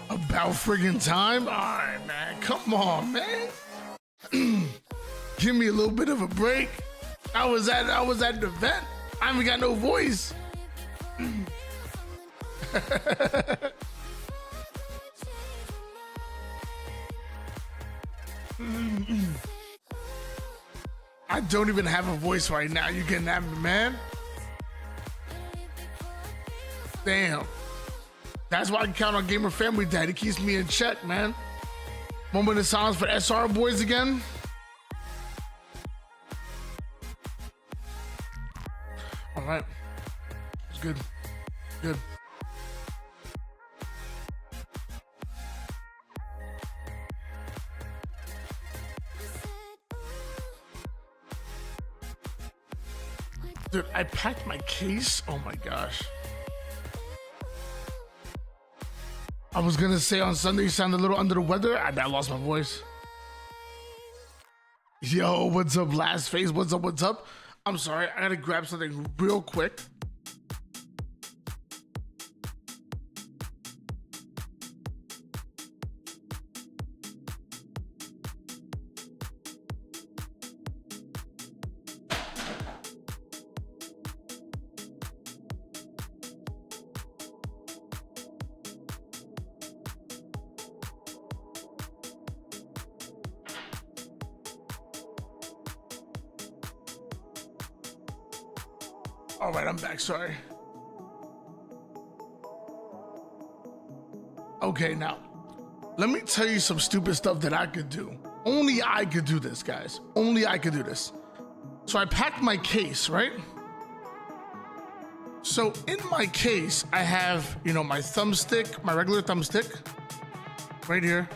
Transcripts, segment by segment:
About friggin' time? Alright, man. Come on, man. Give me a little bit of a break. I was at an event. I haven't got no voice. I don't even have a voice right now. You getting at me, man? Damn. That's why I can count on Gamer Family Dad. He keeps me in check, man. Moment of silence for SR boys again. All right. It's good. Good. Dude, I packed my case. Oh my gosh. I was gonna say on Sunday you sound a little under the weather. I lost my voice. Yo, what's up, last face? What's up? What's up? I'm sorry, I gotta grab something real quick. All right, I'm back, sorry. Okay, now, let me tell you some stupid stuff that I could do. Only I could do this, guys. Only I could do this. So I packed my case, right? So in my case, I have, you know, my thumbstick, my regular thumbstick, right here.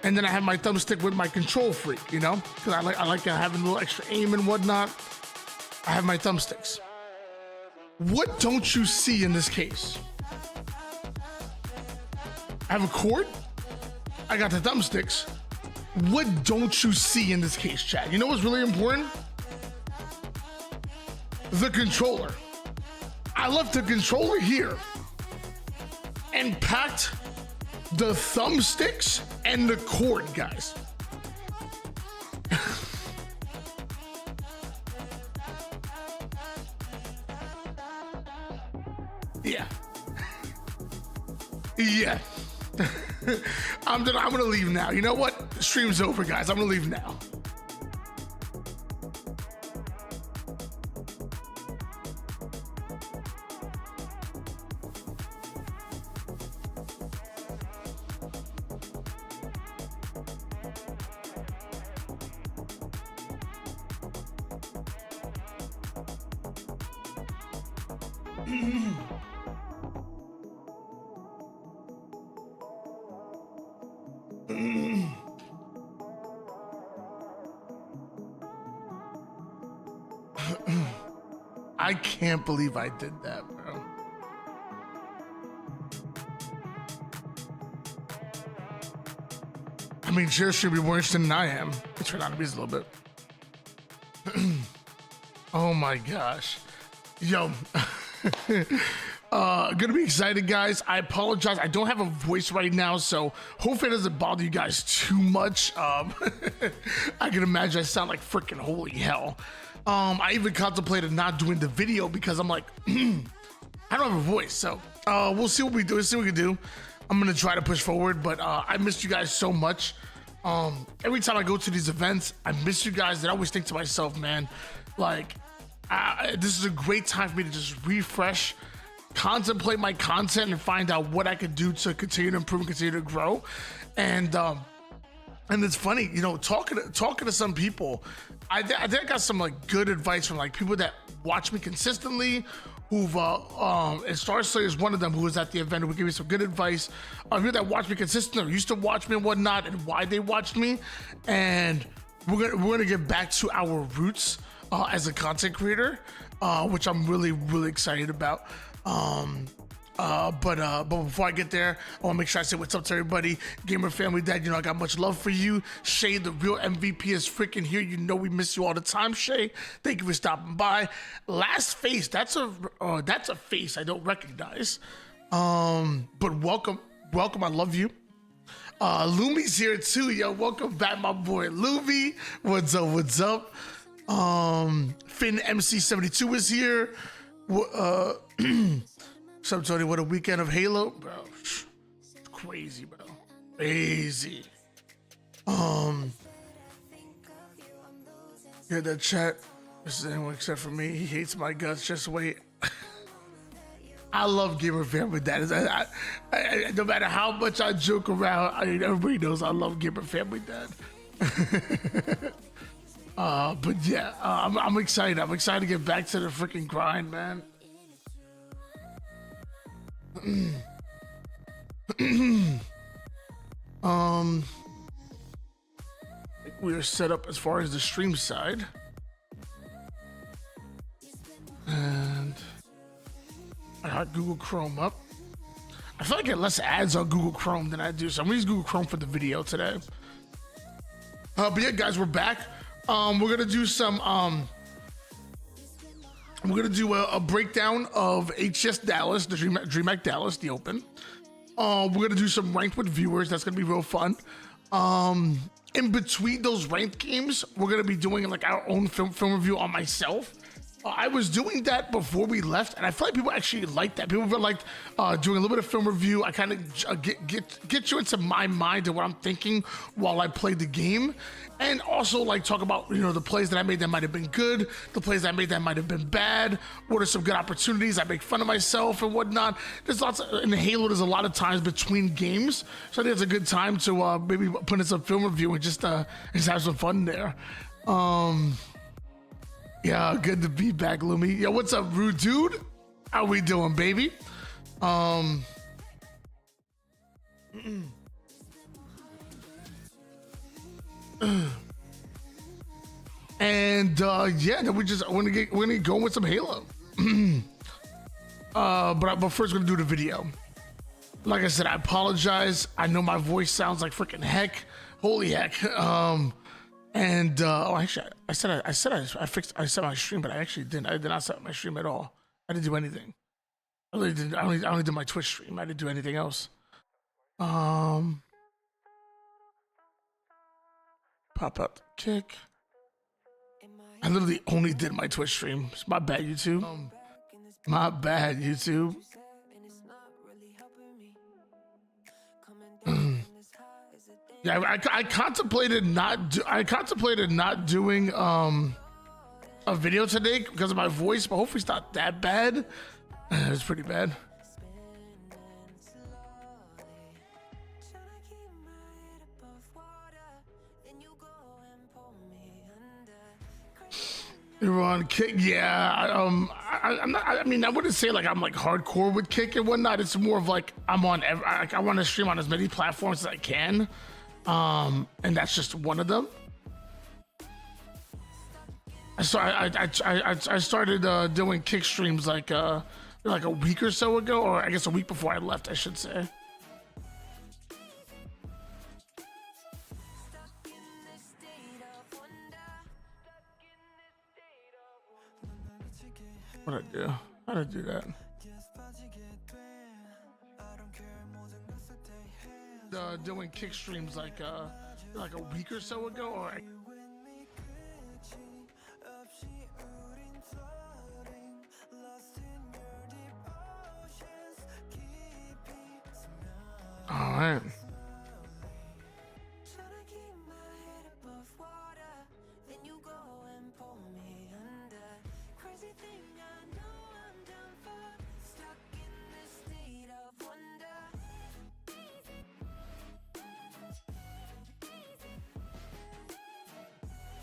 And then I have my thumbstick with my control freak, you know? Because I like having a little extra aim and whatnot. I have my thumbsticks. What don't you see in this case? I have a cord. I got the thumbsticks. What don't you see in this case, chat? You know what's really important? The controller. I left the controller here and packed the thumbsticks and the cord, guys. Yeah. Yeah. I'm gonna leave now. You know what? The stream's over, guys. I'm gonna leave now. I can't believe I did that, bro. I mean, Jer should be more interested than I am. It turned out to be a little bit. Oh my gosh. Yo. Gonna be excited, guys. I apologize. I don't have a voice right now, so hopefully it doesn't bother you guys too much. I can imagine I sound like freaking holy hell. I even contemplated not doing the video because I'm like, I don't have a voice, so we'll see what we do. We'll see what we can do. I'm gonna try to push forward, but I missed you guys so much. Every time I go to these events, I miss you guys, and I always think to myself, man, like, this is a great time for me to just refresh, contemplate my content, and find out what I could do to continue to improve and continue to grow. And it's funny, you know, talking to some people, I think I got some like good advice from like people that watch me consistently, who've and Star Slayer is one of them who was at the event, who gave me some good advice. People that watch me consistently or used to watch me and whatnot, and why they watched me. And we're gonna get back to our roots as a content creator, which I'm really excited about. But before I get there, I want to make sure I say what's up to everybody. Gamer Family Dad, you know I got much love for you. Shay, the real MVP, is freaking here. You know we miss you all the time, Shay. Thank you for stopping by. Last face, that's a face I don't recognize. But welcome, I love you. Lumi's here too, yo. Welcome back, my boy Lumi. What's up? What's up? Finn MC72 is here. What's up, Tony? What a weekend of Halo, bro. It's crazy, bro. Crazy. Yeah, that chat. This is anyone except for me. He hates my guts. Just wait. I love Gamer Family Dad. No matter how much I joke around, everybody knows I love Gamer Family Dad. But yeah, I'm excited. I'm excited to get back to the freaking grind, man. I think we are set up as far as the stream side. And I got Google Chrome up. I feel like I get less ads on Google Chrome than I do, so I'm gonna use Google Chrome for the video today. But yeah, guys, we're back. We're gonna do some. We're gonna do a breakdown of HS Dallas, the DreamHack Dallas, the Open. We're gonna do some ranked with viewers. That's gonna be real fun. In between those ranked games, we're gonna be doing like our own film review on myself. I was doing that before we left, and I feel like people actually like that. People were like doing a little bit of film review. I kind of get you into my mind and what I'm thinking while I play the game, and also like talk about the plays that I made that might have been good, the plays I made that might have been bad. What are some good opportunities? I make fun of myself and whatnot. There's lots in Halo. There's a lot of times between games, so I think it's a good time to maybe put in some film review and just have some fun there. Yeah, good to be back, Lumi. Yo, what's up, rude dude? How we doing, baby? And yeah, then we're gonna go with some Halo. But first we're gonna do the video. Like I said, I apologize. I know my voice sounds like freaking heck. Holy heck. Actually, I set my stream, but I actually didn't. I did not set my stream at all. I didn't do anything. I only did my Twitch stream. I didn't do anything else. Pop out the kick. I literally only did my Twitch stream. It's my bad, YouTube. My bad, YouTube. Yeah, I contemplated not doing a video today because of my voice, but hopefully it's not that bad. It's pretty bad. You're on Kick, yeah. I'm not. I mean, I wouldn't say like I'm like hardcore with Kick and whatnot. It's more of like I'm on. I want to stream on as many platforms as I can. And that's just one of them. I started doing Kick streams like a week or so ago, or I guess a week before I left, I should say. What'd I do? How did I do that? Doing Kick streams like a week or so ago, or all right.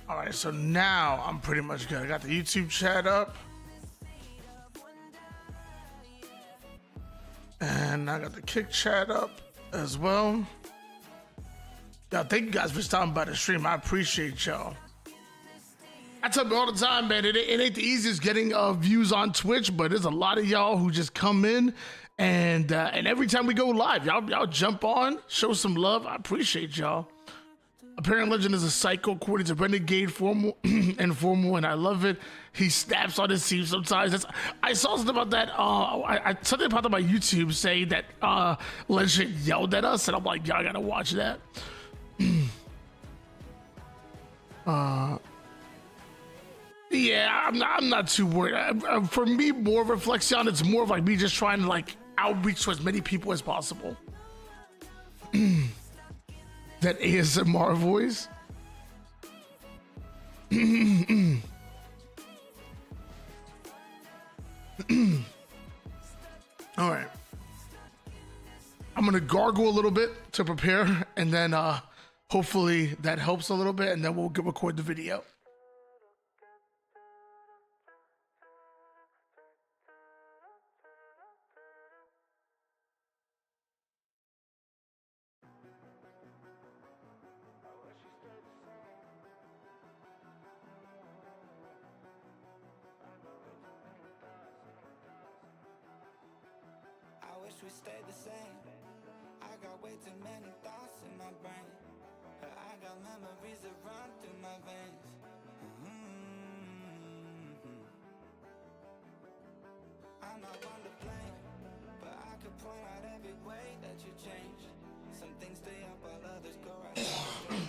All right, so now I'm pretty much good. I got the YouTube chat up. And I got the Kick chat up as well. Y'all, thank you guys for stopping by the stream. I appreciate y'all. I tell you all the time, man, it ain't the easiest getting views on Twitch, but there's a lot of y'all who just come in and every time we go live, y'all jump on, show some love. I appreciate y'all. Apparent Legend is a psycho according to Renegade formal and I love it. he snaps on his team sometimes. I saw something about that. Something popped up on YouTube saying that Legend yelled at us, and I'm like, y'all gotta watch that. Yeah, I'm not too worried. For me, more of Reflexion, it's more of like me just trying to like outreach to as many people as possible. That ASMR voice. All right. I'm gonna gargle a little bit to prepare, and then hopefully that helps a little bit, and then we'll record the video. We stayed the same. I got way too many thoughts in my brain. I got memories that run through my veins. I'm not one to blame, but I could point out every way that you changed. Some things stay up while others go right down.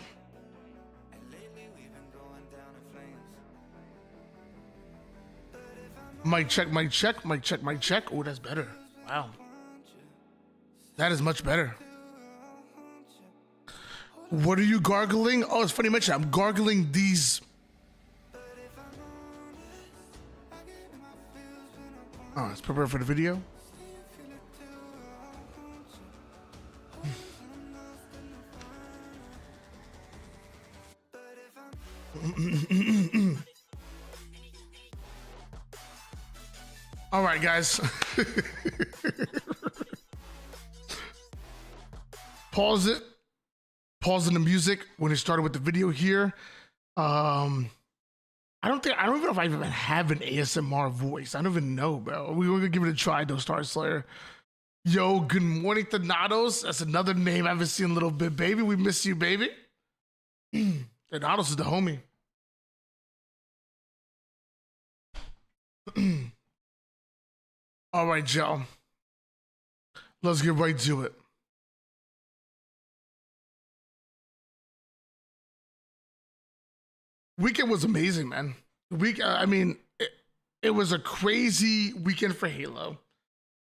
And lately we've been going down in flames. Mic check, mic check, mic check, mic check. Oh, that's better. Wow. That is much better. What are you gargling? Oh, it's funny you mention. I'm gargling these. Oh, let's prepare for the video. All right, guys. Pause it. Pausing the music when it started with the video here. I don't even know if I even have an ASMR voice. I don't even know, bro. We were gonna give it a try though, Star Slayer. Yo, good morning, Thanatos. That's another name I haven't seen in a little bit, baby. We miss you, baby. Thanatos is the homie. All right, y'all. Let's get right to it. Weekend was amazing, man. I mean, it was a crazy weekend for Halo.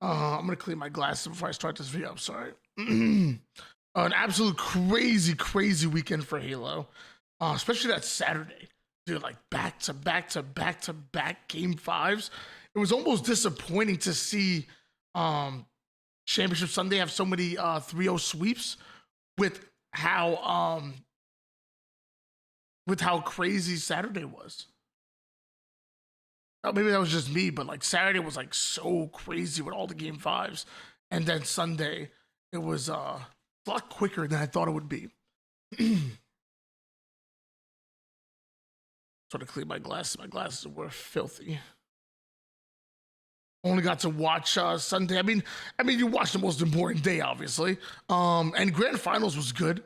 I'm gonna clean my glasses before I start this video. I'm sorry. An absolute crazy weekend for Halo, especially that Saturday, dude. Like back to back game fives. It was almost disappointing to see Championship Sunday have so many 3-0 sweeps with how crazy Saturday was. Maybe that was just me, but like Saturday was like so crazy with all the game fives. And then Sunday, it was a lot quicker than I thought it would be. Sort of clean my glasses. My glasses were filthy. Only got to watch Sunday. I mean, you watched the most important day, obviously. And Grand Finals was good.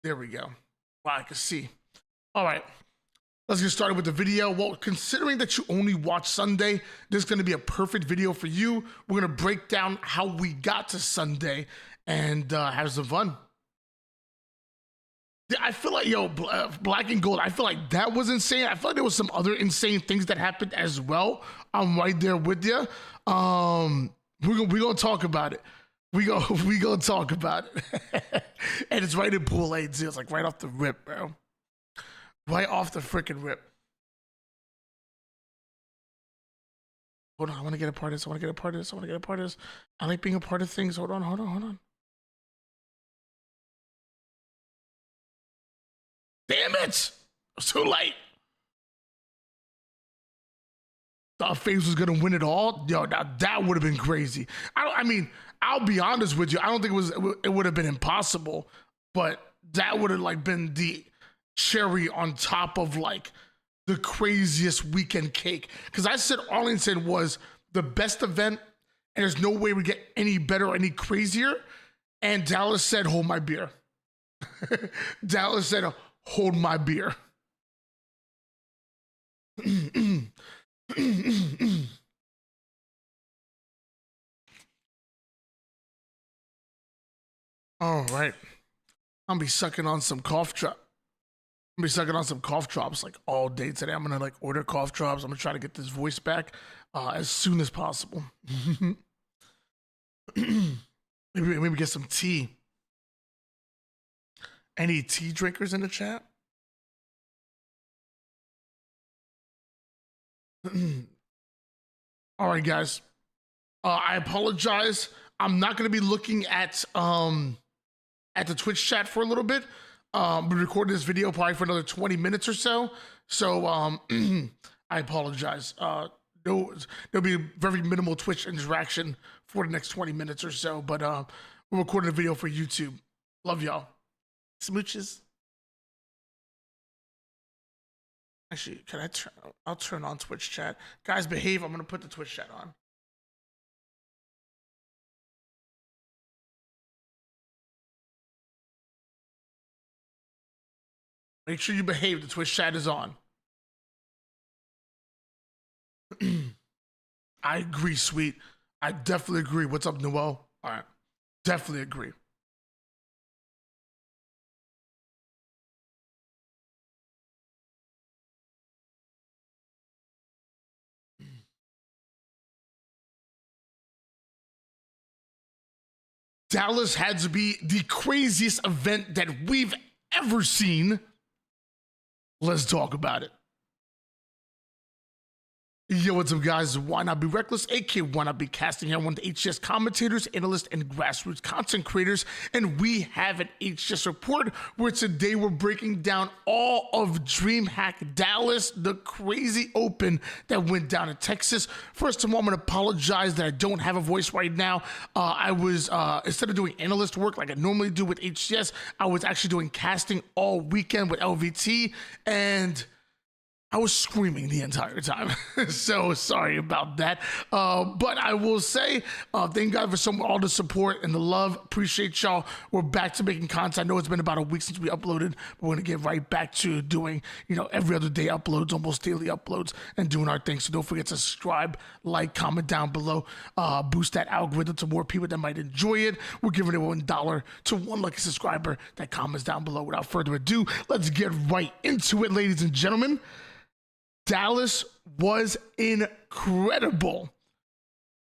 There we go. Wow, I can see. All right, let's get started with the video. Well, considering that you only watch Sunday, this is gonna be a perfect video for you. We're gonna break down how we got to Sunday and have some fun. I feel like, yo, Black and Gold, I feel like that was insane. I feel like there was some other insane things that happened as well. I'm right there with you. We're gonna talk about it. We gonna talk about it. And it's right in Pool A too. It's like right off the rip, bro. Right off the freaking rip. Hold on, I want to get a part of this. I I like being a part of things. Hold on. Damn it! It's too late. Thought FaZe was gonna win it all. Yo, now that would have been crazy. I mean, I'll be honest with you. I don't think it would have been impossible, but that would have like been the cherry on top of like the craziest weekend cake. Because I said Arlington was the best event, and there's no way we get any better or any crazier. And Dallas said, hold my beer. Dallas said, hold my beer. All right. I'm gonna be sucking on some cough drops like all day today. I'm gonna like order cough drops. I'm gonna try to get this voice back as soon as possible. maybe get some tea. Any tea drinkers in the chat? All right, guys. I apologize. I'm not going to be looking at the Twitch chat for a little bit. We recorded this video probably for another 20 minutes or so. So I apologize. There'll be very minimal Twitch interaction for the next 20 minutes or so. But we're recording a video for YouTube. Love y'all. Smooches. Actually, I'll turn on Twitch chat. Guys, behave. I'm going to put the Twitch chat on. Make sure you behave. The Twitch chat is on. I agree, sweet. I definitely agree. What's up, Noel? All right. Definitely agree. Dallas had to be the craziest event that we've ever seen. Let's talk about it. Yo, what's up, guys? Why Not Be Reckless, aka Why Not Be Casting here, one of the HGS commentators, analysts, and grassroots content creators. And we have an HGS report where today we're breaking down all of DreamHack Dallas, the crazy open that went down in Texas. First of all, I'm going to apologize that I don't have a voice right now. I was, instead of doing analyst work like I normally do with HGS, I was actually doing casting all weekend with LVT, and I was screaming the entire time. So sorry about that. But I will say, thank God for all the support and the love. Appreciate y'all. We're back to making content. I know it's been about a week since we uploaded, but we're going to get right back to doing, every other day uploads, almost daily uploads, and doing our thing. So don't forget to subscribe, like, comment down below, boost that algorithm to more people that might enjoy it. We're giving it $1 to one lucky subscriber that comments down below. Without further ado, let's get right into it, ladies and gentlemen. Dallas was incredible.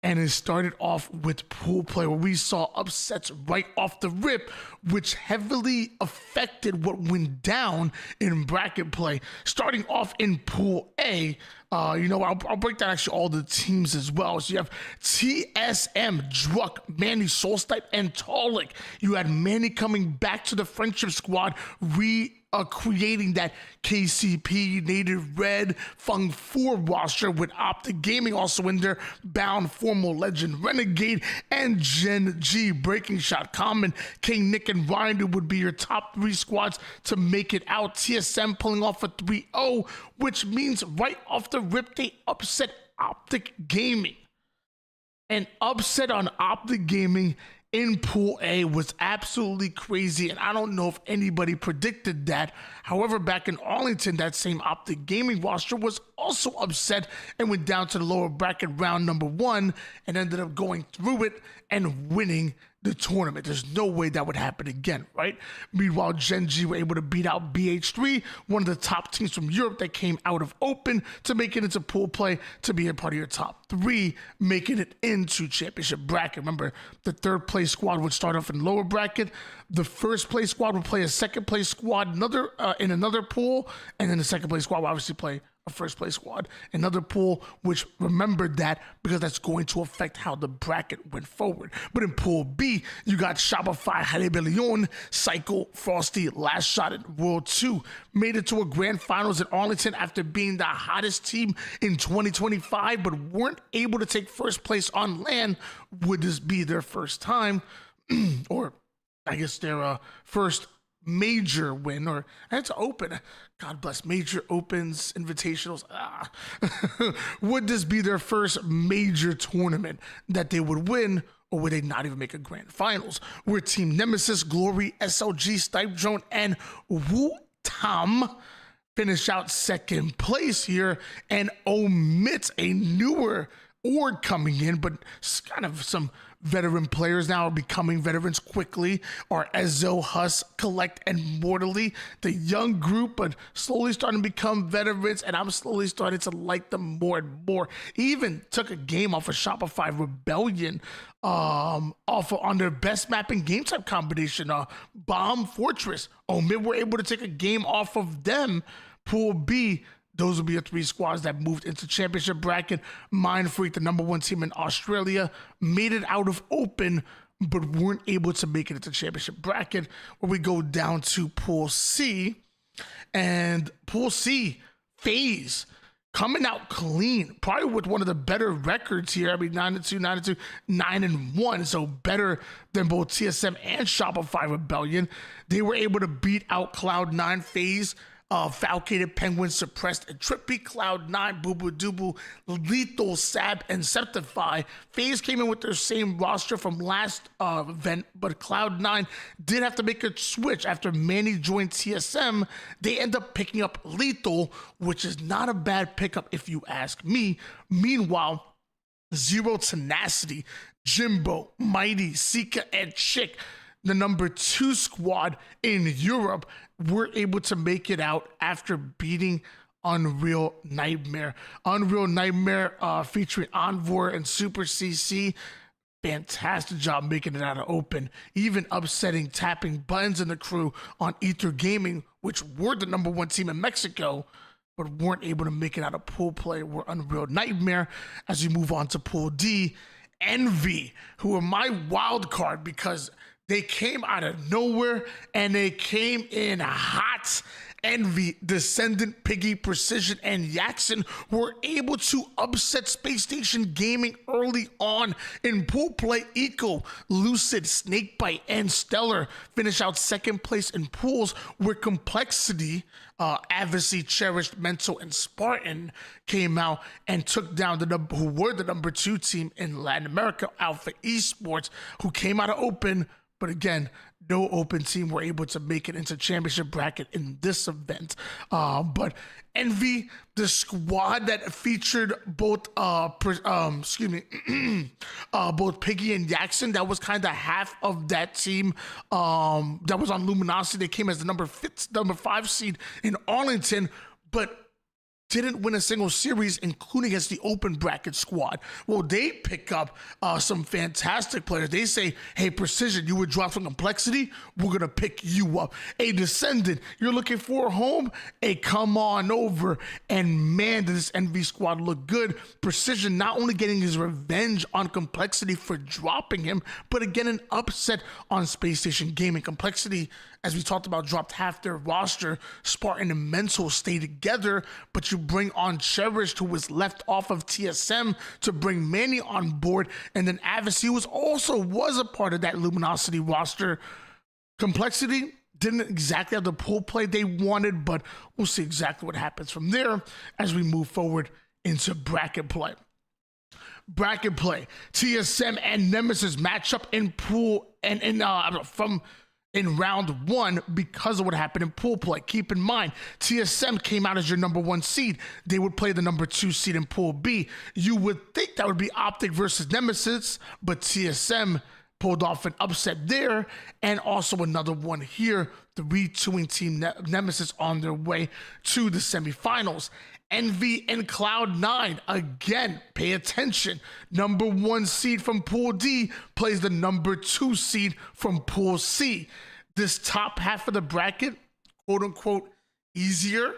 And it started off with pool play where we saw upsets right off the rip, which heavily affected what went down in bracket play. Starting off in Pool A, I'll break down actually all the teams as well. So you have TSM, Druck, Manny, Solstice, and Talik. You had Manny coming back to the friendship squad, creating that KCP, Native Red, Fung 4 roster with Optic Gaming also in there, Bound, Formal Legend, Renegade, and Gen G. Breaking Shot, Common, King, Nick, and Ryan would be your top 3 squads to make it out. TSM pulling off a 3-0, which means right off the rip, they upset Optic Gaming. An upset on Optic Gaming in Pool A was absolutely crazy, and I don't know if anybody predicted that. However, back in Arlington, that same Optic Gaming roster was also upset and went down to the lower bracket round number 1 and ended up going through it and winning the tournament. There's no way that would happen again, right? Meanwhile, Gen G were able to beat out BH3, one of the top teams from Europe that came out of Open to make it into pool play to be a part of your top 3, making it into championship bracket. Remember, the third place squad would start off in lower bracket. The first place squad would play a second place squad in another pool, and then the second place squad would obviously play a first place squad, another pool, which remembered that because that's going to affect how the bracket went forward. But in Pool B, you got Shopify, Rebellion, Cycle, Frosty, Last Shot at World 2, made it to a grand finals at Arlington after being the hottest team in 2025, but weren't able to take first place on LAN. Would this be their first time? Or I guess their first major win, or it's open. God bless, major opens, invitationals. Would this be their first major tournament that they would win, or would they not even make a grand finals? Where Team Nemesis, Glory, SLG, Stipe Drone, and Wu Tam finish out second place here and omit a newer org coming in, but it's kind of some veteran players now are becoming veterans quickly, are Ezo, Huss, Collect, and Mortally. The young group, but slowly starting to become veterans, and I'm slowly starting to like them more and more. Even took a game off of Shopify Rebellion on their best map and game type combination, Bomb Fortress. Omid were able to take a game off of them. Pool B, those will be the three squads that moved into championship bracket. Mind Freak, the number one team in Australia, made it out of open, but weren't able to make it into championship bracket. Where we go down to Pool C, and Pool C, FaZe, coming out clean, probably with one of the better records here. I mean, 9-2, 9-2, 9-1, so better than both TSM and Shopify Rebellion. They were able to beat out Cloud9, FaZe, Falcated, Penguin, Suppressed, and Trippy, Cloud9, Boo Boo Doo, Lethal, Sab, and Septify. FaZe came in with their same roster from last event, but Cloud9 did have to make a switch after Manny joined TSM. They end up picking up Lethal, which is not a bad pickup if you ask me. Meanwhile, Zero Tenacity, Jimbo, Mighty, Sika, and Chick, the number 2 squad in Europe, were able to make it out after beating Unreal Nightmare. Unreal Nightmare featuring Envor and Super CC. Fantastic job making it out of open, even upsetting Tapping Buttons and the crew on Ether Gaming, which were the number 1 team in Mexico, but weren't able to make it out of pool play. Were Unreal Nightmare. As we move on to Pool D, Envy, who are my wild card because they came out of nowhere and they came in hot. Envy, Descendant, Piggy, Precision, and Yaxon were able to upset Space Station Gaming early on in pool play. Eco, Lucid, Snakebite, and Stellar finish out second place in pools, where Complexity, Advocacy, Cherished, Mental, and Spartan came out and took down who were the number 2 team in Latin America, Alpha Esports, who came out of open. But again, no open team were able to make it into championship bracket in this event. But Envy, the squad that featured both, both Piggy and Yaxon, that was kind of half of that team that was on Luminosity. They came as the number 5 seed in Arlington, but didn't win a single series, including against the open bracket squad. Well, they pick up some fantastic players. They say, hey, Precision, you would drop from Complexity, we're going to pick you up. Hey, Descendant, you're looking for a home? Hey, come on over. And man, did this Envy squad look good. Precision not only getting his revenge on Complexity for dropping him, but again, an upset on Space Station Gaming. Complexity, as we talked about, dropped half their roster. Spartan and Mental stay together, but you bring on Cherished, who was left off of TSM, to bring Manny on board, and then Advocacy, who was a part of that Luminosity roster. Complexity didn't exactly have the pool play they wanted, but we'll see exactly what happens from there as we move forward into bracket play. Bracket play, TSM and Nemesis matchup in pool and in round 1 because of what happened in pool play. Keep in mind, TSM came out as your number 1 seed. They would play the number 2 seed in Pool B. You would think that would be Optic versus Nemesis, but TSM pulled off an upset there, and also another one here, the retooling team Nemesis on their way to the semifinals. Envy and Cloud9, again, pay attention. Number 1 seed from Pool D plays the number 2 seed from Pool C. This top half of the bracket, quote unquote, easier.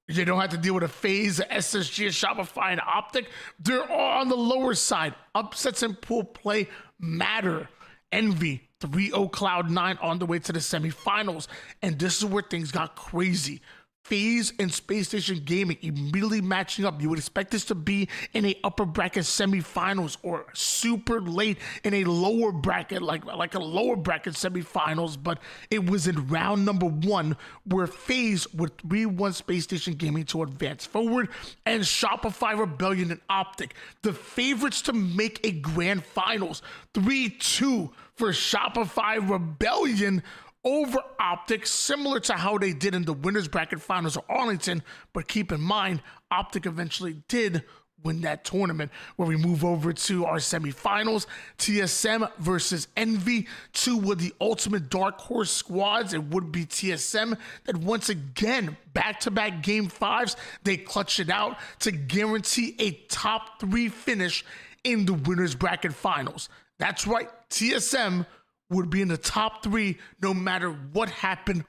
You don't have to deal with a FaZe, a SSG, a Shopify, and Optic. They're all on the lower side. Upsets in pool play matter. Envy, 3-0 Cloud9 on the way to the semifinals. And this is where things got crazy. FaZe and Space Station Gaming immediately matching up. You would expect this to be in a upper bracket semifinals or super late in a lower bracket, like a lower bracket semifinals, but it was in round number 1 where FaZe would 3-1 Space Station Gaming to advance forward, and Shopify Rebellion and Optic, the favorites to make a grand finals, 3-2 for Shopify Rebellion over Optic, similar to how they did in the winners bracket finals of Arlington. But keep in mind, Optic eventually did win that tournament. Where we move over to our semifinals, TSM versus Envy, 2 of the ultimate dark horse squads. It would be TSM that once again, back-to-back game 5s, they clutched it out to guarantee a top 3 finish in the winners bracket finals. That's right, TSM would be in the top 3 no matter what happened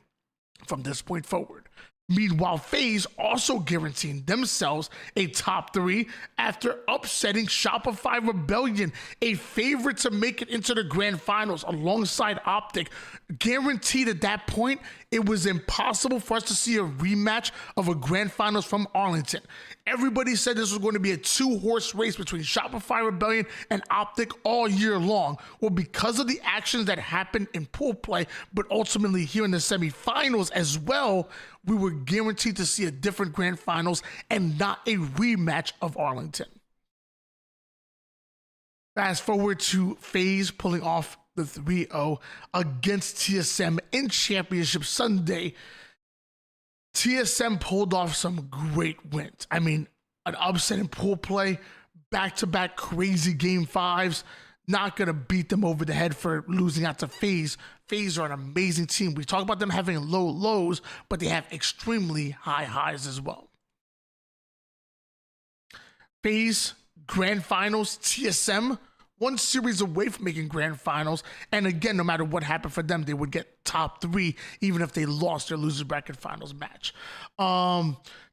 from this point forward. Meanwhile, FaZe also guaranteeing themselves a top 3 after upsetting Shopify Rebellion, a favorite to make it into the grand finals alongside Optic. Guaranteed at that point, it was impossible for us to see a rematch of a grand finals from Arlington. Everybody said this was going to be a 2-horse race between Shopify Rebellion and Optic all year long. Well, because of the actions that happened in pool play, but ultimately here in the semifinals as well, we were guaranteed to see a different grand finals and not a rematch of Arlington. Fast forward to FaZe pulling off the 3-0 against TSM in Championship Sunday. TSM pulled off some great wins. I mean, an upset in pool play, back-to-back crazy game 5s. Not going to beat them over the head for losing out to FaZe. FaZe are an amazing team. We talk about them having low lows, but they have extremely high highs as well. FaZe, grand finals, TSM, 1 series away from making grand finals. And again, no matter what happened for them, they would get top 3, even if they lost their loser bracket finals match.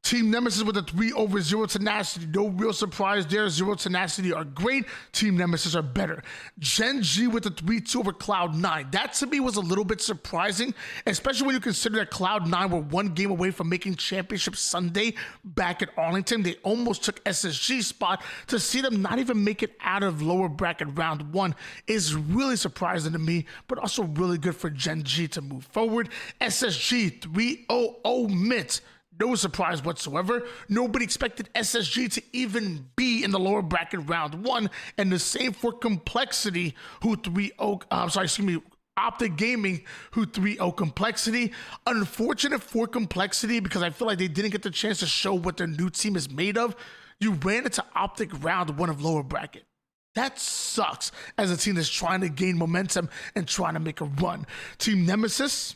Team Nemesis with a 3 over Zero Tenacity. No real surprise there. Zero Tenacity are great. Team Nemesis are better. Gen G with a 3-2 over Cloud9. That to me was a little bit surprising, especially when you consider that Cloud9 were 1 game away from making Championship Sunday back at Arlington. They almost took SSG's spot. To see them not even make it out of lower bracket round 1 is really surprising to me, but also really good for Gen G to move forward. SSG 3-0 Mitt. No surprise whatsoever. Nobody expected SSG to even be in the lower bracket round 1. And the same for Complexity, who Optic Gaming, who 3-0 Complexity. Unfortunate for Complexity because I feel like they didn't get the chance to show what their new team is made of. You ran into Optic round 1 of lower bracket. That sucks as a team that's trying to gain momentum and trying to make a run. Team Nemesis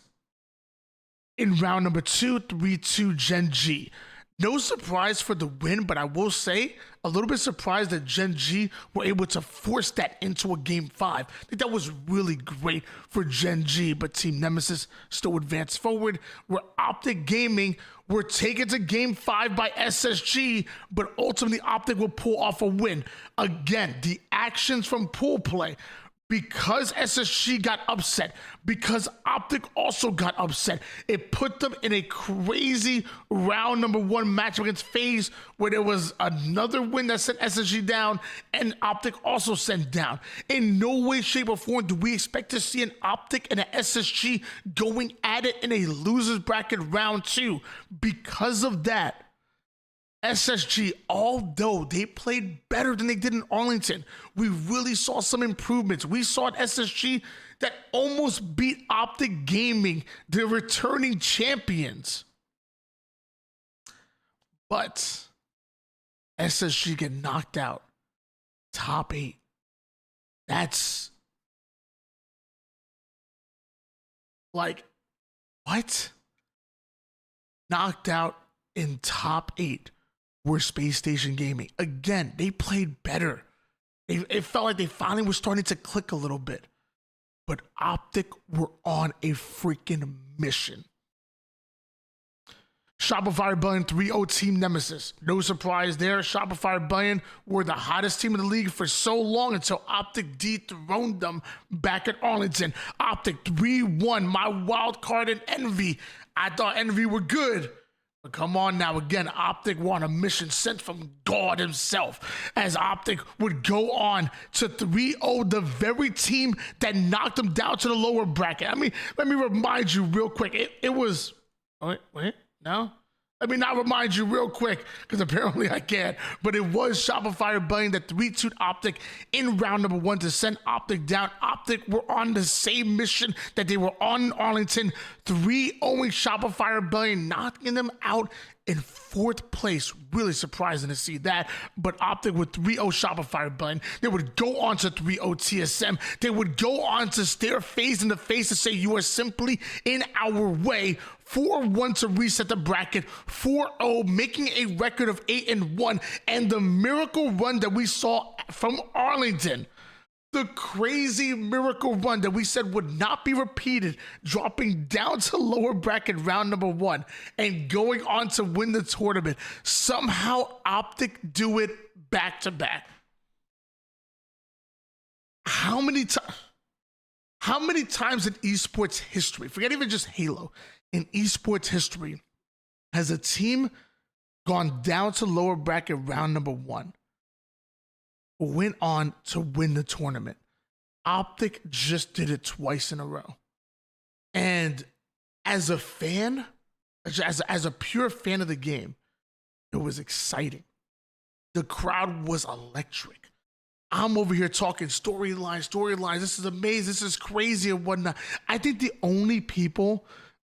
in round number 2, 3-2 Gen G. No surprise for the win, but I will say a little bit surprised that Gen G were able to force that into a game 5. I think that was really great for Gen G, but Team Nemesis still advanced forward. Where Optic Gaming were taken to game 5 by SSG, but ultimately Optic will pull off a win. Again, the actions from pool play, because SSG got upset, because Optic also got upset, it put them in a crazy round number 1 match against FaZe, where there was another win that sent SSG down and Optic also sent down. In no way, shape, or form do we expect to see an Optic and an SSG going at it in a losers bracket round 2. Because of that, SSG, although they played better than they did in Arlington, we really saw some improvements. We saw an SSG that almost beat Optic Gaming, the returning champions. But SSG get knocked out. Top 8. That's like, what? Knocked out in top 8. Were Space Station Gaming. Again, they played better. It felt like they finally were starting to click a little bit. But Optic were on a freaking mission. Shopify Rebellion 3-0 Team Nemesis. No surprise there. Shopify Rebellion were the hottest team in the league for so long until Optic dethroned them back at Arlington. Optic 3-1. My wild card in Envy. I thought Envy were good. But come on now, again, Optic were on a mission sent from God himself, as Optic would go on to 3-0 the very team that knocked them down to the lower bracket. I mean, let me remind you real quick. It was, wait, no? Let me not remind you real quick, because apparently I can't, but it was Shopify Rebellion that 3-2'd Optic in round number 1 to send Optic down. Optic were on the same mission that they were on in Arlington, 3-0 Shopify Rebellion, knocking them out in 4th place. Really surprising to see that. But Optic with 3-0 Shopify Rebellion, they would go on to 3-0 TSM. They would go on to stare FaZe in the face to say, you are simply in our way. 4-1 to reset the bracket, 4-0, making a record of 8-1, and the miracle run that we saw from Arlington, the crazy miracle run that we said would not be repeated, dropping down to lower bracket round number 1 and going on to win the tournament. Somehow Optic do it back to back. How many times in esports history, forget even just Halo, in esports history, has a team gone down to lower bracket round number 1, went on to win the tournament? Optic just did it twice in a row. And as a fan, as a pure fan of the game, it was exciting. The crowd was electric. I'm over here talking storylines. This is amazing. This is crazy and whatnot. I think the only people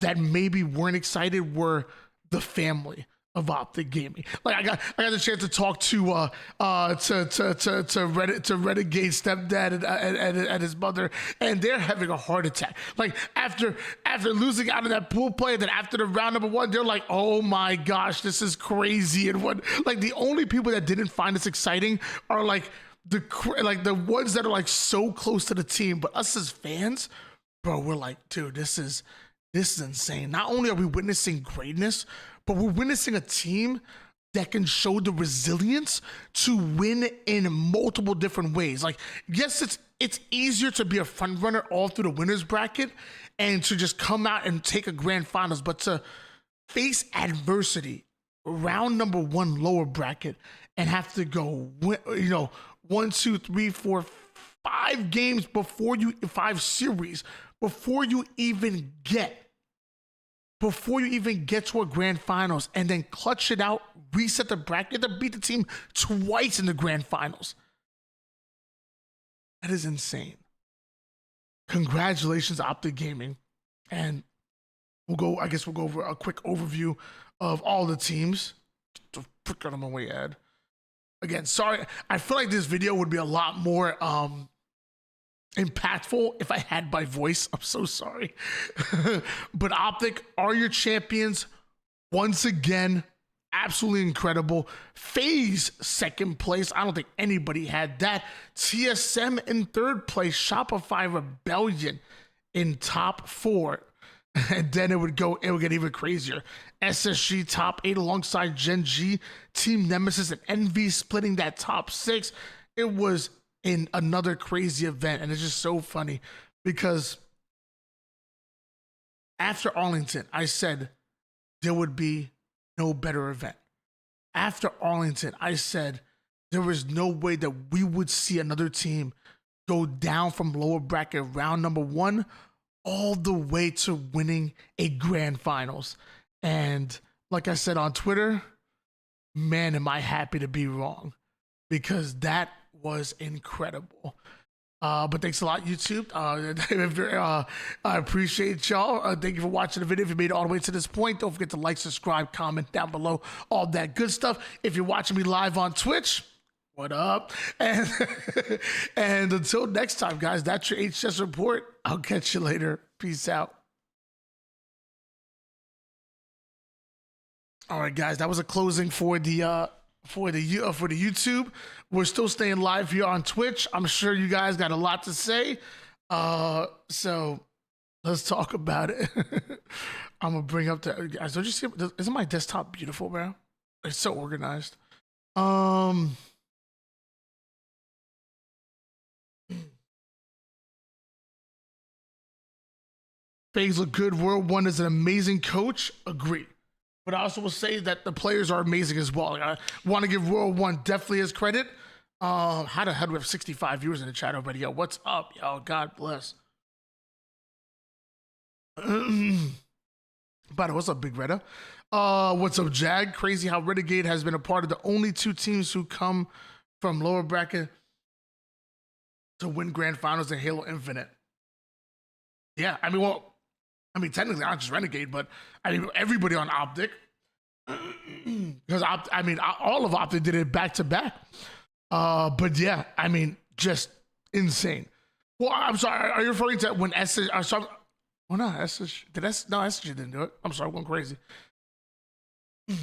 that maybe weren't excited were the family of Optic Gaming. Like I got the chance to talk to Renegade stepdad and his mother, and they're having a heart attack. Like after losing out in that pool play, and then after the round number 1, they're like, oh my gosh, this is crazy. And what, like, the only people that didn't find this exciting are like the ones that are like so close to the team. But us as fans, bro, we're like, dude, this is insane. Not only are we witnessing greatness, but we're witnessing a team that can show the resilience to win in multiple different ways. Like, yes, it's easier to be a front runner all through the winners bracket and to just come out and take a grand finals, but to face adversity round number 1 lower bracket and have to go, 1, 2, 3, 4, 5 games before 5 series before you even get to a grand finals, and then clutch it out, reset the bracket to beat the team twice in the grand finals. That is insane. Congratulations, Optic Gaming. And we'll go over a quick overview of all the teams. Get the frick out of my way, Ed. Again, sorry. I feel like this video would be a lot more impactful if I had my voice. I'm so sorry. But Optic are your champions once again. Absolutely incredible. FaZe 2nd place. I don't think anybody had that. TSM in 3rd place. Shopify Rebellion in top 4. And then it would get even crazier. SSG top 8 alongside Gen G, Team Nemesis and Envy splitting that top 6. It was in another crazy event, and it's just so funny because after Arlington, I said there would be no better event. After Arlington, I said there was no way that we would see another team go down from lower bracket round number 1 all the way to winning a grand finals. And like I said on Twitter, man, am I happy to be wrong, because that was incredible. But thanks a lot, YouTube. I appreciate y'all. Thank you for watching the video. If you made it all the way to this point, don't forget to like, subscribe, comment down below, all that good stuff. If you're watching me live on Twitch, what up? And and until next time, guys, that's your HS report. I'll catch you later. Peace out. All right, guys, that was a closing for the YouTube. We're still staying live here on Twitch. I'm sure you guys got a lot to say. So let's talk about it. I'm gonna bring up the guys. Don't you see? Isn't my desktop beautiful, bro? It's so organized. FaZe look good. World One is an amazing coach. Agree. But I also will say that the players are amazing as well. Like, I want to give World One definitely his credit. How the hell do we have 65 viewers in the chat already? Yo, what's up, yo? God bless. By the way, what's up, Big Reda? What's up, Jag? Crazy how Renegade has been a part of the only two teams who come from lower bracket to win grand finals in Halo Infinite. Yeah, I mean, technically not just Renegade, but I mean everybody on Optic, because all of Optic did it back to back. But yeah, I mean, just insane. Well, I'm sorry. Are you referring to when SSG? Sorry, well, no, SSG. No, SSG didn't do it. I'm sorry, I'm going crazy.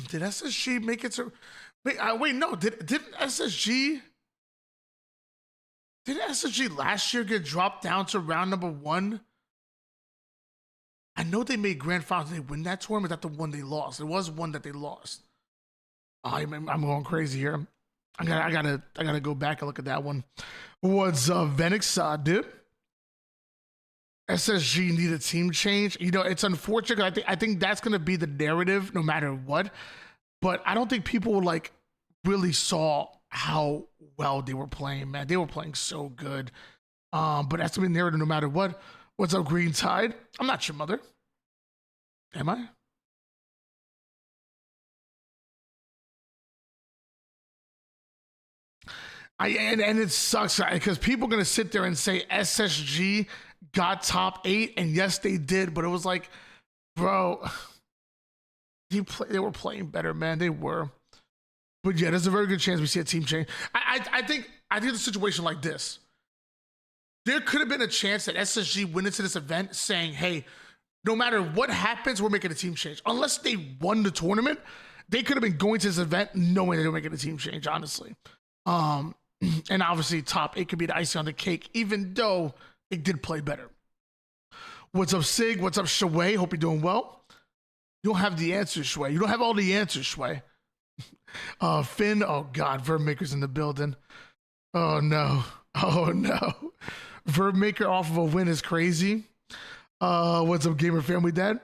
Did SSG make it to? Wait, no. Didn't SSG? Did SSG last year get dropped down to round number 1? I know they made grand finals. Did they win that tournament? That's the one they lost. It was one that they lost. I'm going crazy here. I gotta go back and look at that one. What's Venix, dude? SSG need a team change. You know, it's unfortunate. I think that's gonna be the narrative no matter what. But I don't think people like really saw how well they were playing, man. They were playing so good. But that's gonna be the narrative no matter what. What's up, Green Tide? I'm not your mother. Am I? And it sucks because people are gonna sit there and say SSG got top 8, and yes, they did, but it was like, bro, they were playing better, man. They were. But yeah, there's a very good chance we see a team change. I think the situation like this. There could have been a chance that SSG went into this event saying, hey, no matter what happens, we're making a team change. Unless they won the tournament, they could have been going to this event knowing they were making a team change, honestly. And obviously, top 8 could be the icing on the cake, even though it did play better. What's up, Sig? What's up, Shui? Hope you're doing well. You don't have the answers, Shui. You don't have all the answers, Shui. Finn, oh God, Verb-Maker's in the building. Oh no. Oh no. Verb-Maker off of a win is crazy. What's up, Gamer Family Dad?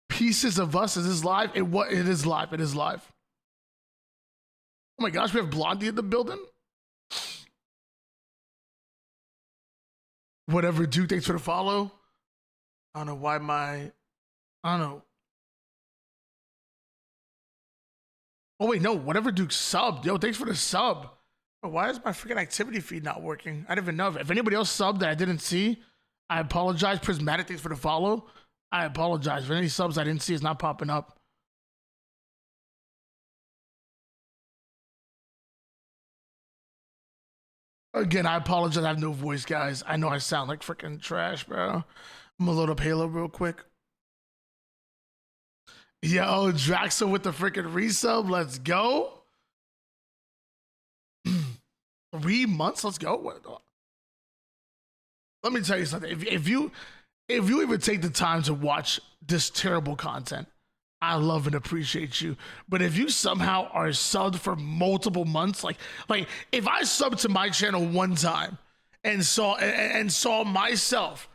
Pieces of Us, is this live? It is live. It is live. Oh my gosh, we have Blondie in the building. Whatever, Duke, thanks for the follow. I don't know why I don't know. Oh wait, no, whatever Duke subbed. Yo, thanks for the sub. Why is my freaking activity feed not working? I don't even know. If anybody else subbed that I didn't see, I apologize. Prismatic, thanks for the follow. I apologize. For any subs I didn't see, it's not popping up. Again, I apologize. I have no voice, guys. I know I sound like freaking trash, bro. I'm gonna load up Halo real quick. Yo, Draxel with the freaking resub. Let's go. 3 months. Let's go. Let me tell you something. If you even take the time to watch this terrible content, I love and appreciate you. But if you somehow are subbed for multiple months, like if I subbed to my channel one time and saw myself,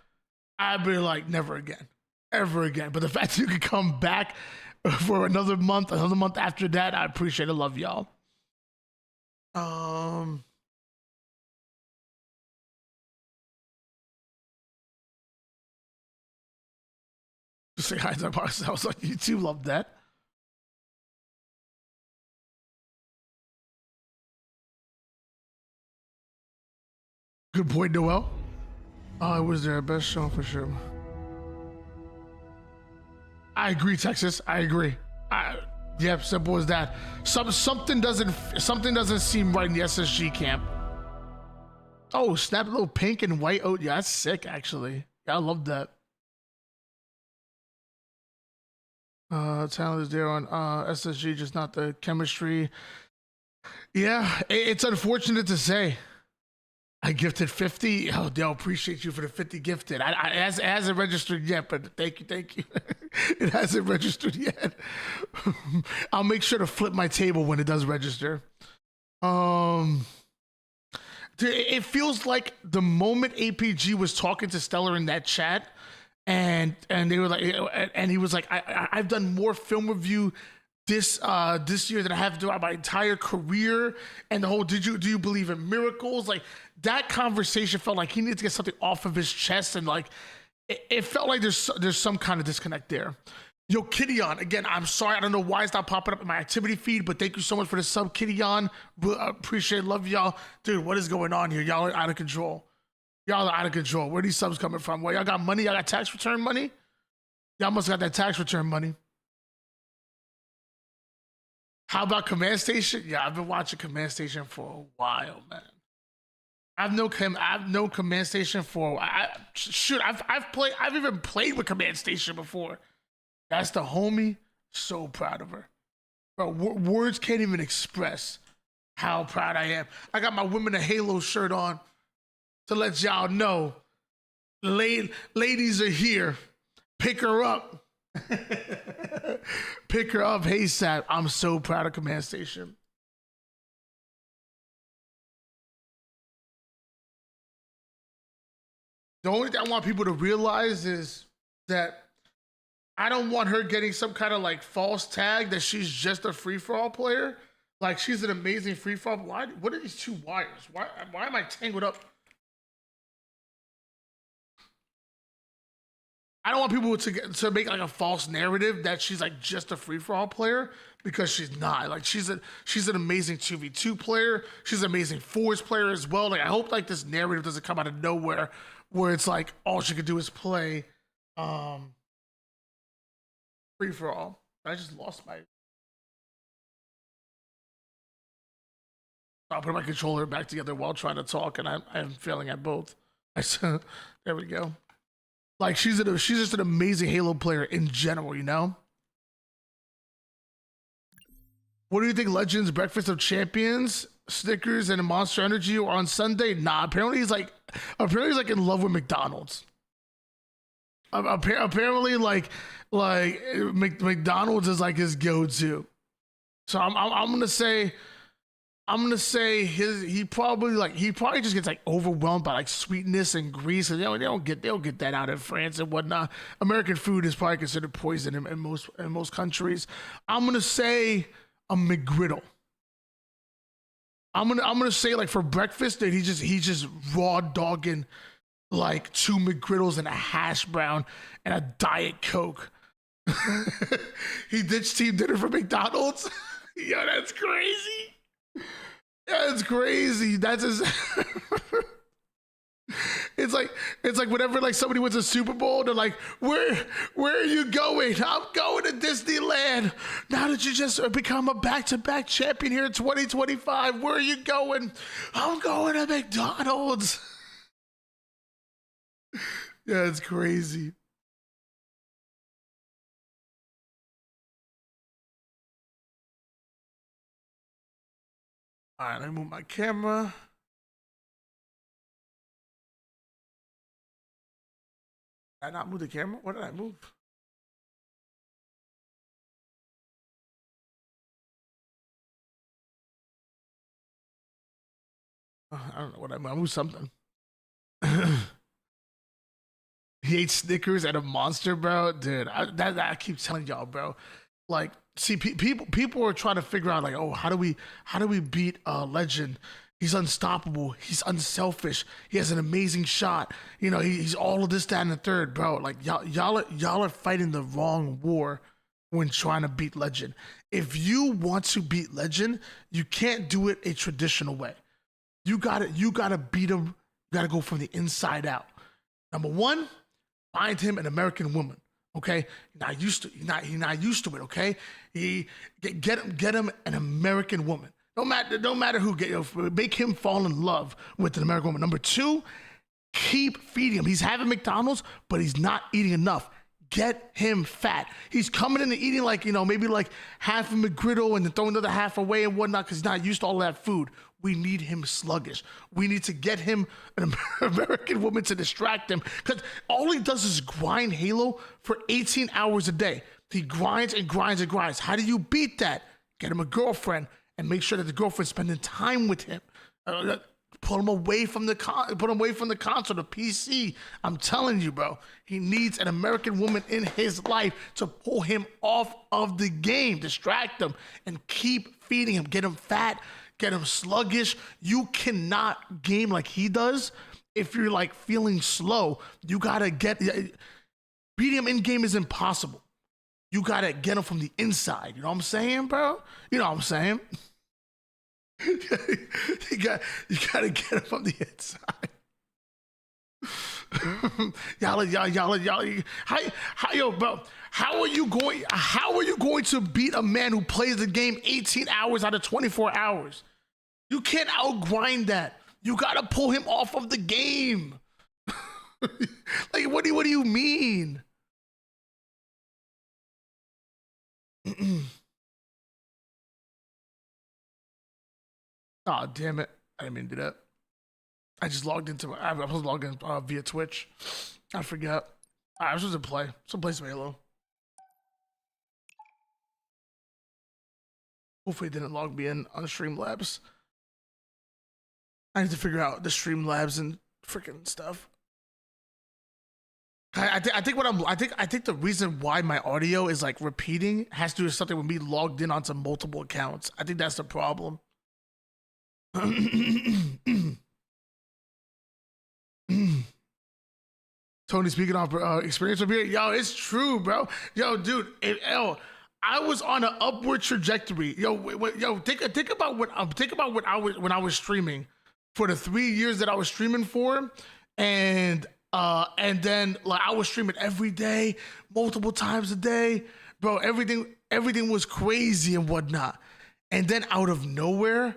I'd be like, never again, ever again. But the fact that you could come back for another month after that, I appreciate it. Love y'all. Say hi to my I was like, you too love that. Good point, Noel. Oh, it was their best show for sure. I agree, Texas. I agree. Yep, simple as that. Something doesn't seem right in the SSG camp. Oh, snap! A little pink and white. Oh, yeah, that's sick. Actually, yeah, I love that. Talent is there on SSG, just not the chemistry. Yeah, it's unfortunate to say. I gifted 50. Oh, Dale, appreciate you for the 50 gifted. It hasn't registered yet, but thank you. It hasn't registered yet. I'll make sure to flip my table when it does register. It feels like the moment APG was talking to Stellar in that chat, and they were like, and he was like, I've done more film review this year that I have throughout my entire career, and the whole do you believe in miracles? Like that conversation felt like he needed to get something off of his chest, and like it felt like there's some kind of disconnect there. Yo, Kitty-on, again, I'm sorry, I don't know why it's not popping up in my activity feed, but thank you so much for the sub, Kitty-on. Appreciate, love y'all. Dude, what is going on here? Y'all are out of control. Y'all are out of control. Where are these subs coming from? Well, y'all got money? Y'all got tax return money? Y'all must have got that tax return money. How about Command Station? Yeah, I've been watching Command Station for a while, man. I've known Command Station for I've even played with Command Station before. That's the homie. So proud of her. Bro, words can't even express how proud I am. I got my Women of Halo shirt on to let y'all know. Ladies are here. Pick her up. Pick her up ASAP. I'm so proud of Command Station. The only thing I want people to realize is that I don't want her getting some kind of like false tag that she's just a free-for-all player. Like she's an amazing free-for-all. Why? What are these two wires? Why am I tangled up? I don't want people to make like a false narrative that she's like just a free-for-all player, because she's not. Like she's an amazing 2v2 player. She's an amazing Forge player as well. Like I hope like this narrative doesn't come out of nowhere where it's like all she could do is play free-for-all. I just lost my... I'll put my controller back together while trying to talk, and I'm failing at both. There we go. Like she's just an amazing Halo player in general, you know? What do you think Legends Breakfast of Champions, Snickers, and Monster Energy are on Sunday? Nah, apparently he's like in love with McDonald's. Apparently like McDonald's is like his go-to. So I'm gonna say he probably just gets like overwhelmed by like sweetness and grease, and they don't get that out in France and whatnot. American food is probably considered poison in most countries. I'm gonna say a McGriddle. I'm gonna say like for breakfast that he's just raw dogging like 2 McGriddles and a hash brown and a Diet Coke. He ditched team dinner for McDonald's. Yo, that's crazy. Yeah, it's crazy. That's his. It's like whenever like somebody wins a Super Bowl, they're like, where are you going? I'm going to Disneyland. Now that you just become a back-to-back champion here in 2025, where are you going? I'm going to McDonald's. Yeah, it's crazy. All right, let me move my camera. Did I not move the camera? What did I move? I don't know what I moved. I moved something. He ate Snickers at a Monster, bro. Dude, I keep telling y'all, bro. Like, see, people are trying to figure out, like, oh, how do we beat Legend? He's unstoppable. He's unselfish. He has an amazing shot. You know, he's all of this, that, and the third, bro. Like, y'all are fighting the wrong war when trying to beat Legend. If you want to beat Legend, you can't do it a traditional way. You gotta beat him. You gotta go from the inside out. Number one, find him an American woman. Okay, he's not used to it. Okay, get him an American woman. No matter who, make him fall in love with an American woman. Number two, keep feeding him. He's having McDonald's, but he's not eating enough. Get him fat. He's coming in and eating like, maybe like half a McGriddle and then throwing the other half away and whatnot because he's not used to all that food. We need him sluggish. We need to get him an American woman to distract him, because all he does is grind Halo for 18 hours a day. He grinds and grinds and grinds. How do you beat that? Get him a girlfriend and make sure that the girlfriend's spending time with him. Put him away from the console, the PC. I'm telling you, bro. He needs an American woman in his life to pull him off of the game, distract him, and keep feeding him. Get him fat, get him sluggish. You cannot game like he does if you're like feeling slow. You gotta beating him in game is impossible. You gotta get him from the inside. You know what I'm saying, bro? You know what I'm saying? you gotta get him from the inside. Yo, bro, how are you going to beat a man who plays the game 18 hours out of 24 hours? You can't outgrind that. You gotta pull him off of the game. Like, what do you mean? Oh, damn it. I didn't mean to do that. I just logged into I was logged in via Twitch. I forgot. I was supposed to play. Play some Halo. Hopefully it didn't log me in on Streamlabs. I need to figure out the Streamlabs and freaking stuff. I think the reason why my audio is like repeating has to do with something with me logged in onto multiple accounts. I think that's the problem. Tony, speaking of experience over here, yo, it's true, bro. Yo, dude, I was on an upward trajectory. Yo, think about when I was streaming for the 3 years that I was streaming for, and then like I was streaming every day, multiple times a day, bro. Everything was crazy and whatnot, and then out of nowhere,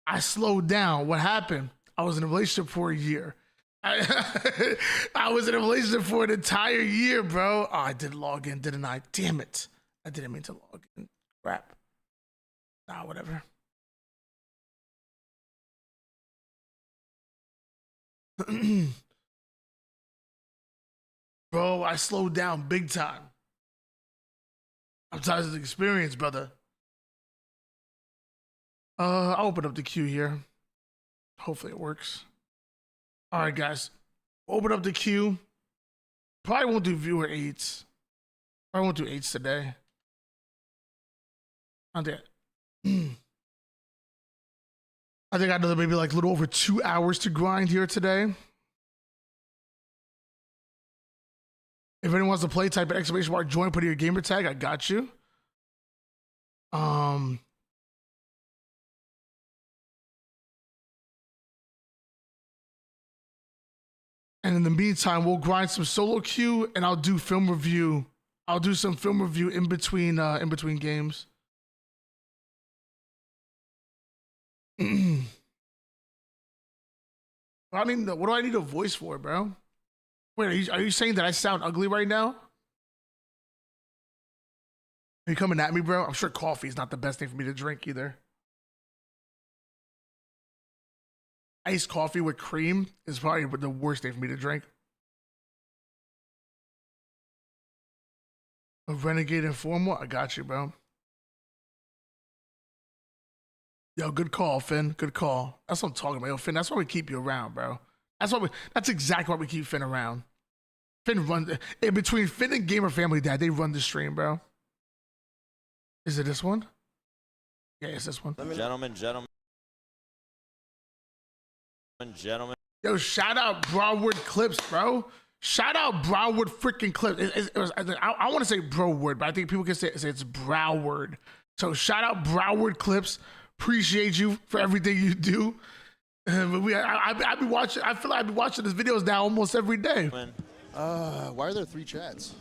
I slowed down. What happened? I was in a relationship for a year. I was in a relationship for an entire year, bro. Oh, I did log in, didn't I? Damn it. I didn't mean to log in. Crap. Nah, whatever. Bro, I slowed down big time. I'm tired of the experience, brother. I'll open up the queue here. Hopefully it works. All right, guys. Open up the queue. Probably won't do viewer 8s. Probably won't do 8s today. I think I got another maybe like a little over 2 hours to grind here today. If anyone wants to play, type an exclamation mark join, put in your gamer tag. I got you. And in the meantime, we'll grind some solo queue, and I'll do film review. I'll do some film review in between games. I mean, what do I need a voice for, bro? Wait, are you saying that I sound ugly right now? Are you coming at me, bro? I'm sure coffee is not the best thing for me to drink either. Iced coffee with cream is probably the worst thing for me to drink. A Renegade Informal? I got you, bro. Yo, good call, Finn. Good call. That's what I'm talking about. Yo, Finn, that's why we keep you around, bro. That's exactly why we keep Finn around. Finn run in between Finn and Gamer Family Dad, they run the stream, bro. Is it this one? Yeah, it's this one. Gentlemen. Yo, shout out Broward Clips, bro. Shout out Broward freaking Clips. I want to say Broward, but I think people can say it's Broward. So shout out Broward Clips. Appreciate you for everything you do. I be watching. I feel like I be watching his videos now almost every day. Why are there 3 chats?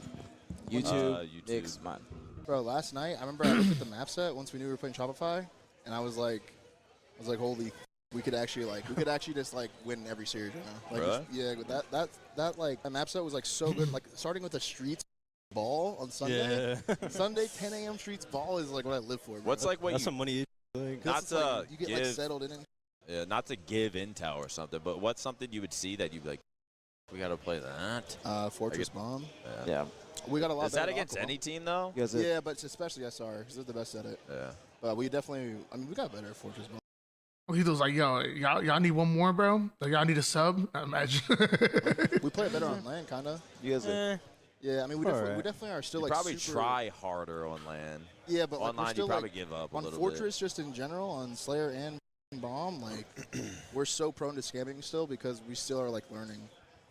YouTube. X, man. Bro, last night I remember I looked at the map set once we knew we were playing Shopify, and I was like, holy, we could actually just like win every series right now. Like, really? Yeah, that like that map set was like so good. Like starting with the Streets ball on Sunday. Yeah. Sunday 10 a.m. Streets ball is like what I live for. Bro. What's like what That's you some money. Like, not to like, you get give, like settled in. Yeah, not to give intel or something, but what's something you would see that you'd be like, we got to play that? Fortress Bomb. yeah. We got a lot. Is that against any team though? You guys Yeah, but it's especially SR because they're the best at it. Yeah. But we definitely, I mean, we got better at Fortress Bomb. Lito's like, yo, y'all need one more, bro? Like, y'all need a sub? Imagine. We play better on land, kind of. You guys are, Yeah, I mean, we definitely are still You like probably super, try harder on land. Yeah, but like, we're Online, still you probably like, give up a on little Fortress, just in general, on Slayer and Bomb. Like, we're so prone to scamming still because we still are like learning.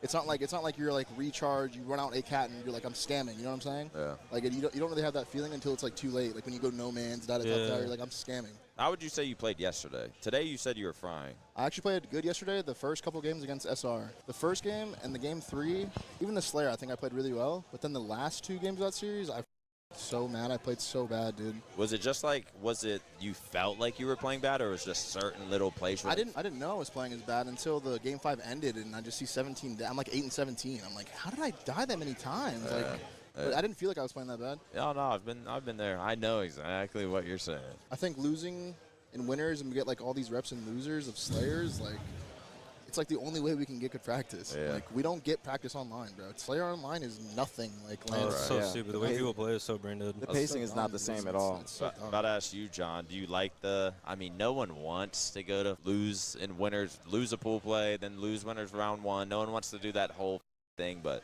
It's not like you're like recharge, you run out a cat and you're like I'm scamming. You know what I'm saying? Yeah. Like you don't really have that feeling until it's like too late. Like when you go no man's, you're like I'm scamming. How would you say you played yesterday? Today you said you were frying. I actually played good yesterday. The first couple games against SR, the first game and the game 3, even the Slayer, I think I played really well. But then the last 2 games of that series, I so mad. I played so bad, dude. Was it just like, was it you felt like you were playing bad, or was it just certain little plays? I didn't know I was playing as bad until the game 5 ended, and I just see 17. I'm like 8-17. I'm like, how did I die that many times? But I didn't feel like I was playing that bad. Yeah, no, I've been there. I know exactly what you're saying. I think losing in winners and we get like all these reps in losers of Slayers, like it's like the only way we can get good practice. Yeah. Like we don't get practice online, bro. Slayer online is nothing like Oh, land. it's so Yeah. stupid. The way people play is so brain dead. the pacing is not the same at all. It's so dumb. About to ask you, John, do you like I mean, no one wants to go to lose in winners, lose a pool play, then lose winners round 1. No one wants to do that whole thing, but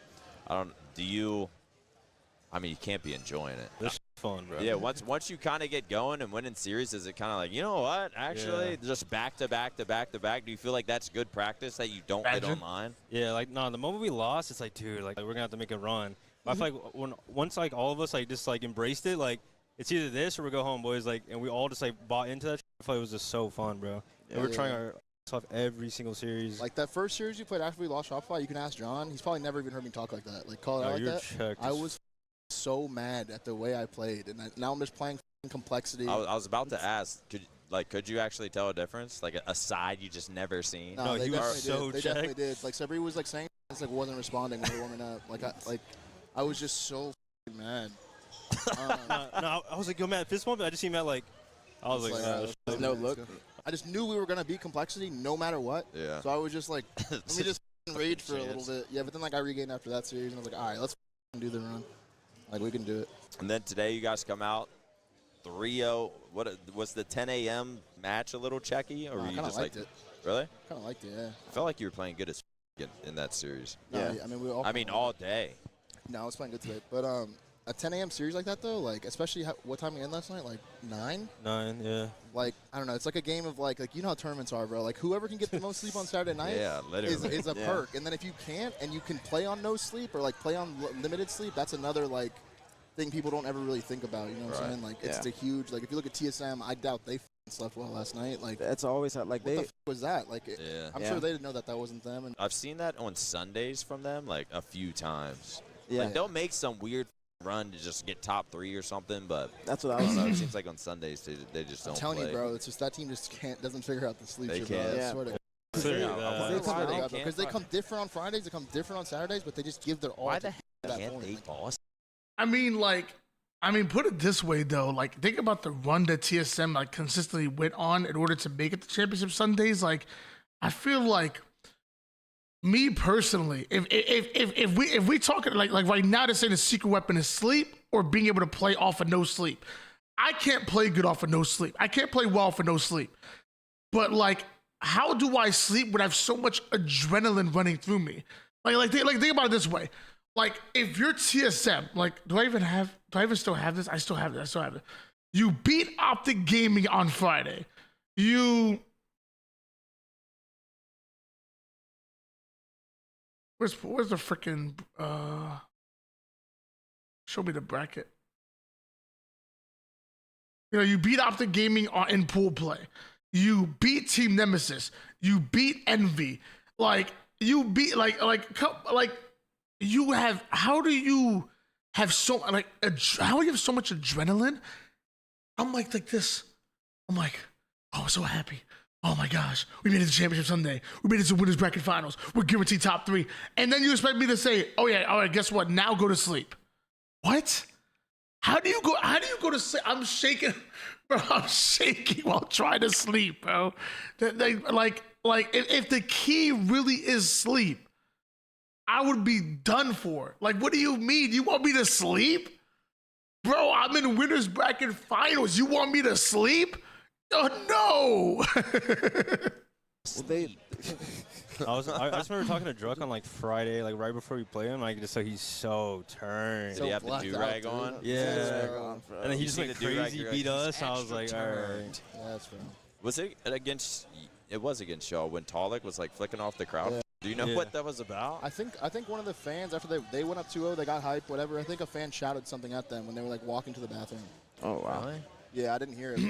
I mean, you can't be enjoying it. This is fun, bro. Yeah, once you kind of get going and winning series, is it kind of like, you know what, actually, just back to back to back to back? Do you feel like that's good practice that you don't get online? Yeah, like, no, the moment we lost, it's like, dude, like, we're going to have to make a run. But I feel like once, like, all of us, like, just, like, embraced it, like, it's either this or we go home, boys. Like, and we all just, like, bought into that. I feel like it was just so fun, bro. And we're trying our off every single series. Like that first series you played after we lost Shopify, you can ask John. He's probably never even heard me talk like that. Like call it out like you're that. checked. I was so mad at the way I played, and now I'm just playing complexity. I was about to ask, could you actually tell a difference? Like a side you just never seen? No, they you were definitely so did. They checked. definitely did. Like Sabri was like saying, it's like wasn't responding when we were warming up. I was just so mad. No, I was like, yo, man, fist bump. I just see Matt like, I was like, no look. I just knew we were gonna beat complexity no matter what. Yeah. So I was just like, let me just rage for a little bit. Yeah, but then like I regained after that series, and I was like, all right, let's do the run. Like we can do it. And then today you guys come out 3-0. What was the 10 a.m. match a little checky, or were I you kinda just liked like it. Really? Kind of liked it, yeah. I felt like you were playing good as in that series. No, Yeah. I mean we all. I mean, all day. No, I was playing good today, but a 10 a.m. series like that though, like especially what time we end last night, like 9. 9, yeah. Like I don't know, it's like a game of like you know how tournaments are, bro. Like whoever can get the most sleep on Saturday night, Yeah, literally. is a Yeah. perk. And then if you can't and you can play on no sleep or like play on limited sleep, that's another like thing people don't ever really think about. You know what I'm saying? Like it's Yeah. a huge like if you look at TSM, I doubt they slept well last night. Like That's always how, like what the they. was that? Like Yeah. I'm Yeah. sure they didn't know that wasn't them. And I've seen that on Sundays from them like a few times. Yeah. Like, they'll make some weird run to just get top 3 or something, but That's what I I don't was. know. It seems like on Sundays they just don't I'm telling play. you, bro, it's just that team just doesn't figure out the sleep They shit, bro. can't. I Yeah. swear to God. Clearly, Yeah, that. They come Why really they bad, bro, can't 'cause they fight? come different on Fridays, they come different on Saturdays, but they just give their all. Why to the heck that can't point. they Like, boss? I mean, put it this way though. Like, think about the run that TSM like consistently went on in order to make it to championship Sundays. Like, I feel like me personally, if we talking like right now, they're saying the secret weapon is sleep or being able to play off of no sleep. I can't play good off of no sleep. I can't play well for no sleep. But like, how do I sleep when I have so much adrenaline running through me? Like think about it this way. Like, if you're TSM, like, do I even still have this? I still have it. You beat Optic Gaming on Friday. Where's the freaking show me the bracket. You know, you beat Optic Gaming in pool play. You beat Team Nemesis. You beat Envy. Like, you beat you have. How do you have so how do you have so much adrenaline? I'm like this. I'm like, oh, I'm so happy. Oh my gosh, we made it to championship Sunday. We made it to winners bracket finals. We're guaranteed top 3. And then you expect me to say, oh yeah, all right, guess what? Now go to sleep. What? How do you go to sleep? I'm shaking, bro. I'm shaking while trying to sleep, bro. If the key really is sleep, I would be done for. Like, what do you mean? You want me to sleep? Bro, I'm in winners bracket finals. You want me to sleep? Oh no! Well, they I just remember talking to Druck on like Friday, like right before we play him. Like just like he's so turned. Did he have the blacked out, do-rag dude. on? Yeah. And then he You just seen went the do-rag, crazy, you're beat like, us. I was like, extra all right. turned. Yeah, that's fair. Was it against? It was against y'all when Tolic was like flicking off the crowd. Yeah. Do you know Yeah. what that was about? I think one of the fans, after they went up 2-0, they got hype, whatever. I think a fan shouted something at them when they were like walking to the bathroom. oh wow. Yeah, I didn't hear it.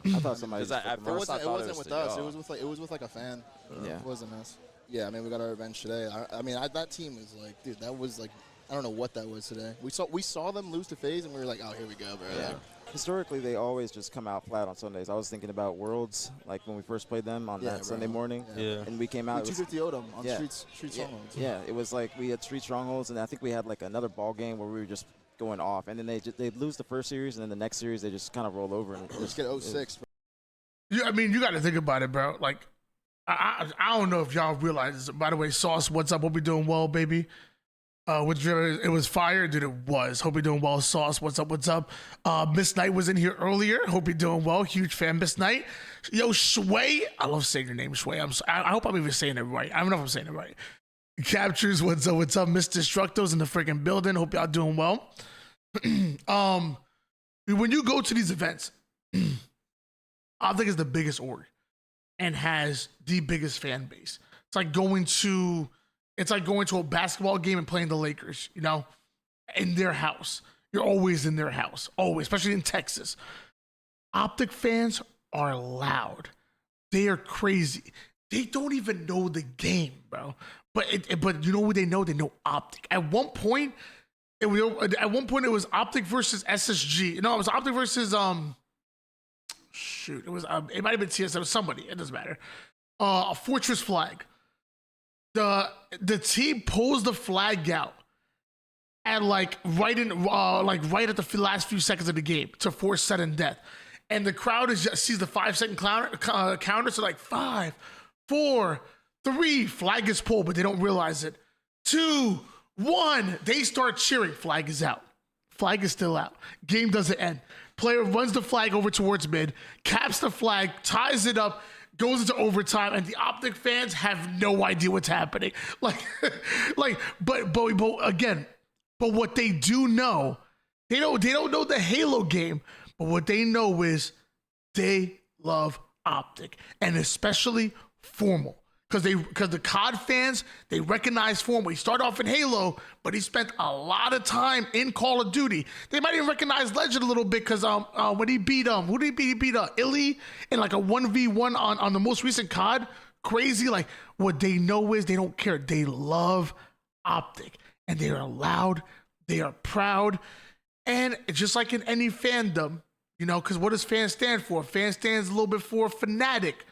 But I thought somebody. 'Cause at it first I wasn't. It thought wasn't was with to us. y'all. It was with like a fan. Yeah. It wasn't us. Yeah, I mean, we got our revenge today. I mean, that team is like, dude, that was like, I don't know what that was today. We saw them lose to FaZe, and we were like, oh, here we go, bro. Yeah. Like, Historically, they always just come out flat on Sundays. I was thinking about Worlds, like when we first played them on Yeah, that bro. Sunday morning, Yeah. and we came we out. It was, 250 'd them on yeah. street yeah, strongholds. yeah, it was like we had Street Strongholds, and I think we had like another ball game where we were just going off, and then they lose the first series, and then the next series they just kind of roll over and Just get 06. Bro. I mean, you got to think about it, bro. Like, I don't know if y'all realize this. By the way, Sauce, what's up? Hope you're doing well, baby. Which it was fire, dude. It was. Hope you're doing well, Sauce. What's up? What's up? Miss Knight was in here earlier. Hope you're doing well. Huge fan, Miss Knight. Yo, Sway. I love saying your name, Sway. I hope I'm even saying it right. I don't know if I'm saying it right. Captures. What's up? What's up? Miss Destructo's in the freaking building. Hope y'all doing well. When you go to these events, I think it's the biggest org and has the biggest fan base. It's like going to a basketball game and playing the Lakers, you know, in their house. You're always in their house, always, especially in Texas. Optic fans are loud. They are crazy. They don't even know the game, bro. But you know what they know? They know Optic. At one point, it was Optic versus SSG. No, it was Optic versus shoot. It might have been TSM. It was somebody. It doesn't matter. A Fortress flag. The team pulls the flag out at right at the last few seconds of the game to force sudden death, and the crowd sees the 5-second counter. So like 5, 4, 3, flag is pulled, but they don't realize it. 2, 1, they start cheering. Flag is out. Flag is still out. Game doesn't end. Player runs the flag over towards mid, caps the flag, ties it up, goes into overtime, and the Optic fans have no idea what's happening. But what they do know, they don't know the Halo game, but what they know is they love Optic, and especially Formal. Because the COD fans, they recognize Formal. He started off in Halo, but he spent a lot of time in Call of Duty. They might even recognize Legend a little bit because when he beat who did he beat? He beat Illy in like a 1v1 on the most recent COD. Crazy. Like, what they know is they don't care. They love Optic, and they are loud. They are proud, and just like in any fandom, you know, because what does fan stand for? Fan stands a little bit for fanatic.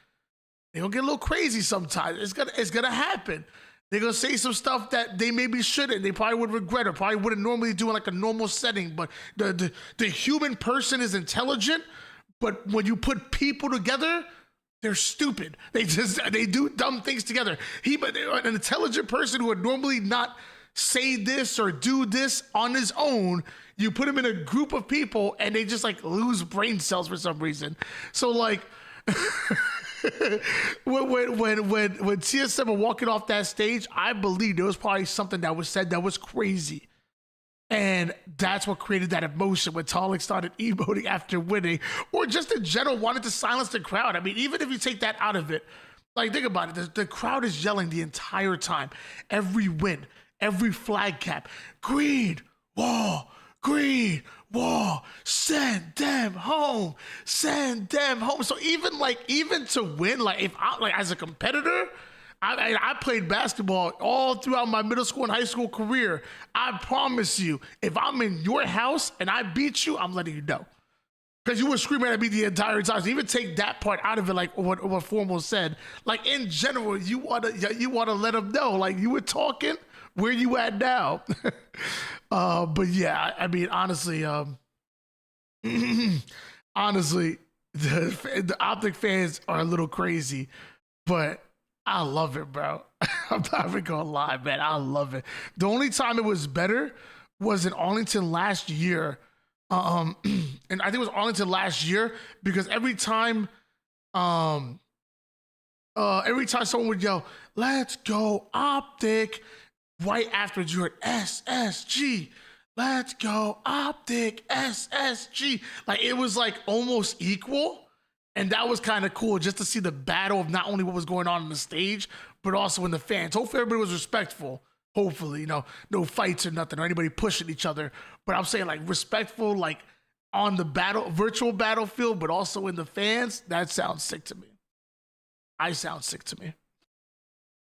They're gonna get a little crazy sometimes. It's gonna happen. They're gonna say some stuff that they maybe shouldn't. They probably would regret it. Probably wouldn't normally do in like a normal setting. But the human person is intelligent. But when you put people together, they're stupid. They do dumb things together. An intelligent person who would normally not say this or do this on his own, you put him in a group of people and they just like lose brain cells for some reason. So like. when TSM were walking off that stage, I believe there was probably something that was said that was crazy. And that's what created that emotion when Tolic started emoting after winning, or just in general wanted to silence the crowd. I mean, even if you take that out of it, like think about it, the crowd is yelling the entire time. Every win, every flag cap, green wall, send them home. So even to win, like if I like as a competitor, I played basketball all throughout my middle school and high school career. I promise you, if I'm in your house and I beat you, I'm letting you know. Because you were screaming at me the entire time. So even take that part out of it, like what Formal said. Like in general, you wanna let them know. Like you were talking, where you at now? But yeah, I mean, honestly, the Optic fans are a little crazy, but I love it, bro. I'm not even gonna lie, man. I love it. The only time it was better was in Arlington last year. And I think it was Arlington last year because every time Every time someone would yell, "Let's go Optic," right after you heard SSG, "Let's go Optic SSG." Like it was like almost equal. And that was kind of cool just to see the battle of not only what was going on the stage, but also in the fans. Hopefully everybody was respectful. Hopefully, no fights or nothing or anybody pushing each other. But I'm saying like respectful, like on the virtual battlefield, but also in the fans. That sounds sick to me. I sound sick to me.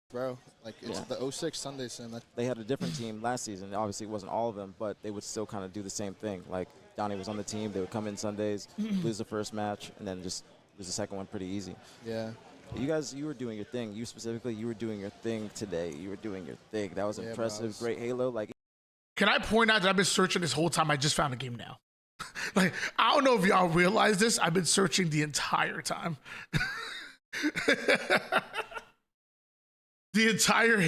Bro, like it's the 06 Sunday Sim. They had a different team last season. Obviously, it wasn't all of them, but they would still kind of do the same thing. Like Donnie was on the team. They would come in Sundays, lose the first match, and then just lose the second one pretty easy. Yeah. You guys, you were doing your thing. You specifically, you were doing your thing today. You were doing your thing. That was impressive. Great Halo. Like, can I point out that I've been searching this whole time? I just found a game now. Like, I don't know if y'all realize this. I've been searching the entire time. The entire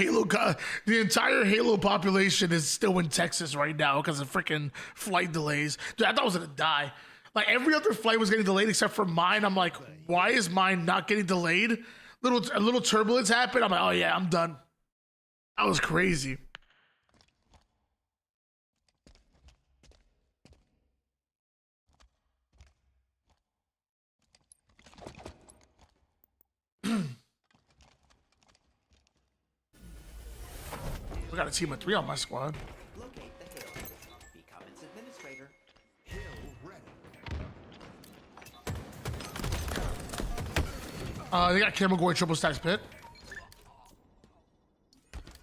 Halo population is still in Texas right now because of freaking flight delays. Dude, I thought I was gonna die. Like every other flight was getting delayed except for mine. I'm like, why is mine not getting delayed? A little turbulence happened. I'm like, oh yeah, I'm done. That was crazy. We got a team of 3 on my squad. Locate the hill. Become its administrator. They got Camel going triple stacks pit.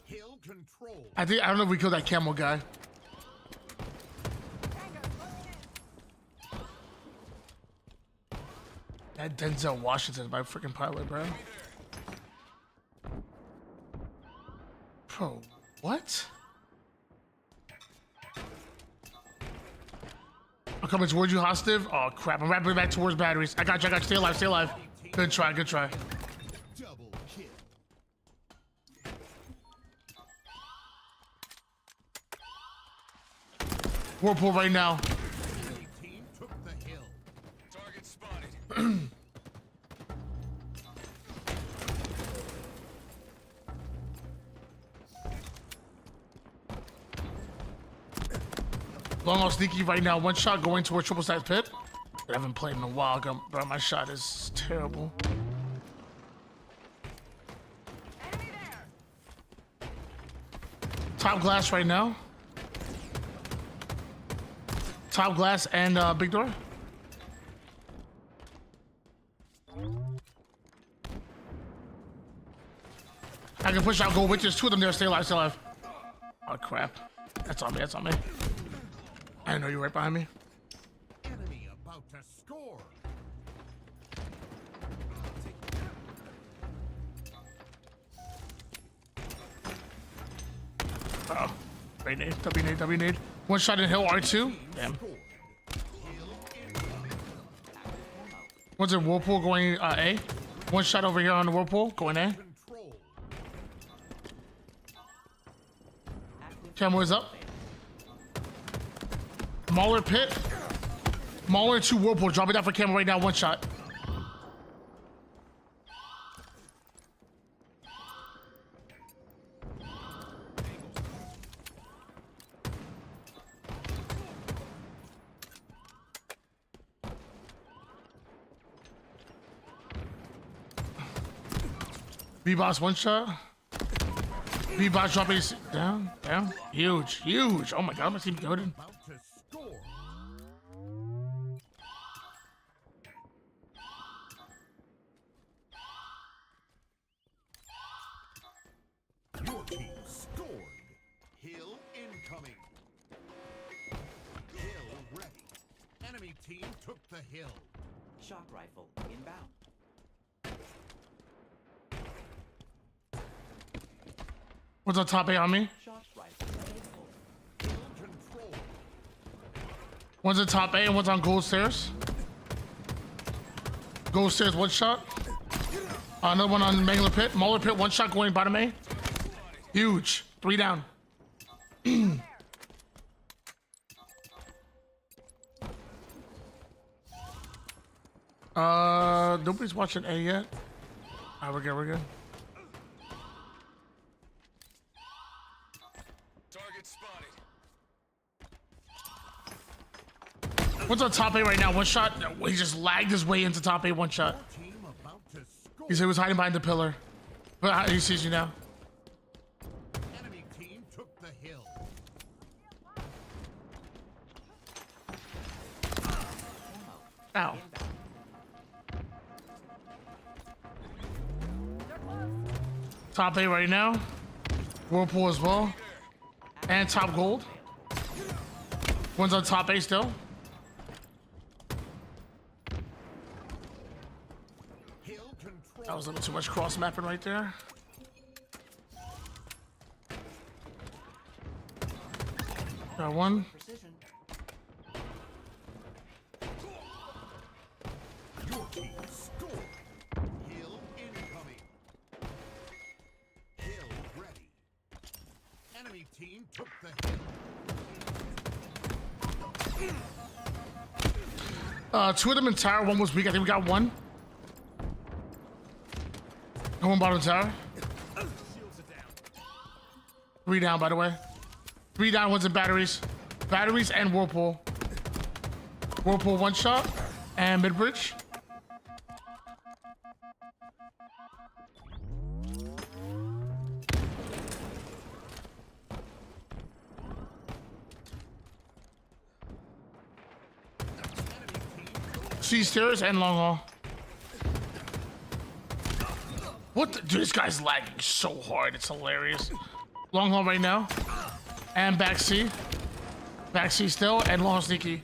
Hill control. I don't know if we killed that Camel guy. That Denzel Washington is my freaking pilot, bro. Bro, what? I'm coming towards you, Hostive. Oh crap! I'm wrapping back towards batteries. I got you. Stay alive. Stay alive. Good try. Good try. Double kill. Whirlpool right now. Team took the hill. Target spotted. Long all sneaky right now. One shot going towards triple stacks pit. I haven't played in a while, but my shot is terrible. Top glass right now. Top glass and big door. I can push out gold witches. 2 of them there. Stay alive. Stay alive. Oh crap. That's on me. That's on me. I didn't know you were right behind me. Enemy about to score. Oh, great nade. W nade. W nade. One shot in hill. R2. Damn. One's in whirlpool going A. One shot over here on the whirlpool going A. Control. Camera is up. Mauler pit. Mauler 2 whirlpool. Drop it down for camera right now. One shot. B-Boss 1 shot. B-Boss dropping his down. Huge. Oh my god, my team goaded. About to score. Your team scored. Hill incoming. Hill ready. Enemy team took the hill. Shock rifle inbound. What's on top A on me? Shock rifle available. Hill control. One's on top A and one's on gold stairs. Gold stairs, 1 shot. Another one on Mangler pit. Mauler pit, 1 shot going bottom A. Huge. 3 down. Nobody's watching A yet. Alright, we're good, we're good. Target spotted. What's on top A right now? One shot. No, he just lagged his way into top A. One shot. Team about to score. He said he was hiding behind the pillar, but he sees you now. Enemy team took the hill. Ow. Top A right now. Whirlpool as well. And top gold. One's on top A still. Hill control. That was a little too much cross mapping right there. Got one. Precision. Your team scored. Hill incoming. Hill ready. Enemy team took the hill. Two of them in tower. One was weak. I think we got one. And one bottom tower. Shields are down. 3 down, by the way. 3 down. One's in batteries. Batteries and Whirlpool. Whirlpool one shot. And mid bridge. C stairs and long haul. What the, dude, this guy's lagging so hard, it's hilarious. Long haul right now. And back C. Back C still, and long haul sneaky.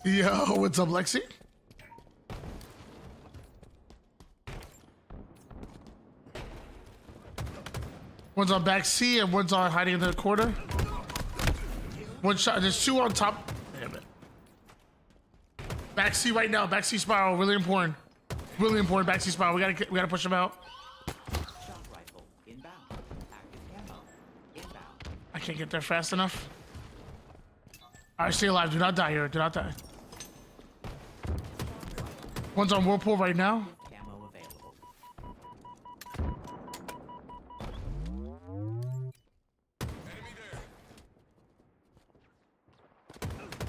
Yo, what's up, Lexi? One's on back C and one's on hiding in the corner. One shot. There's two on top. Damn it. Back C right now. Back C spiral. Really important. Really important. Back C spiral. We gotta push him out. Shock rifle inbound. Active camo inbound. I can't get there fast enough. All right, stay alive. Do not die here. Do not die. One's on Whirlpool right now. Camo available.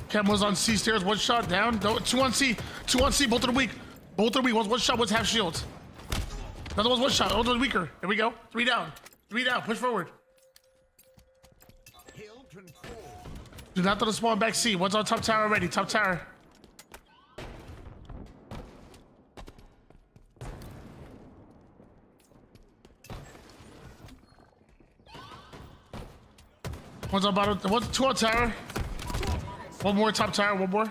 Camo's on C stairs. One shot down. No, two on C. Two on C. Both of them weak. Both are weak. One's one shot. One's half shield. Another one's one shot. Another one's weaker. Here we go. 3 down. 3 down. Push forward. Hill control. Do not throw the spawn back C. One's on top tower already. Top tower. One's on bottom. One's 2 on tower. One more top tower. One more.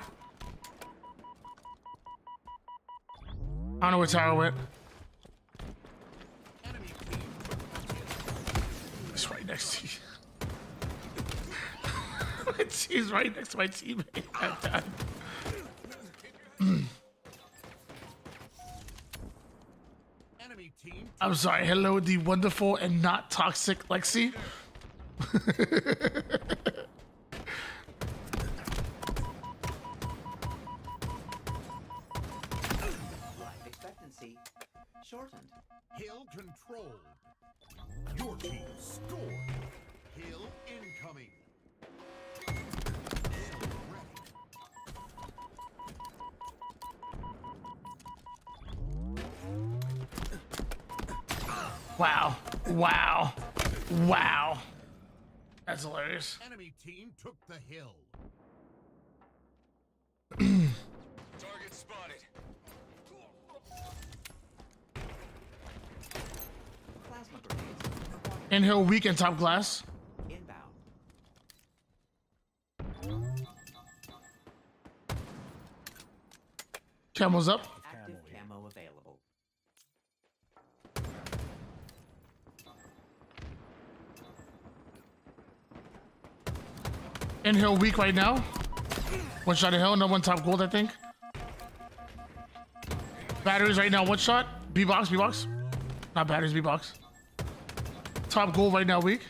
I don't know where tower went. Enemy team took the hill. It's right next to you. He's right next to my teammate. Enemy team I'm sorry. Hello, the wonderful and not toxic Lexi. Life expectancy shortened. Hill controlled. Your team scored. Hill incoming. Hill ready. Wow. Wow. Wow. That's hilarious. Enemy team took the hill. Target spotted. Plasma grenades acquired. Inhale weak and top glass. Inbound. Camel's up. Active camo available. Inhale weak right now. One shot of hill, no one top gold, I think. Batteries right now, one shot. B box, B box. Not batteries, B box. Top gold right now, weak.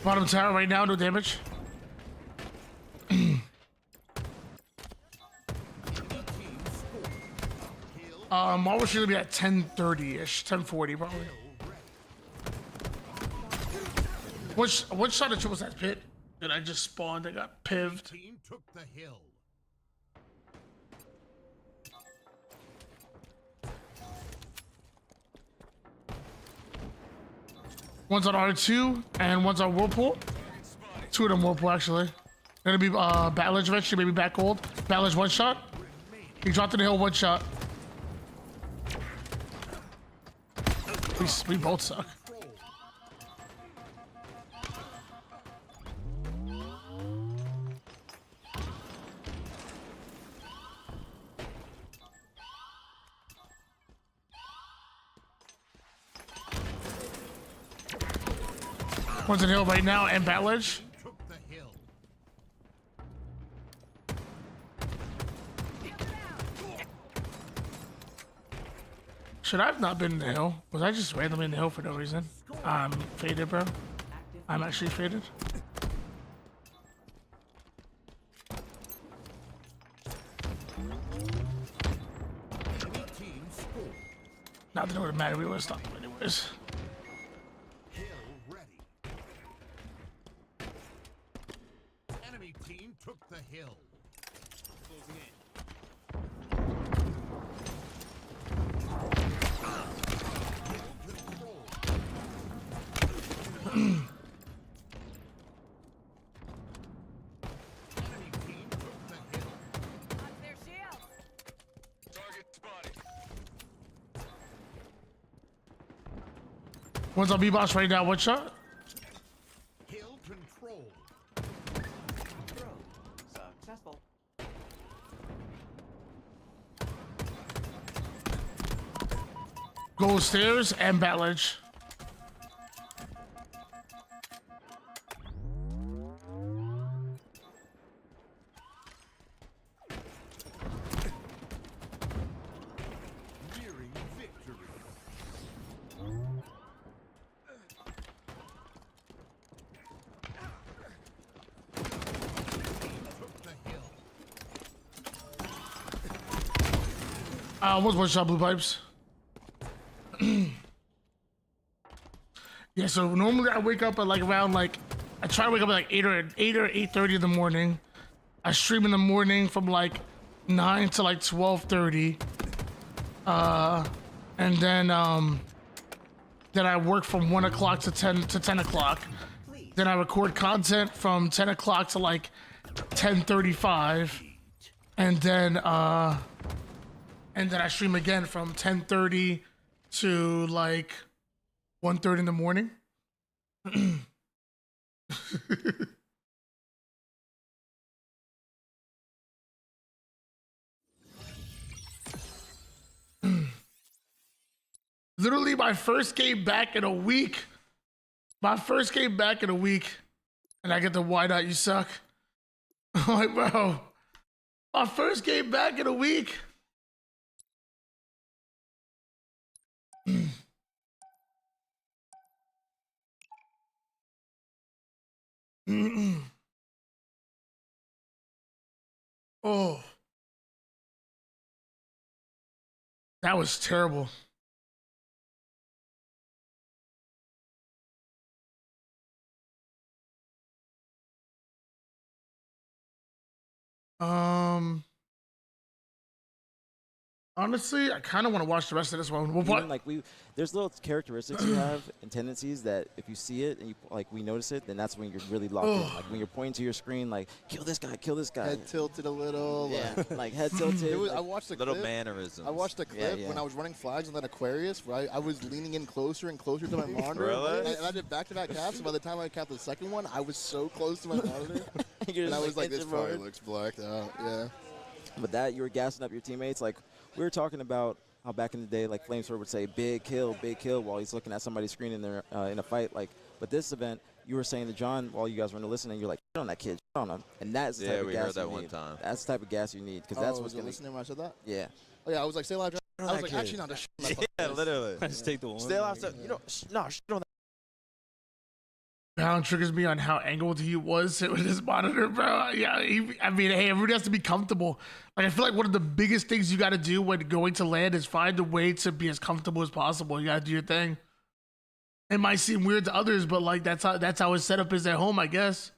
Bottom tower right now, no damage. Marvel should be at 10:30-ish, 10:40 probably. What shot of was that pit that I just spawned? I got pived. Team took the hill. One's on R2 and one's on Whirlpool. Two of them Whirlpool actually. Gonna be Battlage eventually, maybe back cold. Battlage one shot. He dropped in the hill one shot. We both suck. One's in hill right now and Battlage. Took the hill. Should I have not been in the hill? Was I just randomly in the hill for no reason? I'm faded, bro. I'm actually faded. Enemy team scored. Not that it would have mattered. We would have stopped them anyways. Hill ready. Enemy team took the hill. Closing in. Enemy team took the hill. Target spotted. One's on B-Boss right now. One shot. Hill control. Throw. Successful. Gold stairs and Battlage. Nearing victory. Took the hill. One's one shot blue pipes. Yeah, so normally I wake up at like around like I try to wake up at like 8 or 8:30 in the morning. I stream in the morning from like 9 to like 12:30. And then I work from 1 o'clock to 10 o'clock. Then I record content from 10 o'clock to like 10:35. And then I stream again from 10:30 to like 1:30 in the morning. Literally my first game back in a week. My first game back in a week. And I get the why not you suck. I'm like, bro. My first game back in a week. Oh. That was terrible. Honestly, I kind of want to watch the rest of this one. Well, what? Even, like there's little characteristics you have and tendencies that if you see it and you we notice it, then that's when you're really locked in. Like when you're pointing to your screen, like kill this guy, kill this guy. Head tilted a little. Yeah, like head tilted. I watched the Little clip. mannerisms. I watched the clip when I was running flags on that Aquarius, where I was leaning in closer and closer to my monitor. Really? And I did back-to-back caps, and by the time I capped the second one, I was so close to my monitor. You're And just I was like, hit this your probably road. looks blacked out. Yeah. But that you were gassing up your teammates. Like we were talking about how back in the day, like Flamesword would say, big kill, while he's looking at somebody's screen in there in a fight. Like, but this event, you were saying to John while you guys were listening, you're like, shit on that kid, shit on him, and that's the type of we gas heard that you one need. time. That's the type of gas you need because that's Oh, what's was it gonna. listening when I said that? Yeah. Oh yeah, I was like, say loud. I was that like, kid. actually not a shit. on that Yeah, fucking literally. Let's take the one. Stay off. You know, no, shit on that. Pound triggers me on how angled he was with his monitor, bro. Yeah, I mean, hey, everybody has to be comfortable. Like, I feel like one of the biggest things you got to do when going to land is find a way to be as comfortable as possible. You got to do your thing. It might seem weird to others, but like that's how his setup is at home, I guess.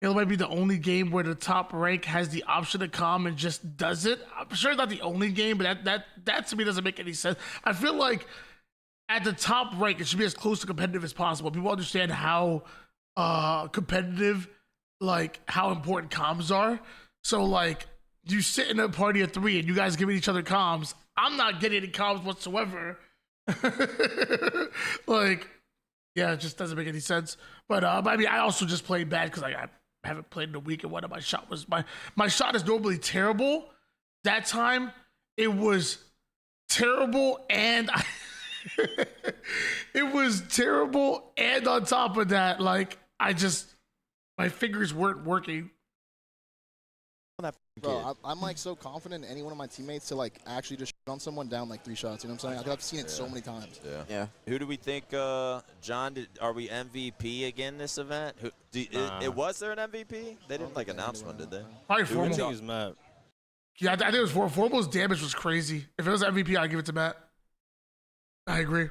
It might be the only game where the top rank has the option to calm and just does it. I'm sure it's not the only game, but that to me doesn't make any sense. I feel like at the top rank, it should be as close to competitive as possible. People understand how competitive, like how important comms are. So like you sit in a party of 3 and you guys giving each other comms. I'm not getting any comms whatsoever. Like, yeah, it just doesn't make any sense. But I mean, I also just played bad because I haven't played in a week, and one of my shot was my shot is normally terrible. That time it was terrible, and it was terrible, and on top of that, like my fingers weren't working. Bro, I'm like so confident in any one of my teammates to like actually just shoot on someone down like 3 shots. You know what I'm saying? Like, I've seen it so many times. Yeah. Who do we think, John? Are we MVP again this event? Was there an MVP? They didn't like announce one, did they? Probably I Formal. think it was Matt. Yeah, I think it was Formal's damage was crazy. If it was MVP, I'd give it to Matt. I agree.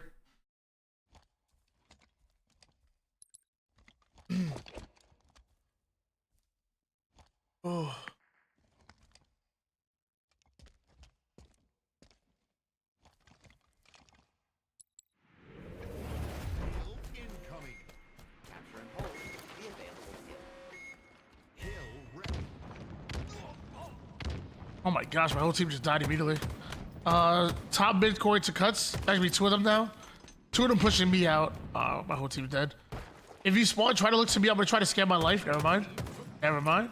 Oh. Incoming. Capture and hold the available kill. Kill ready. Oh my gosh, my whole team just died immediately. Top mid core to cuts. Actually, 2 of them now. 2 of them pushing me out. My whole team's dead. If you spawn, try to look to me. I'm gonna try to scam my life. Never mind. Never mind.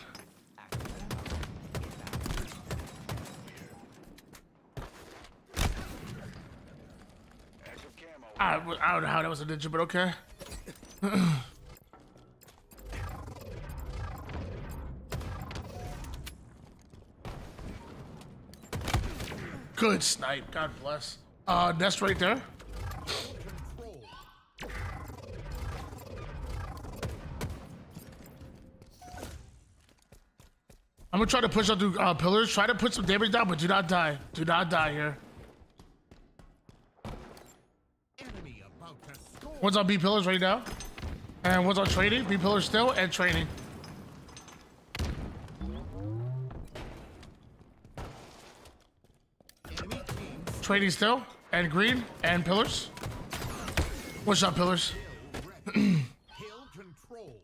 I don't know how that was a ninja, but okay. Good snipe. God bless. Nest right there. Control. I'm gonna try to push up through pillars. Try to put some damage down, but do not die. Do not die here. Enemy about to score. One's on B pillars right now, and one's on training. B pillars still and training. Enemy team Training still and green and pillars. One shot pillars. ready. Kill control.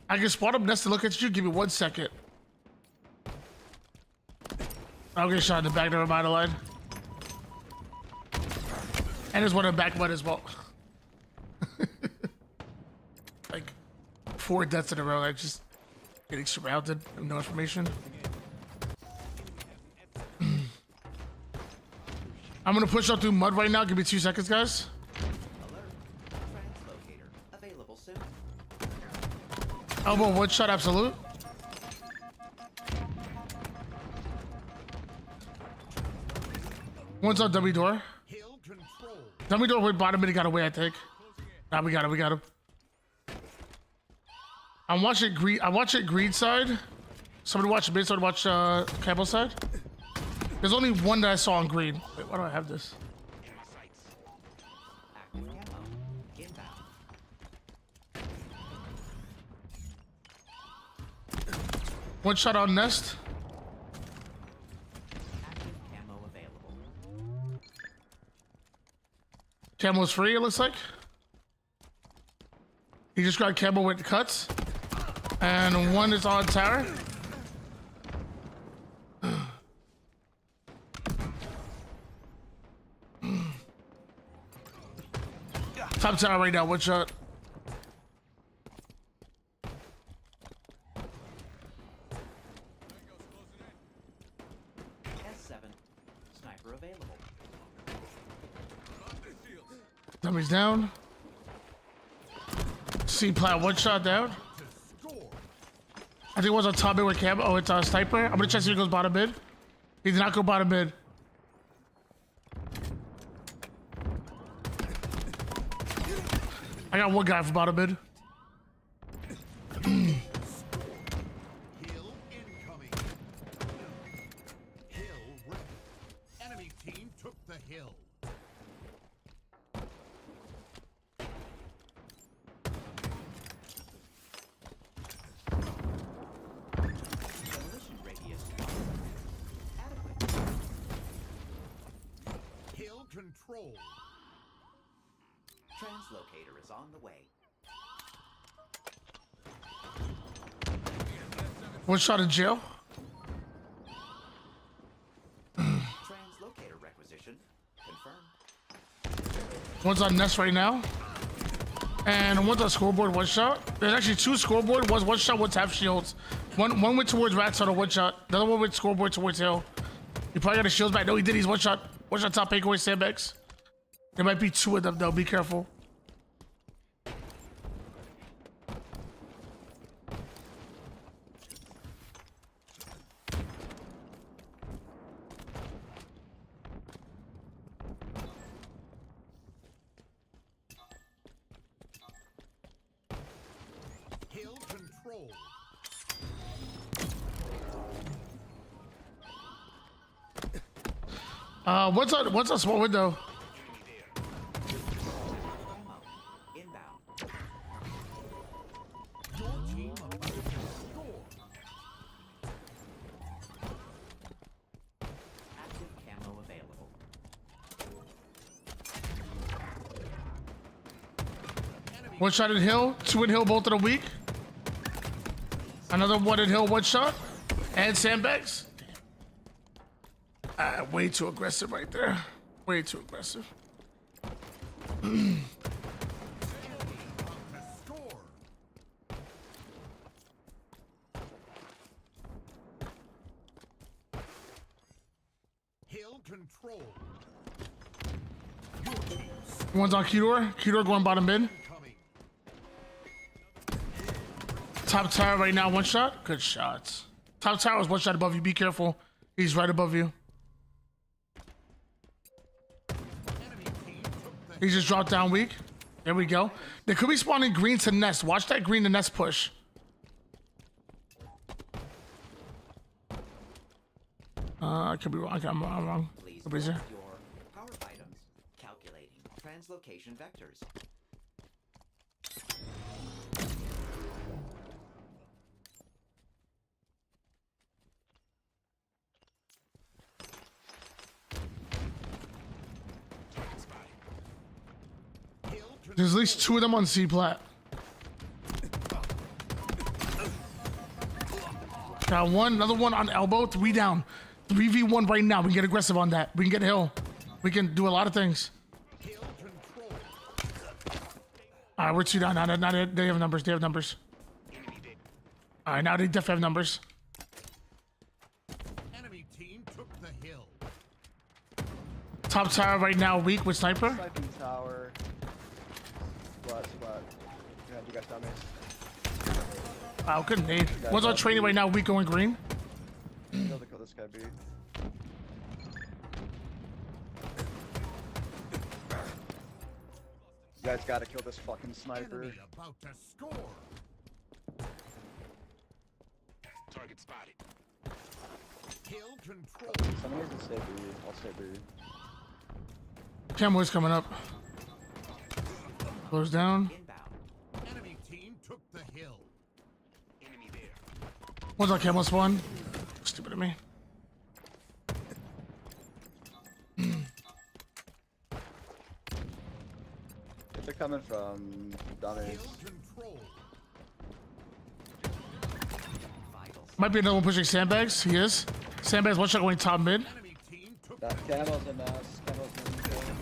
I can spot him. Nest to look at you. Give me 1 second. I'll get shot in the back. Never mind, line. And there's one in the back mud as well. Like 4 deaths in a row. Like just getting surrounded. No information. I'm gonna push up through mud right now. Give me 2 seconds, guys. Alert. Translocator available soon. Elbow 1 shot absolute. One's on dummy door. Kill control. Dummy door went bottom and he got away, I think. Nah, we got him. We got him. I'm watching green. I watch it green side. Somebody watch mid. Somebody watch Campbell side. There's only one that I saw on green. Wait, why do I have this? Active camo. Inbound. One shot on nest. Active camo available. Camel's free. It looks like. He just got Campbell with the cuts. And one is on tower. Top tower right now. One shot. S7. Sniper available. Dummy's down. C plat 1 shot down. To score. I think it was on top mid with Cam. Oh, it's Sniper. I'm gonna check see if he goes bottom mid. He did not go bottom mid. I got one guy for bottom mid. Hill incoming. Hill wrecked. Enemy team took the hill. Demolition radius. Adequate. Hill control. Translocator is on the way. One shot in jail. Translocator requisition confirmed. One's on nest right now. And one's on scoreboard, one shot. There's actually two scoreboard. One's one shot, one's half shields. One went towards Rats on a one shot. The other one went scoreboard towards Hill. He probably got his shields back. No, he did. He's one shot. One shot top takeaway sandbags. There might be two of them though. Be careful. Hill control. What's a small window? Inbound. Your team about to score. Active camo available. One shot in Hill, two in Hill, both of them weak. Another one in Hill, one shot. And sandbags. Way too aggressive right there. Way too aggressive. To score. Hill control. Your team's One's on Kedor. Kedor going bottom mid. coming. Top tower right now, one shot. Good shots. Top tower is one shot above you. Be careful. He's right above you. Enemy team took the He just dropped down weak. There we go. They could be spawning green to nest. Watch that green to nest push. I could be wrong. I'm wrong. Please Nobody's there. select your power items. Calculating translocation vectors. Hill control. There's at least two of them on C plat. Got one, another one on elbow, three down. 3v1 right now. We can get aggressive on that. We can get Hill. We can do a lot of things. Hill control. All right, we're two down. Now they have numbers. They have numbers. All right, now they definitely have numbers. Enemy team took the hill. Top tower right now, weak with sniper. Sniping tower. Splat. Yeah, you guys got me. Wow, good nade. One's on training right now, weak going green. Kill this guy B. You guys gotta kill this fucking sniper. Enemy about to score. Target spotted. Hill control. Somebody needs to stay B. I'll stay B. Camel's coming up. Goes down. Inbound. Enemy team took the hill. Enemy there. One's on camel spawn. Stupid of me. If they're coming from dummies. Hill control. Vitals. Might be another one pushing sandbags. He is. Sandbags one shot going top mid. Enemy team took That camel's a mess. Camel's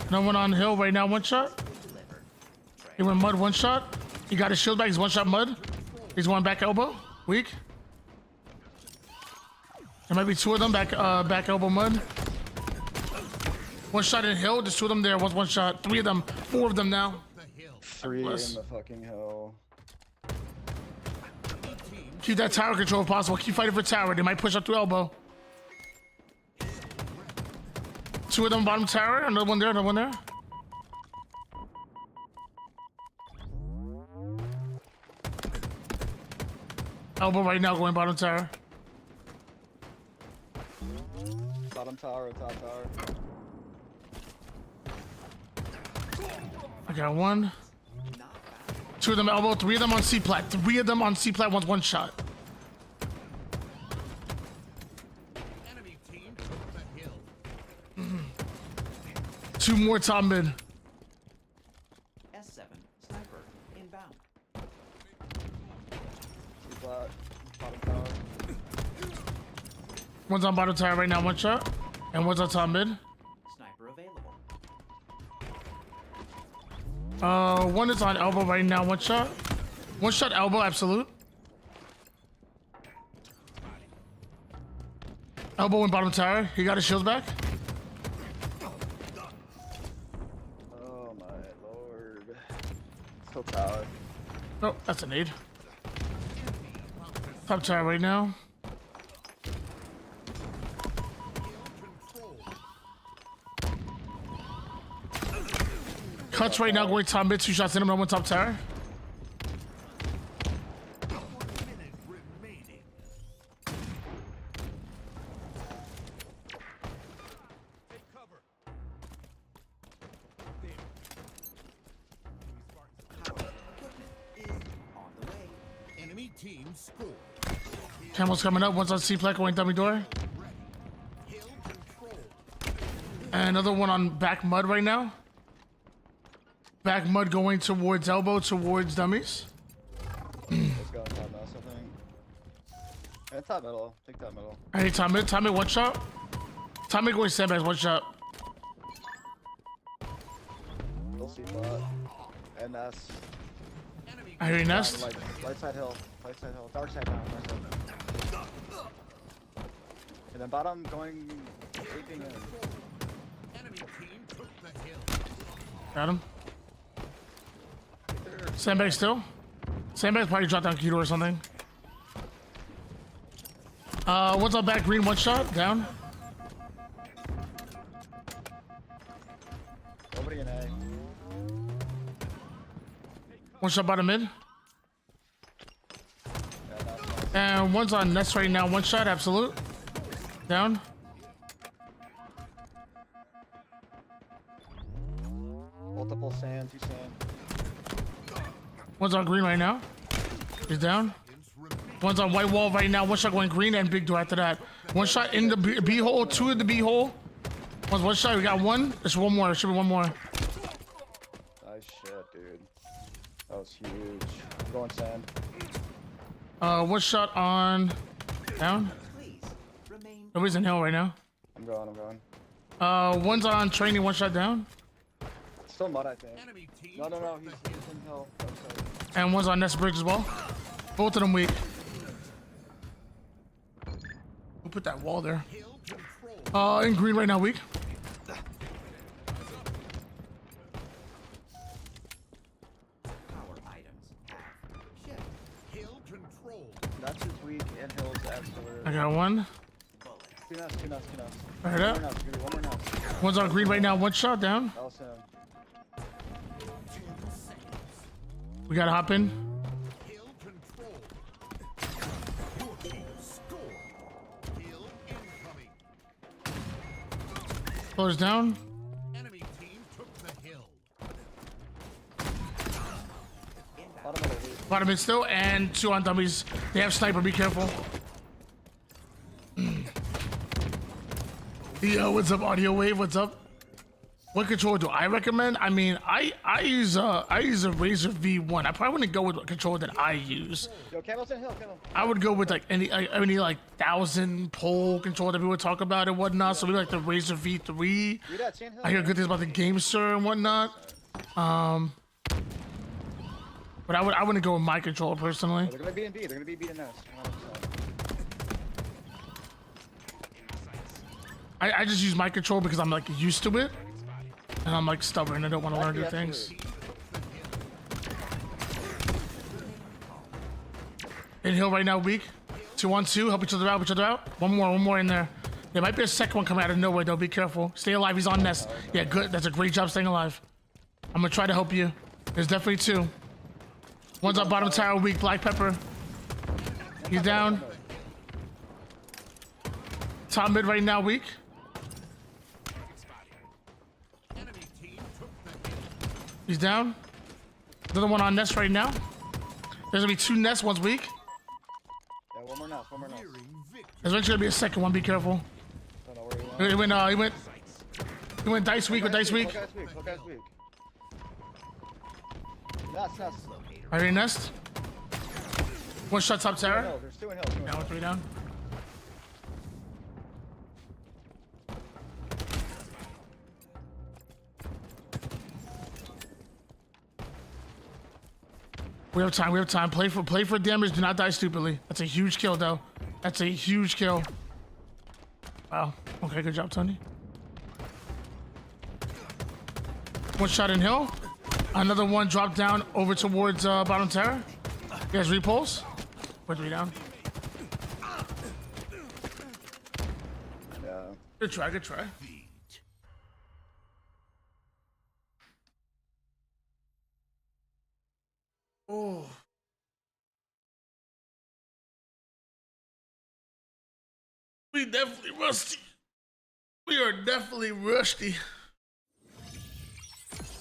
in No one on hill right now, one shot. Delivered. He went mud one shot. He got his shield back. He's one shot mud. He's going back elbow. Weak. There might be two of them back elbow mud. One shot in hill. There's two of them there. One's one shot. Three of them. Four of them now. the hill. 3 in Bless. the fucking hill. Keep that tower control if possible. Keep fighting for tower. They might push up through elbow. Two of them bottom tower. Another one there. Another one there. Elbow right now going bottom tower. Bottom tower, top tower. I got one. Two of them elbow. Three of them on C plat. Three of them on C plat. One's one shot. Enemy team took the hill. Two more top mid. S7 sniper inbound. Flat. Bottom tower. One's on bottom tower right now. One shot. And one's on top mid. Sniper available. One is on elbow right now. One shot. One shot elbow. Absolute. Elbow in bottom tower. He got his shields back. Oh my lord. Still tower. Oh, that's a nade. Top tower right now. Cuts right now going top mid. Two shots in him. No one top tower. Minute remaining. Take cover. On the way. Enemy team score. Camel's coming up. One's on C plat going dummy door. Hill control. And another one on back mud right now. Back mud going towards elbow, towards dummies. Let's go on top mouse, I think. Yeah, top middle. Take top middle. Hey, top mid, one shot. Top mid going sandbags, one shot. We'll see flat. And that's I hear you nest. right side hill. Right side hill. Dark side down. Right side. And then bottom going creeping in. Enemy team took the hill. Got him. Sandbag still. Sandbag's probably dropped down Keto or something. One's on back green, one shot, down. Nobody in A. One shot bottom mid. Yeah, that's fine. And one's on nest right now, one shot, absolute. Down. Multiple sand, two sand. One's on green right now. He's down. One's on white wall right now. One shot going green and big door after that. One shot in the B hole, two in the B hole. One's one shot. We got one. There's one more. There should be one more. Nice shit, dude. That was huge. I'm going sand. One shot on down. Please remain. Nobody's in hell right now. I'm going. One's on training. One shot down. Still mud, I think. Enemy team No, took he's the hill. in hill. Outside. And one's on nest bridge as well. Both of them weak. We'll put that wall there. Hill control. In green right now, weak. Power items have shipped. Hill control. That's his weak and hills absolute. I got one. Bullets. Two nuts. Right One up. more nuts, Rudy, one more nuts. One's on green right now. One shot down. That was him. We gotta hop in. Hill control. Your team score. Hill incoming. Close down. Enemy team took the hill. Bottom of the weak. Bottom mid still, and two on dummies. They have sniper. Be careful. Yo, what's up, Audio Wave? What's up? What controller do I recommend? I mean, I use a Razer V1. I probably wouldn't go with a controller that I use. Yo, Camel's in hill, Camel. I would go with like any like 1,000 pole controller that people would talk about and whatnot. So we like the Razer V3. Read that, sand hill. I hear good things about the GameSir and whatnot. But I wouldn't go with my controller personally. They're gonna be in B. They're gonna be B in S. 100%. I just use my controller because I'm like used to it, and I'm like stubborn. I don't want to learn new Yeah, things. In hill right now, weak. 2 on 2. Help each other out. One more in there. There might be a second one coming out of nowhere though. Be careful. Stay alive. He's on nest. Yeah, good. That's a great job staying alive. I'm gonna try to help you. There's definitely two. One's on bottom tower weak. Black pepper. He's down. Top mid right now weak. He's down. Another one on nest right now. There's gonna be two nests. One's weak. Yeah, one more nest, one more nest. There's eventually gonna be a second one. Be careful. Don't know where he went. He went dice weak with dice weak. Hook weak, hook weak. Nest. Alright, nest. One shot top tower. Hill, there's two in hill, two in Down hill. with three down. We have time. We have time. Play for damage. Do not die stupidly. That's a huge kill, though. That's a huge kill. Wow. Okay, good job, Tony. One shot in hill. Another one dropped down over towards bottom tower. He has repulse. We're three down. Yeah. Good try. Good try. Oh. We definitely rusty. We are definitely rusty.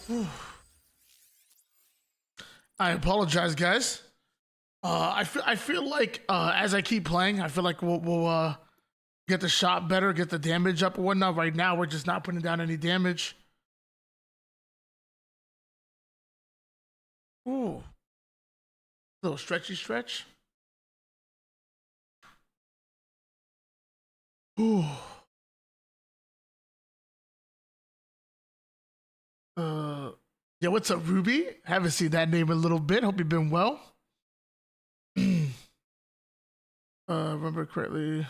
Whew. I apologize, guys. I feel like as I keep playing, I feel like we'll get the shot better, get the damage up and whatnot. Right now, we're just not putting down any damage. Ooh. Little stretchy stretch. Ooh. Yeah, what's up, Ruby? Haven't seen that name in a little bit. Hope you've been well. Remember correctly.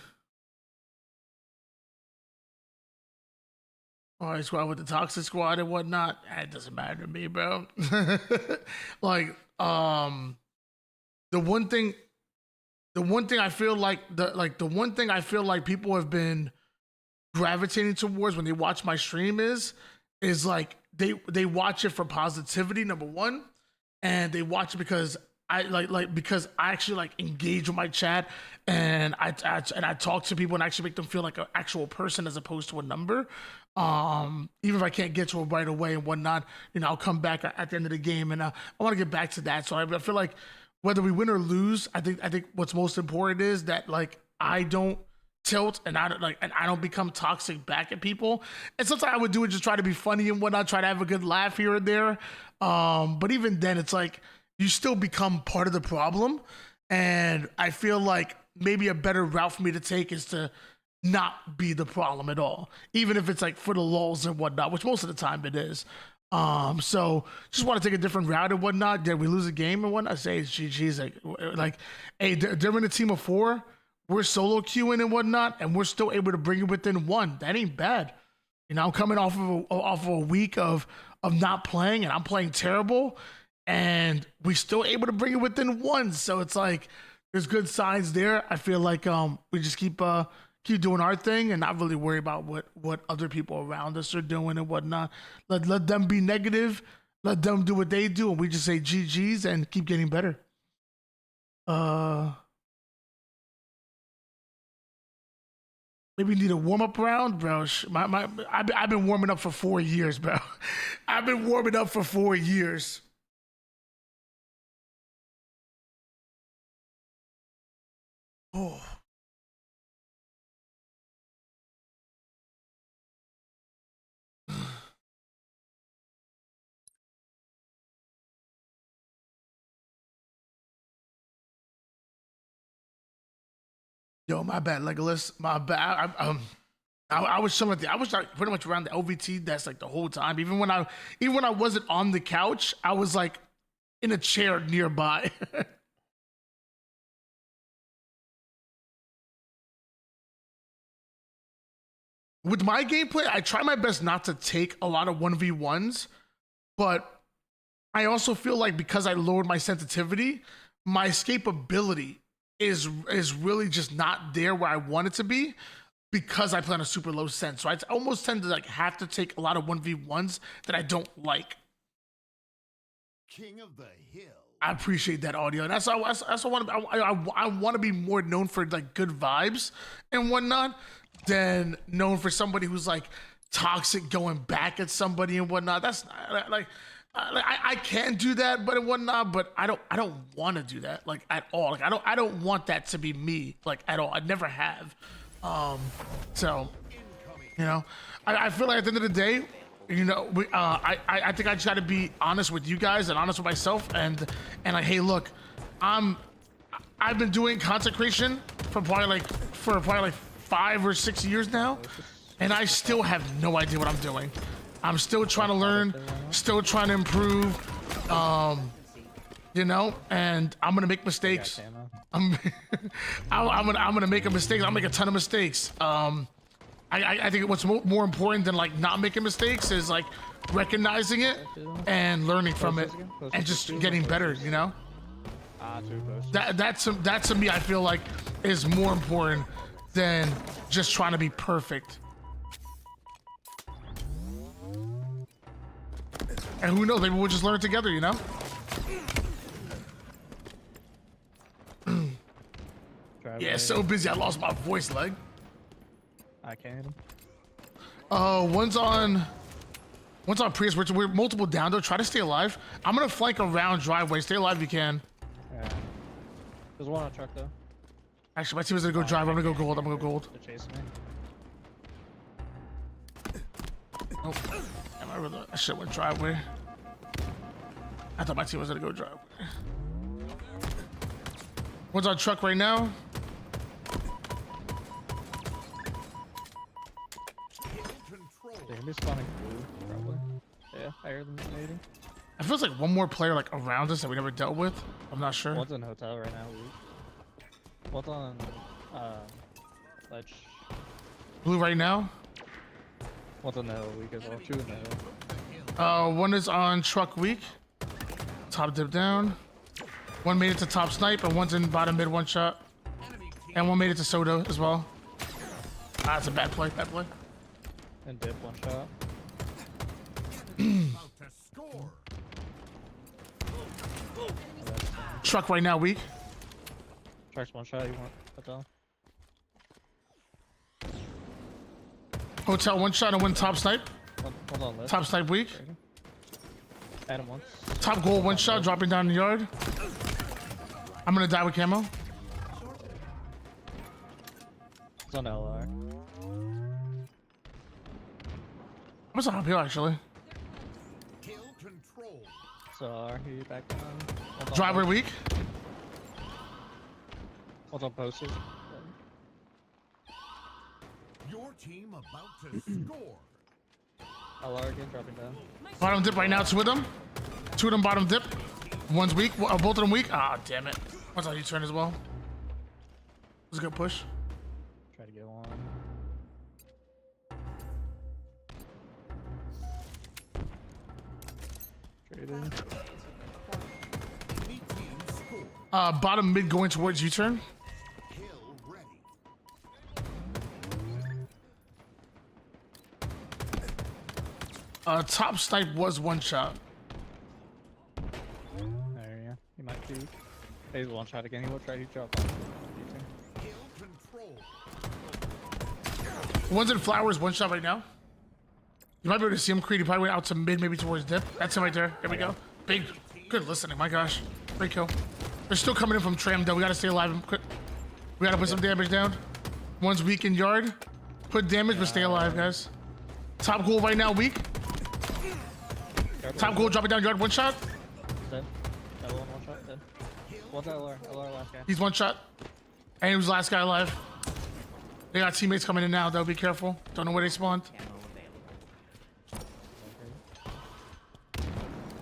Alright, squad with the toxic squad and whatnot. It doesn't matter to me, bro. Like, the one thing I feel like the one thing I feel like people have been gravitating towards when they watch my stream is like they watch it for positivity, number one, and they watch it because because I actually like engage with my chat and I talk to people and actually make them feel like an actual person as opposed to a number. Even if I can't get to it right away and whatnot, you know, I'll come back at the end of the game, and I want to get back to that. So I feel like whether we win or lose, I think what's most important is that like I don't tilt and I don't become toxic back at people. And sometimes I would do it just try to be funny and whatnot, try to have a good laugh here and there. But even then, it's like you still become part of the problem. And I feel like maybe a better route for me to take is to not be the problem at all, even if it's like for the lulz and whatnot, which most of the time it is. So just want to take a different route and whatnot. Did we lose a game and whatnot? I say it's GG's. Like, hey, they're in a team of 4. We're solo queuing and whatnot, and we're still able to bring it within 1. That ain't bad. You know, I'm coming off of a week of not playing, and I'm playing terrible, and we still able to bring it within 1. So it's like there's good signs there. I feel like we just keep doing our thing and not really worry about what other people around us are doing and whatnot. Let them be negative. Let them do what they do, and we just say GG's and keep getting better. Maybe need a warm-up round, bro. I've been warming up for 4 years, bro. I've been warming up for 4 years. Oh. Yo, my bad, Legolas. My bad. I was I was like pretty much around the OVT desk like the whole time. Even when I wasn't on the couch, I was like in a chair nearby. With my gameplay, I try my best not to take a lot of 1v1s, but I also feel like because I lowered my sensitivity, my escapability is really just not there where I want it to be. because I play on a super low sense. So I almost tend to like have to take a lot of 1v1s that I don't like. King of the Hill. I appreciate that audio. And that's why I want to be more known for like good vibes and whatnot than known for somebody who's like toxic going back at somebody and whatnot. That's like I can do that, but and whatnot. But I don't want to do that like at all. Like I don't want that to be me like at all. I never have. So you know, I feel like at the end of the day, you know, I think I try to be honest with you guys and honest with myself and like, hey, look, I've been doing content creation for probably like 5 or 6 years now, and I still have no idea what I'm doing. I'm still trying to learn, still trying to improve, you know, and I'm gonna make mistakes. I'm gonna make a mistake. I'll make a ton of mistakes. I think what's more important than like not making mistakes is like recognizing it and learning from it and just getting better, you know? That to me I feel like is more important than just trying to be perfect. And who knows, maybe we'll just learn together, you know? Yeah, so busy I lost my voice, leg. I can't hit him. One's on Prius. We're multiple down though. Try to stay alive. I'm gonna flank around driveway. Stay alive if you can. Yeah. There's one on truck though. Actually, my team is gonna go drive. I'm gonna go gold. I'm gonna go gold. They're chasing me. Oh, I should went driveway. I thought my team was gonna go driveway. One's on truck right now. They're gonna be spawning blue, probably. Yeah, I heard them maybe. It feels like one more player like around us that we never dealt with. I'm not sure. One's in hotel right now. Weak. One's on ledge. Blue right now. One's on the hill weak as well. 2 in the hill. One is on truck weak. Top dip down. One made it to top snipe, and one's in bottom mid 1 shot. And one made it to soda as well. Ah, that's a bad play. Bad play. And dip 1 shot. About to score. Truck right now weak. Truck's 1 shot. You want hotel? Hotel 1 shot and 1 top snipe. One on left. Top snipe weak. Add him once. Top goal 1 shot dropping down the yard. I'm gonna die with camo. It's on LR. What's up here actually? Kill control. So LR, he back down. One's on Driver post. weak. One's on posters. Your team about to score. LR again, dropping down. Bottom dip right now. 2 of them. 2 of them bottom dip. One's weak. Both of them weak. Ah, damn it. One's on U-turn as well. It was a good push. Try to get one. Traded. Enemy team score. Bottom mid going towards U-turn. Kill ready. Top snipe was 1 shot. There you go. He might be. He's 1 shot again. He will try to drop on. Kill control. One's in flowers, 1 shot right now. You might be able to see him, Creed. He probably went out to mid, maybe towards dip. That's him right there. There we go. Big, good listening. My gosh, great kill. They're still coming in from tram though. We gotta stay alive. We gotta put some damage down. One's weak in yard. Put damage, but stay alive, guys. Top goal right now, weak. Top goal dropping down yard, 1 shot. Dead. That one shot. Dead. One's LR. LR last guy. He's 1 shot. And he was the last guy alive. They got teammates coming in now though. Be careful. Don't know where they spawned.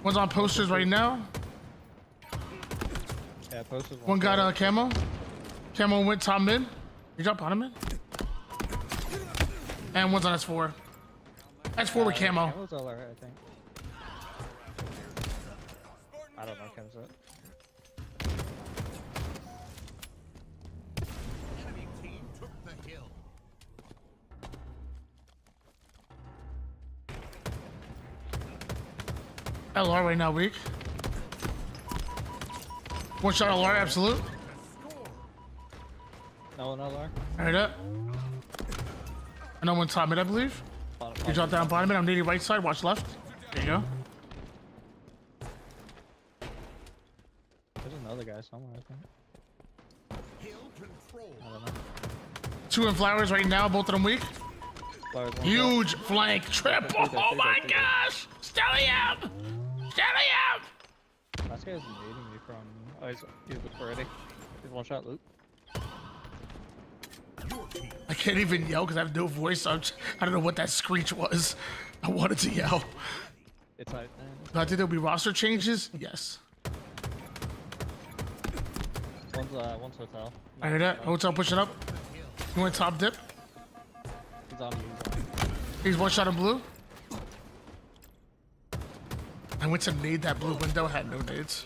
One's on posters right now. Yeah, posters. One got camo. Camo went top mid. You dropped bottom mid. And one's on S4. S4 with camo. Camo's LR, I think. I don't know Camo's it. Enemy team took the hill. LR right now, weak. One shot LR, absolute. No one LR. Right up. And no one top mid, I believe. You drop down bottom mid. I'm needing right side. Watch left. There you go. There's another guy somewhere, I think. I don't know. 2 in flowers right now. Both of them weak. Flowers, one Huge flank triple. Oh my gosh. Stelly up. Stelly up. shot. Last guy's invading me from. Oh, he's with already. He's one shot loop. I can't even yell because I have no voice. So I don't know what that screech was. I wanted to yell. It's like. Do I think there'll be roster changes? Yes. One's hotel. I heard that. Hotel pushing up. He went top dip. He's on you. He's one shot in blue. I went to nade that blue window. Had no nades.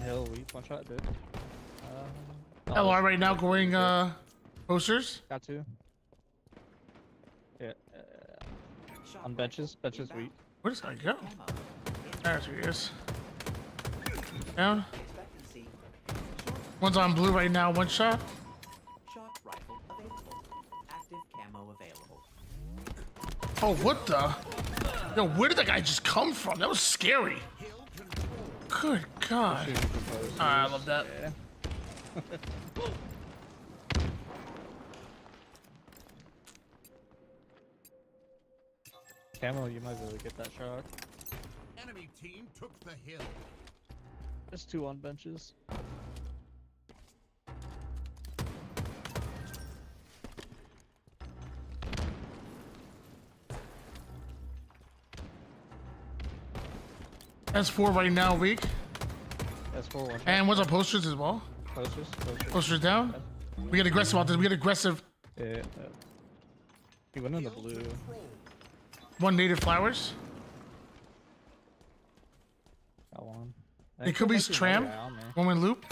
Hill, weak. One shot, dude. LR right now going posters. Got 2. Yeah. On benches. Benches weak. Where does that go? There he is. Down. Expectancy. One's on blue right now. One shot. Shock rifle available. Active camo available. Oh, what the? Yo, where did that guy just come from? That was scary. Good God. I love that. Camo, you might be able to get that shot. Enemy team took the hill. There's 2 on benches. S4 right now weak. S4 one shot. And one's on posters as well. Posters. Posters down. We get aggressive out this. We get aggressive. Yeah. He went in the blue. One native flowers. Got one. It could be Tram. One win loop.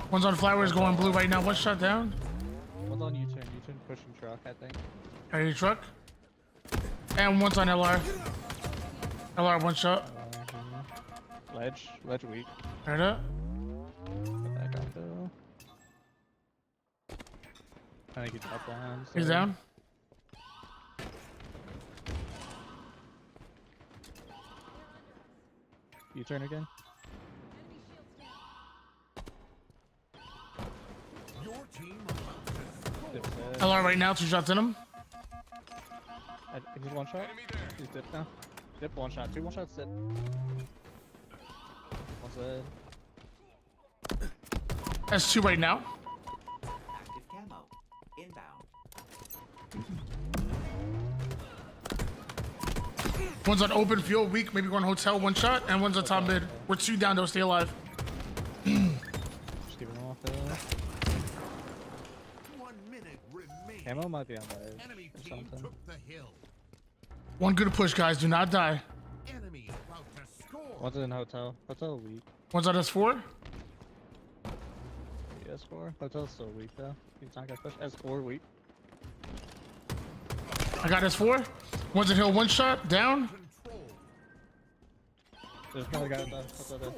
One's on flowers going blue right now. One shot down. One's on U-turn. U-turn pushing truck, I think. Ready truck. And one's on LR. LR one shot. Ledge weak. Right up. Get back on Bill. I think he's up down. He's down. U-turn again. Your team about to score. LR right now. 2 shots in him. He's one shot. He's dipped now. Dip one shot. 2 one shots. Dip. One's dead. That's 2 right now. Active camo. Inbound. One's on open field weak. Maybe going hotel. One shot. And one's on top mid. We're 2 down though. Stay alive. Just keeping him off there. 1 minute remaining. Camo might be on the edge Enemy or team something. took the hill. One good push, guys. Do not die. Enemy about to score. One's in hotel. Hotel weak. One's on S4. S4. Hotel's still weak though. He's not gonna push. S4 weak. I got S4. One's in hill. One shot. Down. Control. There's another guy on the hotel there.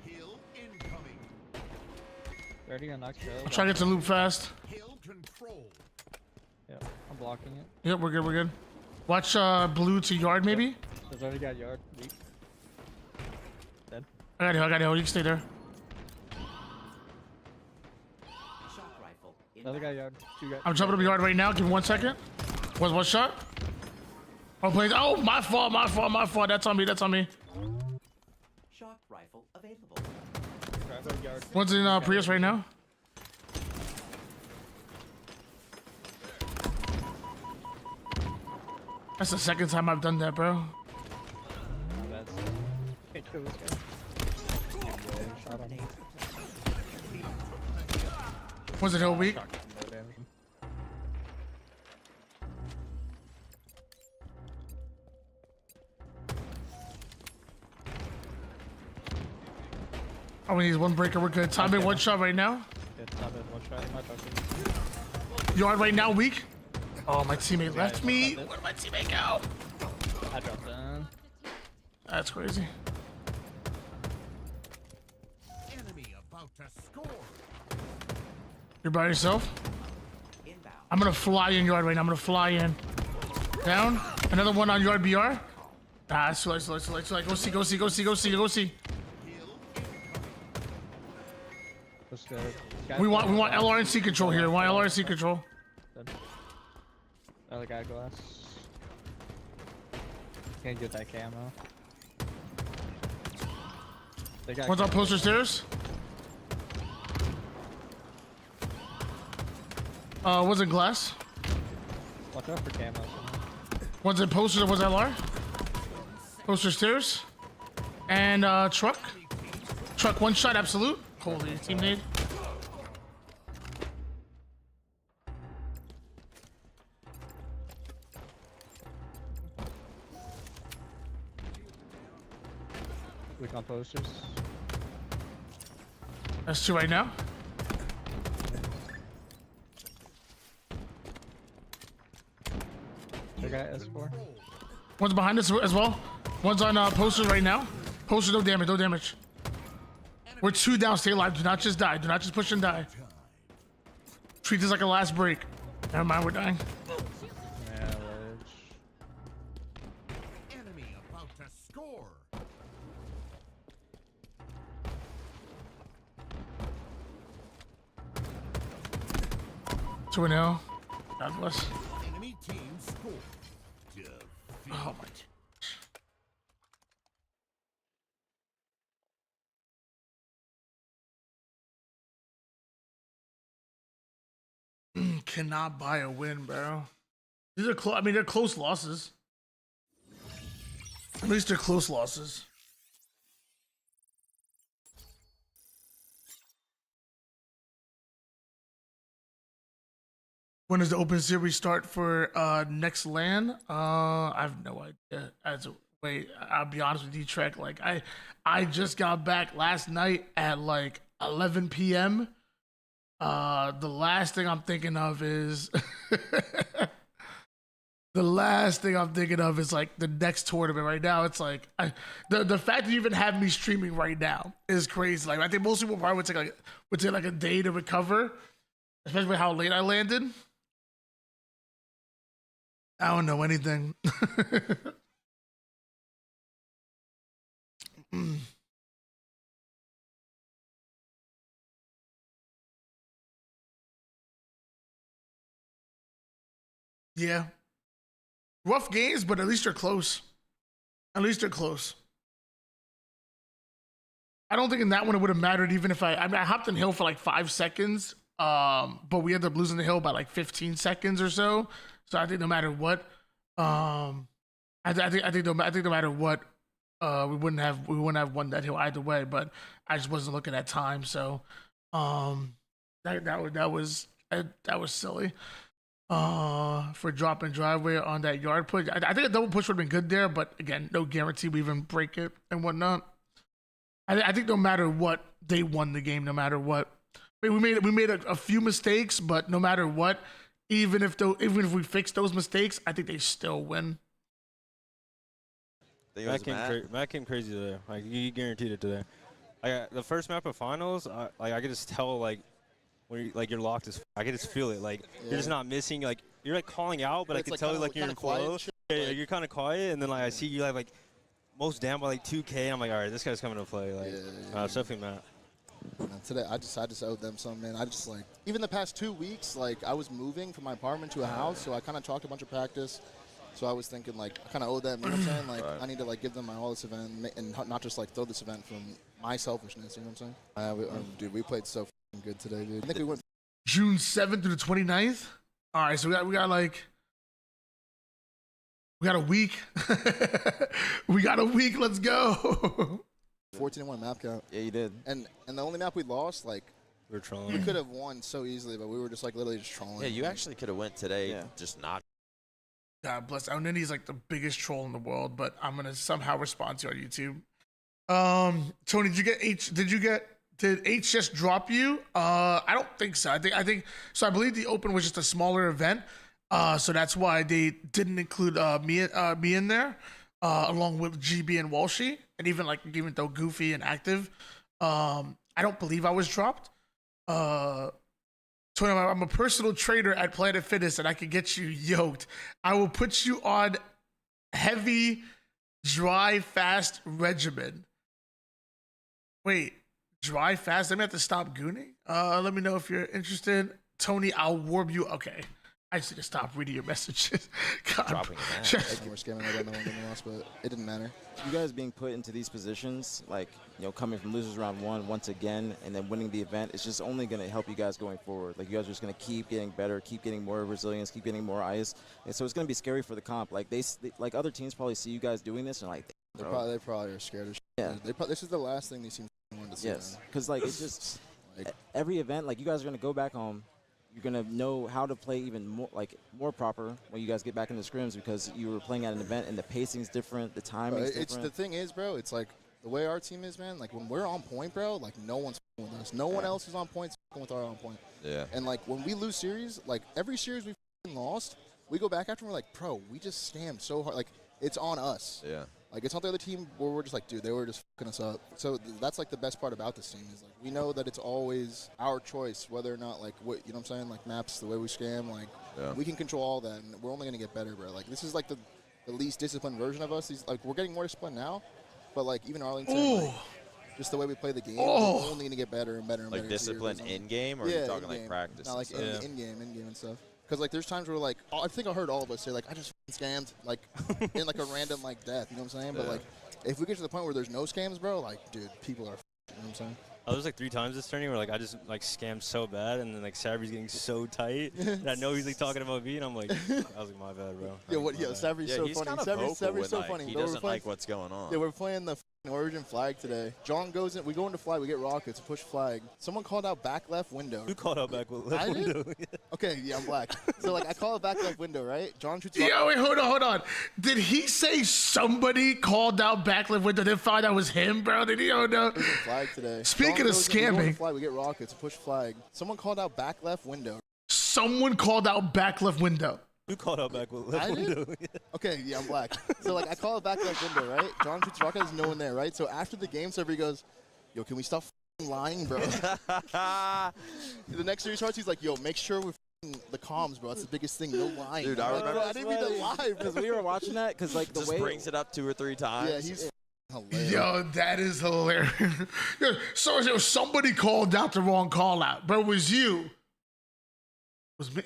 Hill incoming. Already got knocked I'll try to get to loop fast. Hill control. Yeah, I'm blocking it. Yep, we're good. We're good. Watch blue to yard maybe. There's already got yard weak. Dead. I got it. I got it. You can stay there. Shock rifle. Another guy yard. 2 guys. I'm jumping up yard right now. Give me 1 second. Was one shot. Oh, please. Oh, my fault. My fault. My fault. That's on me. That's on me. Shock rifle available. Yard. One's in Prius right now. That's the second time I've done that, bro. That's. Can't kill this guy. Shot on him. Was it hill weak? No damage. Oh, we need 1 breaker. We're good. Time in 1 shot right now. Yeah, good. Top mid, one shot. My fucking. Yard right now, weak. Oh, my teammate left me. Where did my teammate go? I dropped in. That's crazy. Enemy about to score. You're by yourself? Inbound. I'm gonna fly in yard right now. I'm gonna fly in. Down. Another one on yard BR. Ah, it's too late, too late, too late. Go see, go see, go see, go see, go see. Let's go. We want LR and C control here. We want LR and C control. Another guy glass. Can't get that camo. They got One's on poster stairs. One's in glass. Watch out for camo. One's in posters. One's LR. Poster stairs. And truck. Truck one shot absolute. Holy team nade. Weak on posters. That's two right now. They got S4. One's behind us as well. One's on posters right now. Posters, no damage, no damage. We're two down, stay alive. Do not just die. Do not just push and die. Treat this like a last break. Never mind, we're dying. Yeah, ledge. Enemy about to score. Two and now. God bless. Enemy team score. Defeat. Oh my. Cannot buy a win, bro. These are close. I mean, they're close losses. At least they're close losses. When does the open series start for next LAN? I have no idea. Wait, I'll be honest with you, Trek. Like I just got back last night at like 11 p.m. The last thing I'm thinking of is like the next tournament right now. It's like the fact that you even have me streaming right now is crazy. Like I think most people probably would take like a day to recover, especially with how late I landed. I don't know anything. Yeah. Rough games, but at least they're close. At least they're close. I don't think in that one it would have mattered even if I hopped in hill for like 5 seconds. But we ended up losing the hill by like 15 seconds or so. So I think no matter what, I think no matter what, we wouldn't have won that hill either way. But I just wasn't looking at time, so that was silly. For dropping driveway on that yard push, I think a double push would have been good there, but again, no guarantee we even break it and whatnot. I think no matter what, they won the game. No matter what, I mean, we made a few mistakes, but no matter what, even if we fix those mistakes, I think they still win. Matt came crazy today. Like he guaranteed it today. Like the first map of finals, I could just tell like when you're locked as I could just feel it. Like you're just not missing. Like you're like calling out, but I could tell you like you're in flow. Yeah, you're kind of quiet, and then like I see you have like most down by like 2K. I'm like, all right, this guy's coming to play. Like, it's definitely Matt. And today, I just owed them some, man. I just like, even the past 2 weeks, like I was moving from my apartment to a house, so I kind of chalked a bunch of practice. So I was thinking like, I kind of owe them, you know what I'm saying? Like, I need to like give them my all this event and not just like throw this event from my selfishness, you know what I'm saying? Dude, we played so f***ing good today, dude. I think we went June 7th through the 29th. All right, so we got a week. We got a week. Let's go. 14-1 map count. Yeah, you did. And the only map we lost, like, we were trolling. we could have won so easily, but we were just like literally just trolling. Yeah, you actually could have went today, just not. God bless. Aunini's like the biggest troll in the world, but I'm gonna somehow respond to you on YouTube. Tony, did you get Did HS drop you? I don't think so. I think so. I believe the Open was just a smaller event, so that's why they didn't include me in there, along with GB and Walshy, and even though Goofy and Active. I don't believe I was dropped. So I'm a personal trainer at Planet Fitness, and I can get you yoked. I will put you on heavy, dry, fast regimen. Wait. Dry fast. Let me have to stop gooning. Let me know if you're interested. Tony, I'll warm you. Okay. I just need to stop reading your messages. God. Dropping it I think we're scamming. I don't know when we lost, but it didn't matter. You guys being put into these positions, like, you know, coming from losers round 1 once again and then winning the event, it's just only going to help you guys going forward. Like, you guys are just going to keep getting better, keep getting more resilience, keep getting more ice. And so it's going to be scary for the comp. Like, like other teams probably see you guys doing this and like, They probably are scared of shit. Yeah. This is the last thing these teams want to see. yes, because like it's just every event, like you guys are going to go back home. You're going to know how to play even more proper when you guys get back into scrims because you were playing at an event and the pacing's different, the timing's different. The thing is, bro, it's like the way our team is, man, like when we're on point, bro, like no one's with us. No one else is on point with our on point. Yeah. And like when we lose series, like every series we've lost, we go back after and we're like, bro, we just scammed so hard. Like it's on us. Yeah. Like it's not the other team where we're just like, dude, they were just fucking us up. So that's like the best part about this team is like we know that it's always our choice whether or not like what you know what I'm saying, like maps, the way we scam, like we can control all that and we're only gonna get better, bro. Like this is like the least disciplined version of us. Like we're getting more disciplined now, but like even Arlington, like, just the way we play the game, we're only gonna get better and better and better. Like discipline in game, or are you talking like practice? Not like in game and stuff. Because like there's times where like I think I heard all of us say like I just scammed like in like a random like death, you know what I'm saying? But like if we get to the point where there's no scams, bro, like dude, people are, you know what I'm saying? There was like 3 times this tourney where like I just like scammed so bad, and then like Savry's getting so tight, and I know he's like talking about me, and I'm like, I was like, my bad, bro. Savry's so he's funny. kind of Savry's vocal so when, funny. He Bro, doesn't like what's going on. Yeah, we're playing the Origin flag today. John goes in. We go into flag. We get rockets. Push flag. Someone called out back left window. Who called out back left I window? did? Okay, yeah, I'm black. So like I call it back left window, right? John shoots. Yo, wait, hold on. Did he say somebody called out back left window? Then find out it was him, bro? Did he? Oh no. Flag today. Speaking John of goes in, we go into scamming, flag. We get rockets. Push flag. Someone called out back left window. someone called out back left window. Who called out back left I did? window? Okay, yeah, I'm black. So like I call it back left window, right? John shoots rocket. There's no one there, right? So after the game, Savry goes, "Yo, can we stop lying, bro?" The next series starts. He's like, "Yo, make sure we're the comms, bro. That's the biggest thing. No lying." Dude, I'm I like, remember. bro, I didn't mean to lie, Because we were watching that, because like the Just way brings it up 2 or 3 times. Yeah, he's hilarious. Yo, that is hilarious. Yo, so somebody called out the wrong call out, but it was you. It was me.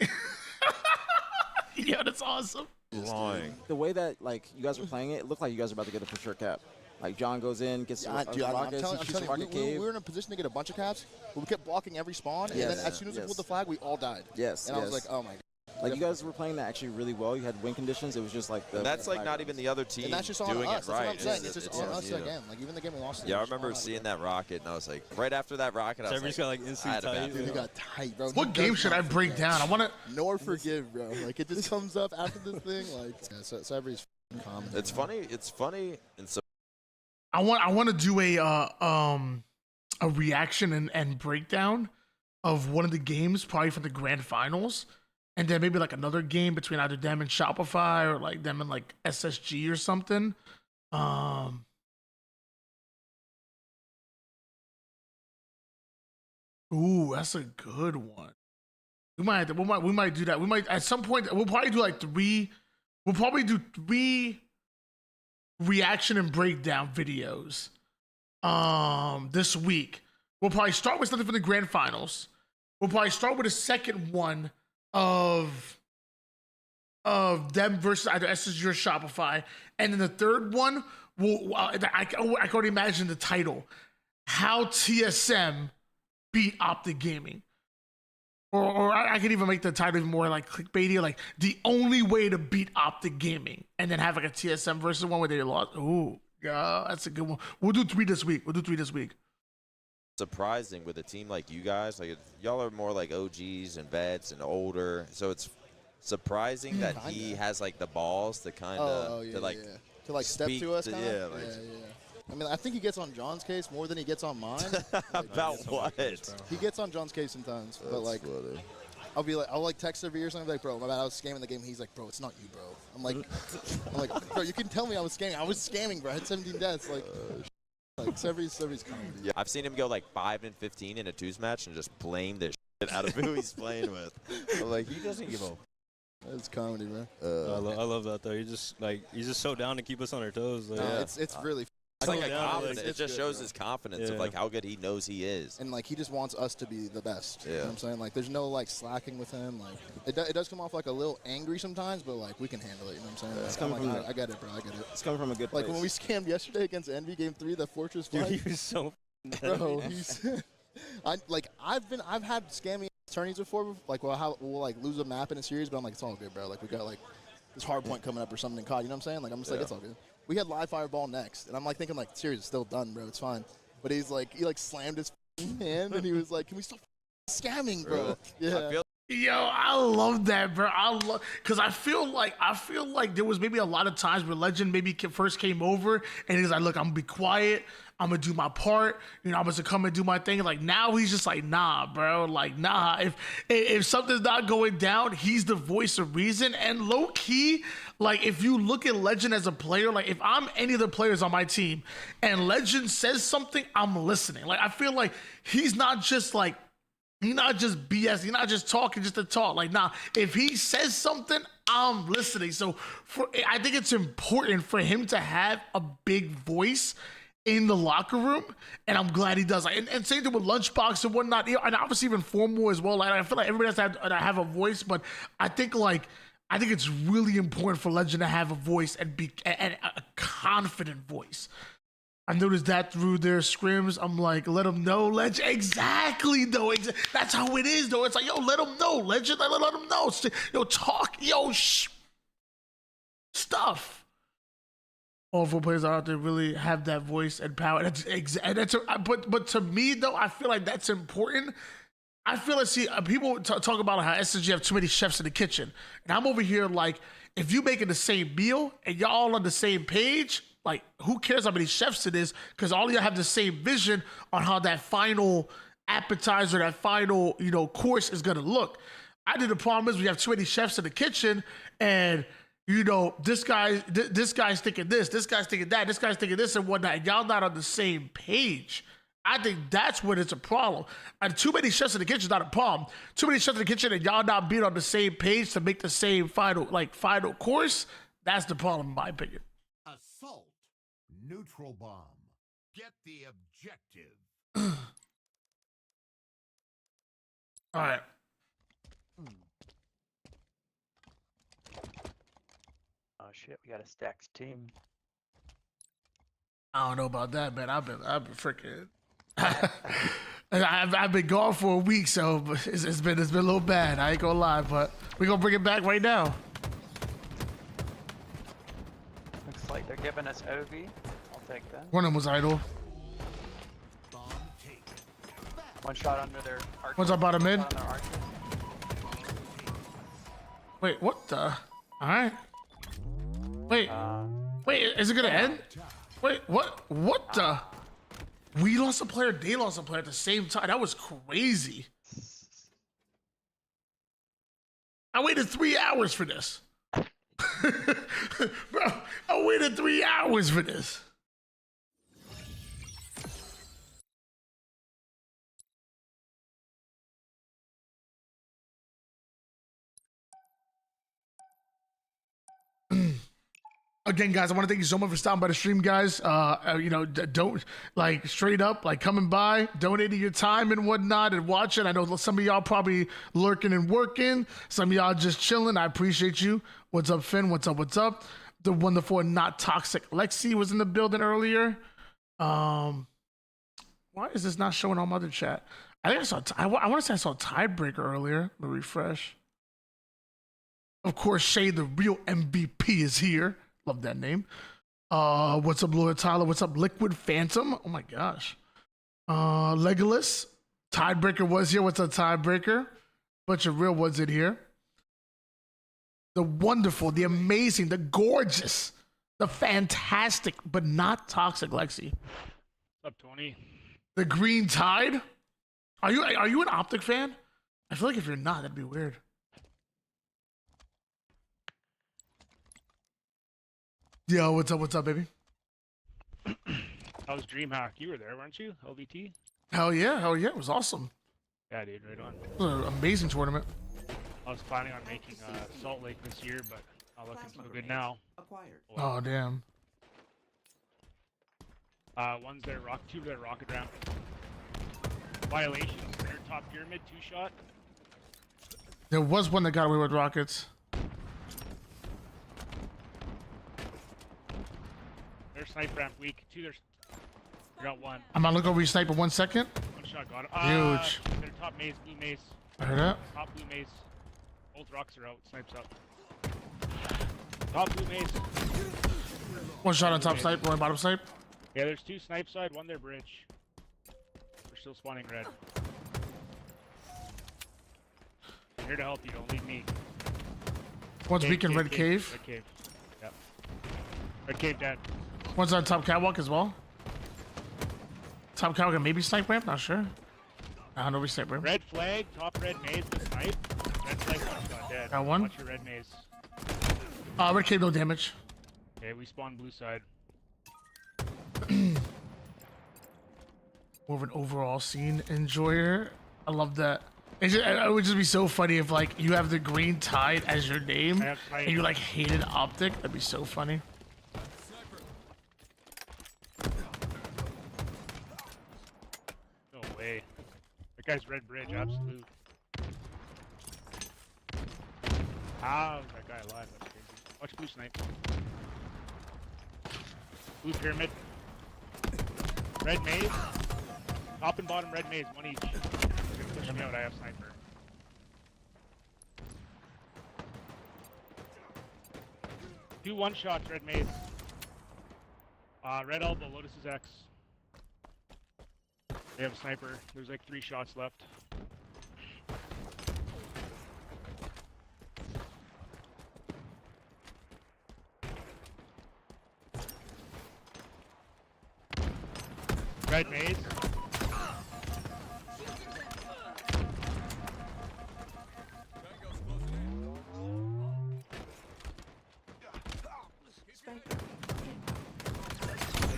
Yo, that's awesome. lying. the way that like you guys were playing it, it looked like you guys were about to get a for sure cap. Like John goes in, gets Yeah, the dude, I'm rockets, telling he you, shoots the rocket cave. we were in a position to get a bunch of caps, but we kept blocking every spawn, and then as soon as we pulled the flag, we all died. Yes, And I was like, oh my god. like you guys were playing that actually really well. You had win conditions. It was just like the. And that's like not even the other team And that's just on doing us. it right. That's what I'm saying. It's just on us you. again. Like even the game we lost. Yeah, I it's just remember on us. seeing that rocket, and I was like, right after that rocket, I was Savry's like, got like I instant had a bad tight. Dude, we feeling. got tight, bro. What He game does should I not break forget. down? I want to. Nor forgive, bro. Like it just comes up after this thing. Like yeah, Savry's calm. It's funny. It's funny, and so I want to do a reaction and breakdown of one of the games, probably for the grand finals, and then maybe like another game between either them and Shopify or like them and like SSG or something. Ooh, that's a good one. We might do that. We might at some point. We'll probably do like 3. We'll probably do 3 reaction and breakdown videos this week. We'll probably start with something for the grand finals. We'll probably start with a second one of them versus either SSG or Shopify, and then the third one I can already imagine the title: How TSM Beat Optic Gaming. Or I could even make the title even more like clickbaity, like the only way to beat Optic Gaming, and then have like a TSM versus one where they lost. Ooh, yeah, that's a good one. We'll do 3 this week. surprising with a team like you guys. Like y'all are more like OGs and vets and older, so it's surprising that he has like the balls to kind of to like step speak to us. to- kinda? yeah, like- yeah. I mean, I think he gets on John's case more than he gets on mine. About what? He gets on John's case sometimes, but like, I'll like text every year something like, bro, my bad, I was scamming the game. He's like, bro, it's not you, bro. I'm like, bro, you can tell me I was scamming. I was scamming, bro. I had 17 deaths. Like Severy's comedy. Yeah, I've seen him go like 5 and 15 in a twos match and just blame the shit out of who he's playing with. I'm like, he doesn't give a. That's comedy, man. I love that though. He's just so down to keep us on our toes. Like, It's really. It's like a down, confidence. like, It just shows his confidence of like how good he knows he is. And like he just wants us to be the best. Yeah. You know what I'm saying? Like there's no like slacking with him. Like it does come off like a little angry sometimes, but like we can handle it. You know what I'm saying? It's Like, coming from I get it, bro. I get it. It's coming from a good Like place. when we scammed yesterday against Envy Game 3, that Fortress dude, fight. he was so. Bro, he's I've had scamming attorneys before. Like we'll like lose a map in a series, but I'm like, it's all good, bro. Like we got like this hard point coming up or something in COD. You know what I'm saying? Like I'm just like, it's all good. We had live fireball next, and I'm like thinking like, series is still done, bro. It's fine. But he slammed his hand, and he was like, can we stop scamming, bro? Yeah. Yo, I love that, bro. Because I feel like there was maybe a lot of times where Legend maybe first came over and he's like, look, I'm gonna be quiet. I'm gonna do my part. You know, I'm gonna come and do my thing. And like now he's just like, nah, bro. Like, nah. If something's not going down, he's the voice of reason. And low key, like if you look at Legend as a player, like if I'm any of the players on my team and Legend says something, I'm listening. Like I feel like he's not just BS. He's not just talking just to talk. Like, nah, if he says something, I'm listening. So I think it's important for him to have a big voice in the locker room, and I'm glad he does. Like, and same thing with Lunchbox and whatnot, and obviously even Formal as well. Like, I feel like everybody has to have a voice, but I think it's really important for Legend to have a voice and a confident voice. I noticed that through their scrims. I'm like, let them know, Legend. Exactly, though. That's how it is, though. It's like, yo, let them know, Legend. Let them know. Yo, talk. Yo, stuff. All four players out there really have that voice and power. But to me, though, I feel like that's important. I feel like, people talk about how SSG have too many chefs in the kitchen. And I'm over here like, if you making the same meal and y'all all on the same page, like, who cares how many chefs it is? Because all of y'all have the same vision on how that final appetizer, that final, course is going to look. I think the problem is we have too many chefs in the kitchen, and, this guy's thinking this guy's thinking that, this guy's thinking this and whatnot, and y'all not on the same page. I think that's when it's a problem. And too many chefs in the kitchen is not a problem. Too many chefs in the kitchen and y'all not being on the same page to make the same final course, that's the problem in my opinion. Assault. Neutral bomb. Get the objective. All right. Oh shit, we got a stacks team. I don't know about that, man. I've been freaking. I've been gone for a week, so it's been a little bad. I ain't gonna lie, but we gonna bring it back right now. Looks like they're giving us OV. I'll take that. One of them was idle. Bomb taken. One shot under their archer. One's up bottom mid. One shot on their archer. Wait, what the? All right. Wait, is it gonna end? Wait, what? What the? We lost a player, they lost a player at the same time. That was crazy. I waited 3 hours for this. Bro, I waited 3 hours for this. Again, guys, I want to thank you so much for stopping by the stream, guys. Don't straight up coming by, donating your time and whatnot and watching. I know some of y'all probably lurking and working. Some of y'all just chilling. I appreciate you. What's up, Finn? What's up? The wonderful Not Toxic Lexi was in the building earlier. Why is this not showing on my other chat? I think I saw. I want to say I saw Tiebreaker earlier. Let me refresh. Of course, Shay, the real MVP, is here. Love that name. What's up, Lord Tyler? What's up, Liquid Phantom? Oh my gosh. Legolas. Tiebreaker was here. What's up, Tiebreaker? Bunch of real ones in here. The wonderful, the amazing, the gorgeous The fantastic but not toxic Lexi. What's up, Tony? The Green Tide. Are you an Optic fan? I feel like if you're not, that'd be weird. Yo, what's up, baby? How's DreamHack? You were there, weren't you? LVT? Hell yeah, it was awesome. Yeah, dude, right on. It was an amazing tournament. I was planning on making Salt Lake this year, but not looking so good now. Acquired. Oh damn. One's there, two there, rocket ramp. Violations. Their top pyramid, 2-shot. There was one that got away with rockets. Their snipe ramp weak. Two there's. I got one. I'm gonna look over your sniper 1 second. 1 shot got it. Huge. Their top maze, blue maze. I heard that. Top blue maze. Both rocks are out. Snipes up. Top blue maze. 1 shot on top snipe, 1 bottom snipe. Yeah, there's 2 snipe side, 1 their bridge. We're still spawning red. I'm here to help you, don't leave me. One's weak in red cave. Red cave. Yep. Red cave dead. One's on top catwalk as well. Top catwalk and maybe snipe ramp, not sure. I don't know, we snipe ramp. Red flag, top red maze with snipe. Red flag 1 shot dead. Got one. Watch your red maze. Red cave, no damage. Okay, we spawn blue side. More of an overall scene enjoyer. I love that. It would just be so funny if like you have the Green Tide as your name I have and snipe. you like hated Optic. That'd be so funny. No way. That guy's red bridge, absolute. How is that guy alive? That's crazy. Watch blue snipe. Blue pyramid. Red maze. Top and bottom red maze, 1 each. They're gonna push me out, I have sniper. Two 1-shots, red maze. Red elbow, Lotus is X. They have a sniper. There's like 3 shots left. Red maze.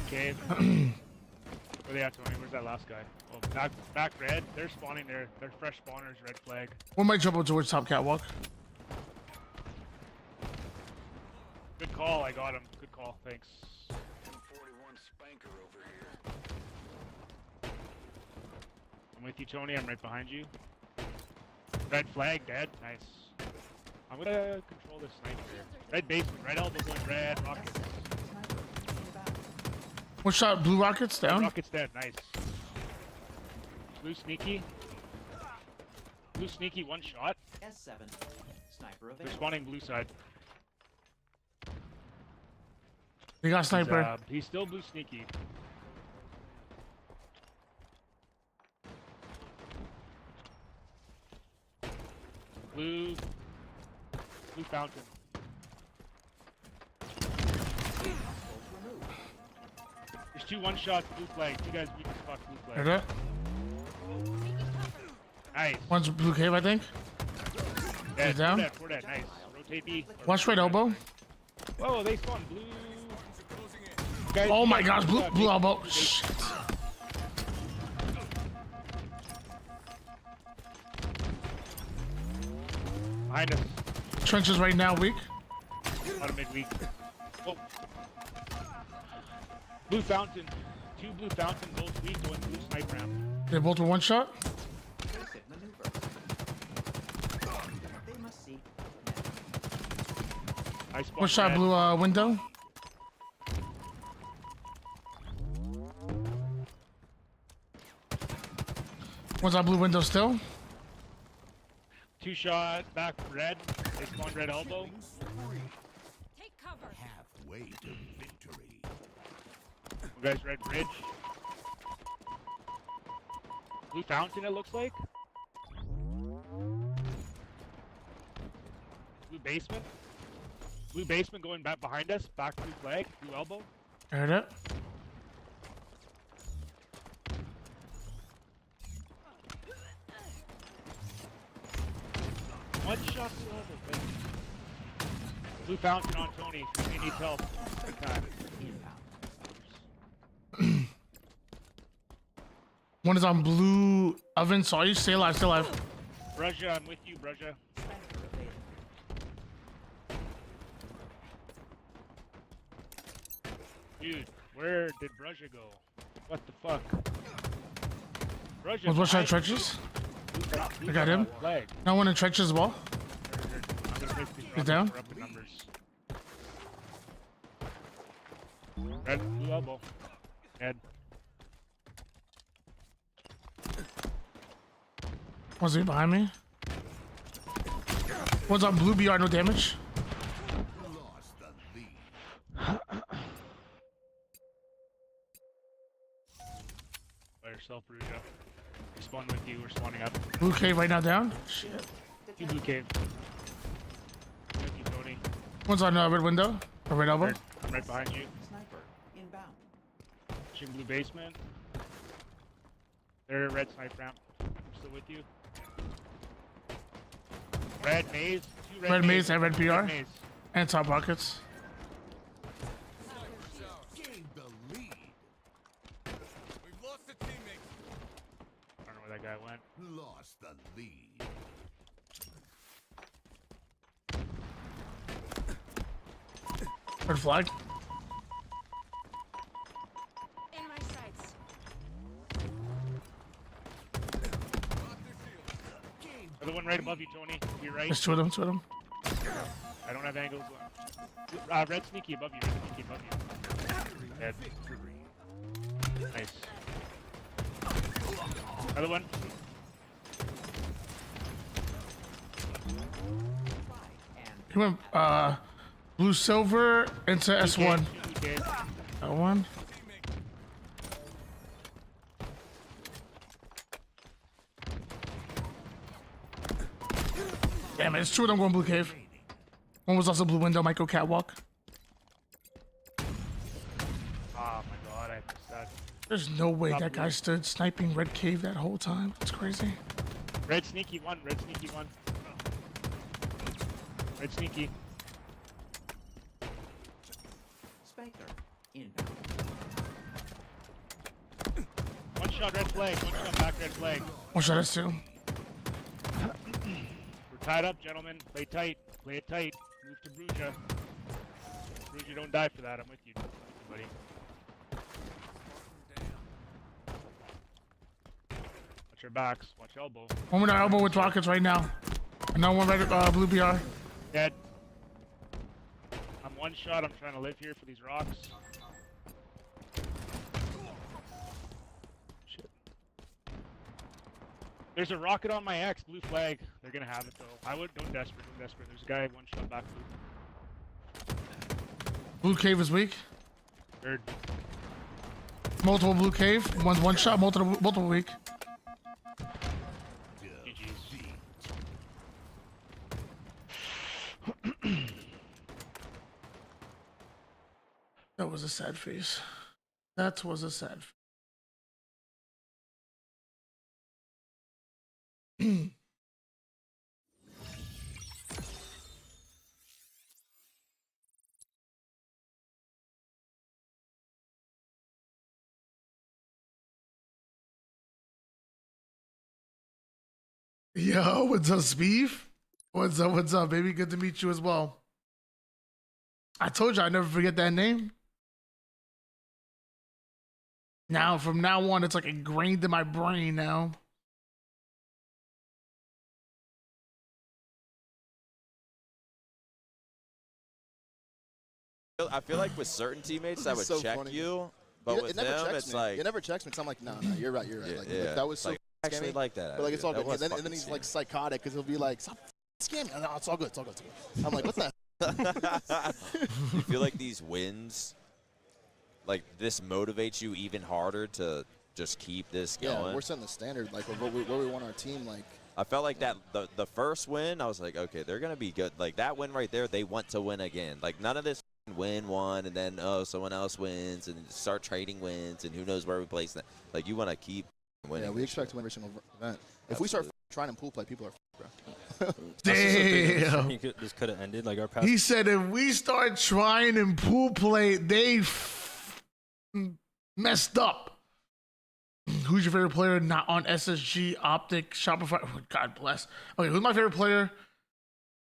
Cave. Where they at, Tony? Where's that last guy? Oh, back red. They're spawning there. They're fresh spawners, red flag. One might jump up towards top catwalk. Good call, I got him. Good call, thanks. I'm with you, Tony. I'm right behind you. Red flag, dead. Nice. I'm gonna control this sniper here. Red basement, red elbow going red, rockets. 1 shot, blue rockets down. Rockets dead, nice. Blue sneaky. Blue sneaky, 1 shot. S7. Sniper They're available. spawning blue side. They got sniper. He's still blue sneaky. Blue fountain. There's 2 1-shots, blue flag. 2 guys weak as fuck, blue Heard flag. that. Nice. One's blue cave, I think. Dead, down. Four dead, nice. Rotate B. Watch right elbow. Whoa, they spawned blue. Guys, Oh my guys, gosh, blue elbow. big- Shit. Behind us. Trenches right now, weak. Out of midweek. Oh. Blue fountain. 2 blue fountain, both weak, going blue snipe ramp. They both were 1 shot. Basic maneuver. They must seek. I spawned 1 shot, red. blue window. One's on blue window still. 2 shot, back red. They spawned red elbow. Take cover. Halfway to victory. You guys red bridge. Blue fountain, it looks like. Blue basement. Blue basement going back behind us. Back blue flag. Blue elbow. I heard it. One shot blue elbow. Baby. Blue fountain on Tony. If he needs help. Good time. One is on blue oven. Sorry, stay alive, stay alive. Bruzja, I'm with you, Bruzja. Dude, where did Bruzja go? What the fuck? Bruzja. Was one shot behind trenches. you. I got him. Flag. Now one in trenches as well. I'm gonna basically He's drop down. it. We're up in numbers. Red, blue elbow. Dead. One's right behind me. One's on blue BR, no damage. Lost the lead. By yourself, Bruzja. We spawn with you. We're spawning up. Blue cave right now down. Shit. You blue cave. With you, Tony. One's on red window. Or red elbow. I'm right behind you. Sniper inbound. Pushing blue basement. They're red snipe ramp. I'm still with you. Red maze. Two Red maze and red Red BR. maze. And top pockets. Gained the lead. We've lost a teammate. I don't know where that guy went. Lost the lead. Red flag. In my sights. Other one right above you, Tony. To your right. There's two of them, two of them. I don't have angles. Red sneaky above you. Red sneaky above you. Dead. Nice. Another one. He went blue silver into S1. Okay. That one. Damn it, it's two of them going blue cave. One was also blue window, Michael catwalk. Oh my god, I missed that. There's no way that guy stood sniping red cave that whole time. It's crazy. Red sneaky one. Red sneaky one. Red sneaky. Spiker inbound. One shot red flag. One shot back red flag. One shot us two. We're tied up, gentlemen. Play tight. Play it tight. Move to Bruzja. Bruzja, don't die for that. I'm with you, buddy. Watch your backs. Watch elbow. One with our elbow with rockets right now. Another one right blue BR. Dead. I'm one shot. I'm trying to live here for these rocks. Shit. There's a rocket on my X. Blue flag. They're gonna have it though. Don't desperate. Don't desperate. There's a guy one shot back blue. Blue cave is weak. Third. Multiple blue cave. One's one shot, multiple weak. GG's. That was a sad face. That was a sad face. Yo, what's up, Speeve? What's up, baby? Good to meet you as well. I told you I'd never forget that name. Now, from now on, it's like ingrained in my brain now. I feel like with certain teammates, I would So check funny. you, but It with never them, checks it's me. like It never checks me because I'm like, no, you're right, you're right. Yeah, Like, yeah. that was so Like, I actually scammy. like that. But like, it's all That good. was And then fucking he's scammy. like psychotic because he'll be like, stop scamming. No, it's all good. It's all good. It's all good. I'm like, what the? You feel like these wins, like this motivates you even harder to just keep this going? Yeah, we're setting the standard like of what we want our team like. I felt like that the first win, I was like, okay, they're gonna be good. Like that win right there, they want to win again. Like none of this win one and then someone else wins and start trading wins and who knows where we place that. Like you want to keep winning. Yeah, we expect to win every single event. If we start trying to pool play, people are bro. Damn. This could have ended like our past. He said if we start trying in pool play, they messed up. Who's your favorite player not on SSG, Optic, Shopify? Oh, God bless. Okay, who's my favorite player?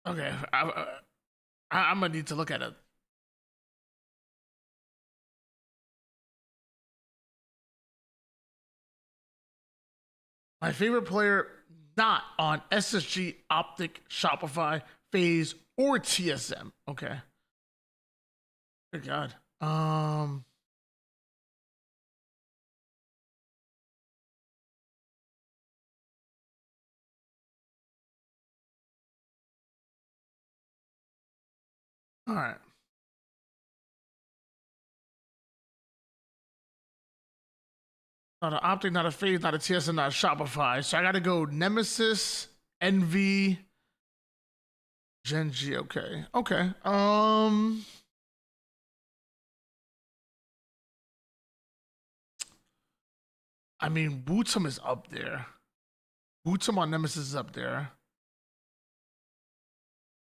Okay, I'm going to need to look at it. My favorite player not on SSG, Optic, Shopify, FaZe, or TSM. Okay. Good God. All right. Not an Optic, not a FaZe, not a TSM, not a Shopify. So I got to go Nemesis, Envy, Gen G. Okay. Okay. I mean, Bootsum is up there. Bootsum on Nemesis is up there.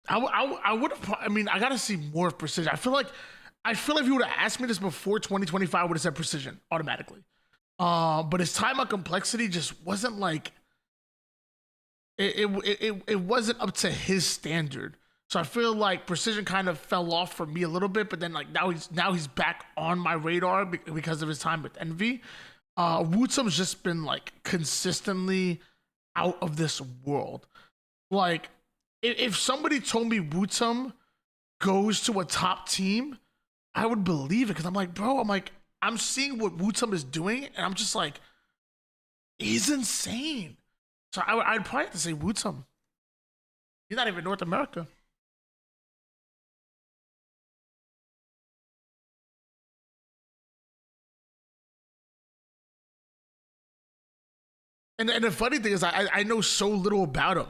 I would have. I mean, I gotta see more of Precision. I feel like if you would have asked me this before 2025, I would have said Precision automatically. But his time on Complexity just wasn't like it wasn't up to his standard. So I feel like Precision kind of fell off for me a little bit. But then like now he's back on my radar because of his time with Envy. Wootsum's just been like consistently out of this world. Like. If somebody told me Wootsum goes to a top team, I would believe it because I'm like, bro, I'm seeing what Wootsum is doing, and I'm just like, he's insane. So I'd probably have to say Wootsum. He's not even North America. And the funny thing is, I know so little about him.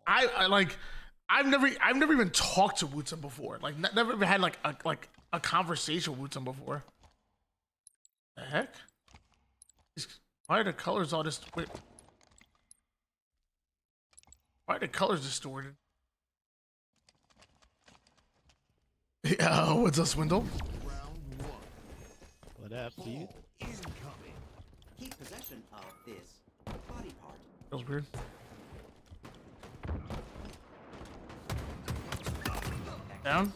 I've never even talked to Wootsum before. Like never even had like a conversation with Wootsum before. The heck? Why are the colors all this? Wait. Why are the colors distorted? Yeah, what's up, Swindle? What up, dude? Keep possession of this body part. Feels weird. Down.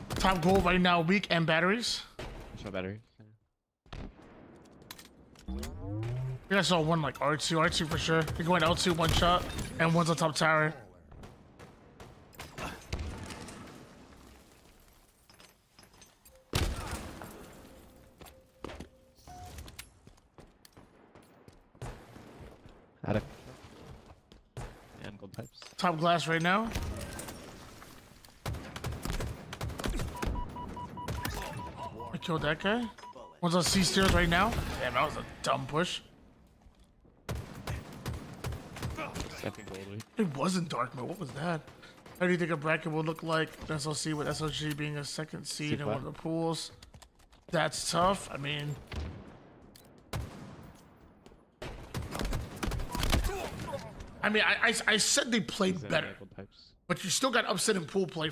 Top goal right now, weak and batteries. No batteries. I saw one like R2 for sure. You're going L2 one shot, and one's on top tower. Out of and gold pipes. Top glass right now. I killed that guy. One's on C stairs right now. Damn, that was a dumb push. It wasn't dark mode. What was that? How do you think a bracket will look like? SLC with SLG being a second seed in one of the pools. That's tough. I mean, I said they played better, but you still got upset in pool play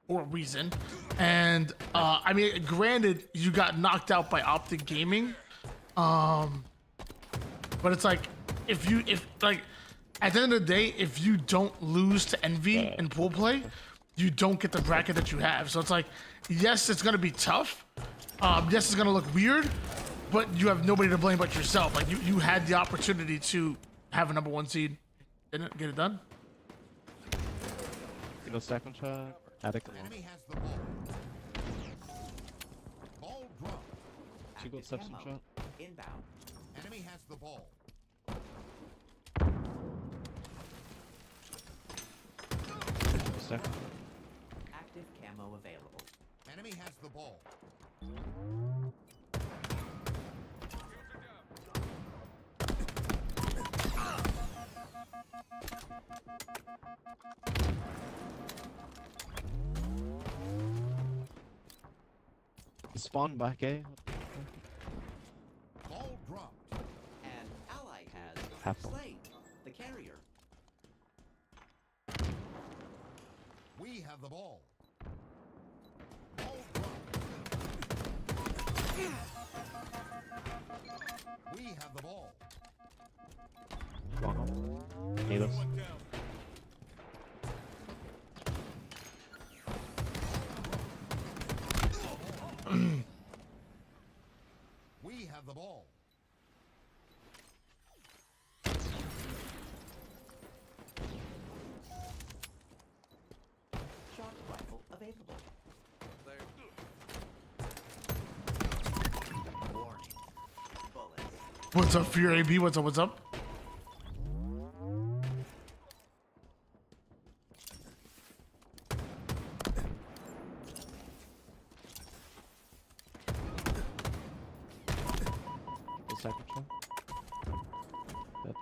for a reason. And I mean, granted, you got knocked out by Optic Gaming, but it's like if like at the end of the day, if you don't lose to Envy in pool play, you don't get the bracket that you have. So it's like, yes, it's gonna be tough. Yes, it's gonna look weird, but you have nobody to blame but yourself. Like you had the opportunity to have a #1 seed. Didn't get it done. Single stack one shot. Attic alone. Enemy has the ball. Ball drop. Two gold steps one shot. Inbound. Enemy has the ball. Stack. Active camo available. Enemy has the ball. spawn back, eh? Ball dropped. An ally has Half ball. slain the carrier. We have the ball. Ball dropped. We have the ball. Long home. Need us. We have the ball. Shock rifle available. Warning. Bullets. What's up, Fear AB? What's up? What's up? The second shot. Dead.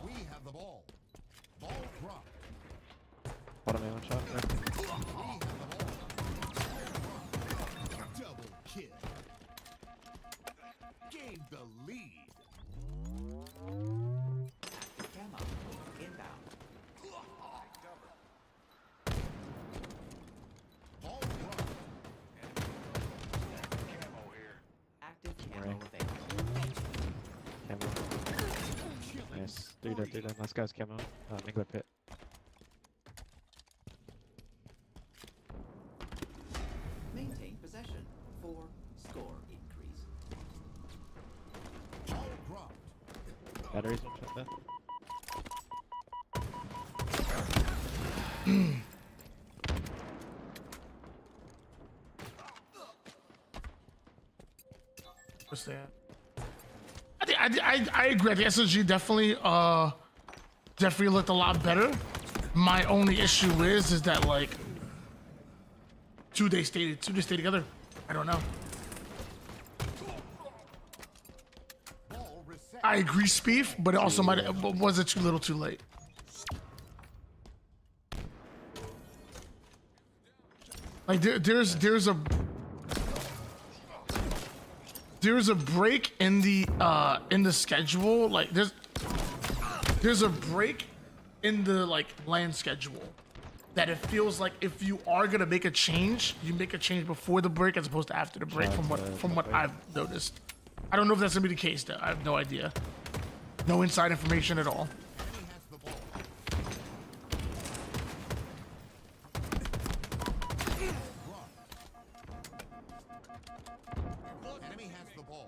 We have the ball. Ball dropped. Bottom A one shot. Right. We have the ball. Double kill. Gained the lead. Camo. Inbound. Ball dropped. Active camo Right. available. Camo. Nice. 3 dead, 3 dead. Last guy's camo. Mingler pit. Maintain possession for score increase. Ball dropped. Batteries one shot dead. What's that? I agree. The SSG definitely looked a lot better. My only issue is that like two they stay together. I don't know. Ball reset. I agree, Spieth, but it also was it too little, too late. Like there's a break in the schedule. Like there's a break in the like land schedule that it feels like if you are gonna make a change, you make a change before the break as opposed to after the break. From what I've noticed, I don't know if that's gonna be the case. Though I have no idea, no inside information at all. Enemy has the ball. Enemy has the ball.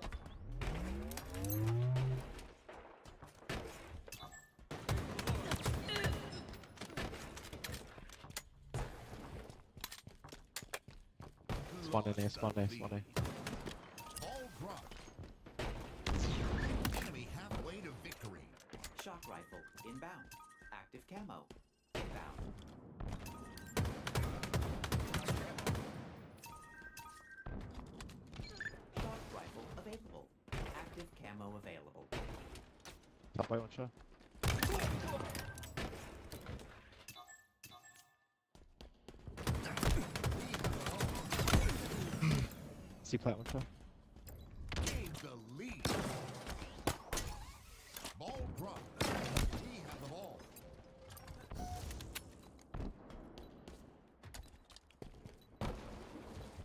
Spawn in A, spawn A, spawn A. Ball dropped. Enemy halfway to victory. Shock rifle inbound. Active camo. Inbound. Shock rifle available. Active camo available. Top right one shot. C plat one shot. Gained the lead. Ball dropped. We have the ball.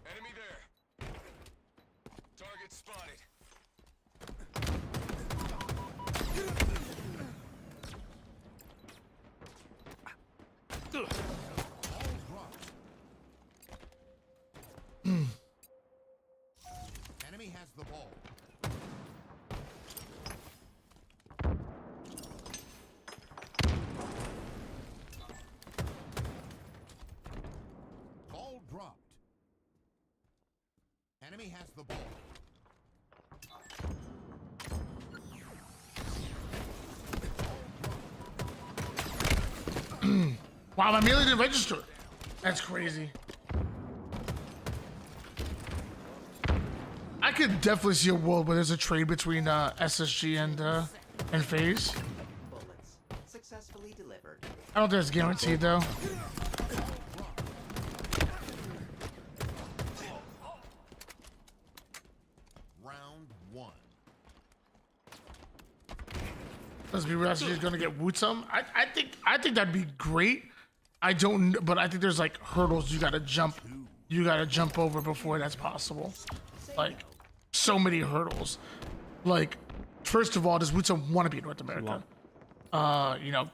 Enemy there. Target spotted. Ball dropped. Enemy has the ball. Ball dropped. Enemy has the ball. Wow, my melee didn't register. That's crazy. I could definitely see a world where there's a trade between SSG and and FaZe. Bullets successfully delivered. I don't think it's guaranteed though. Round 1. Let's be real. She's gonna get Wootsum. I think that'd be great. I don't, but I think there's like hurdles you gotta jump. You gotta jump over before that's possible. Like so many hurdles. Like first of all, does Wootsum want to be in North America? You know,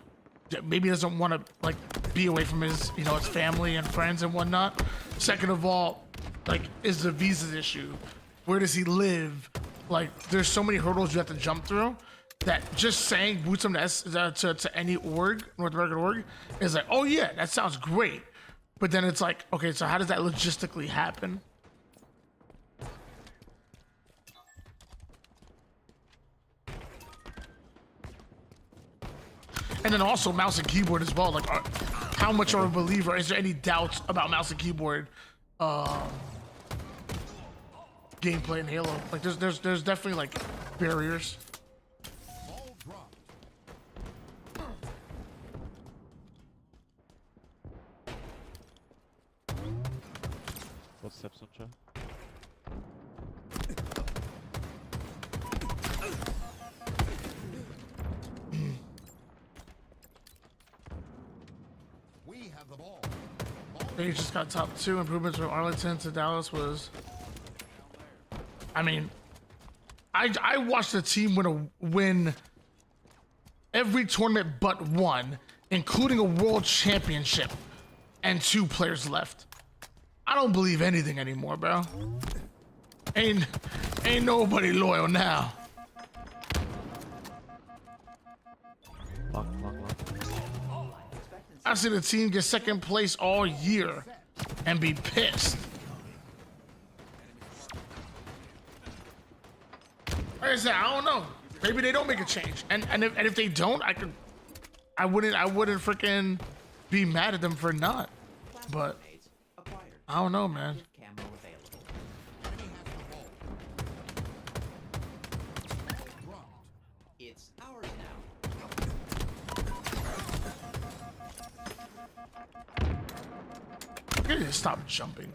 maybe he doesn't want to like be away from his, you know, his family and friends and whatnot. Second of all, like is the visa issue? Where does he live? Like there's so many hurdles you have to jump through that just saying Wootsum to any org, North American org, is like, oh yeah, that sounds great. But then it's like, okay, so how does that logistically happen? And then also mouse and keyboard as well. Like, how much are a believer? Is there any doubts about mouse and keyboard gameplay in Halo? Like, there's definitely like barriers. Ball dropped. Footsteps on Cha. We have the ball. They just got top 2 improvements from Arlington to Dallas was. I mean, I watched the team win every tournament but one, including a world championship, and 2 players left. I don't believe anything anymore, bro. Ain't nobody loyal now. Long, long, long. I see the team get second place all year and be pissed. Like I said, I don't know. Maybe they don't make a change, and if they don't, I wouldn't freaking be mad at them for not. But I don't know, man. Camo available. It's ours now. You need to stop jumping.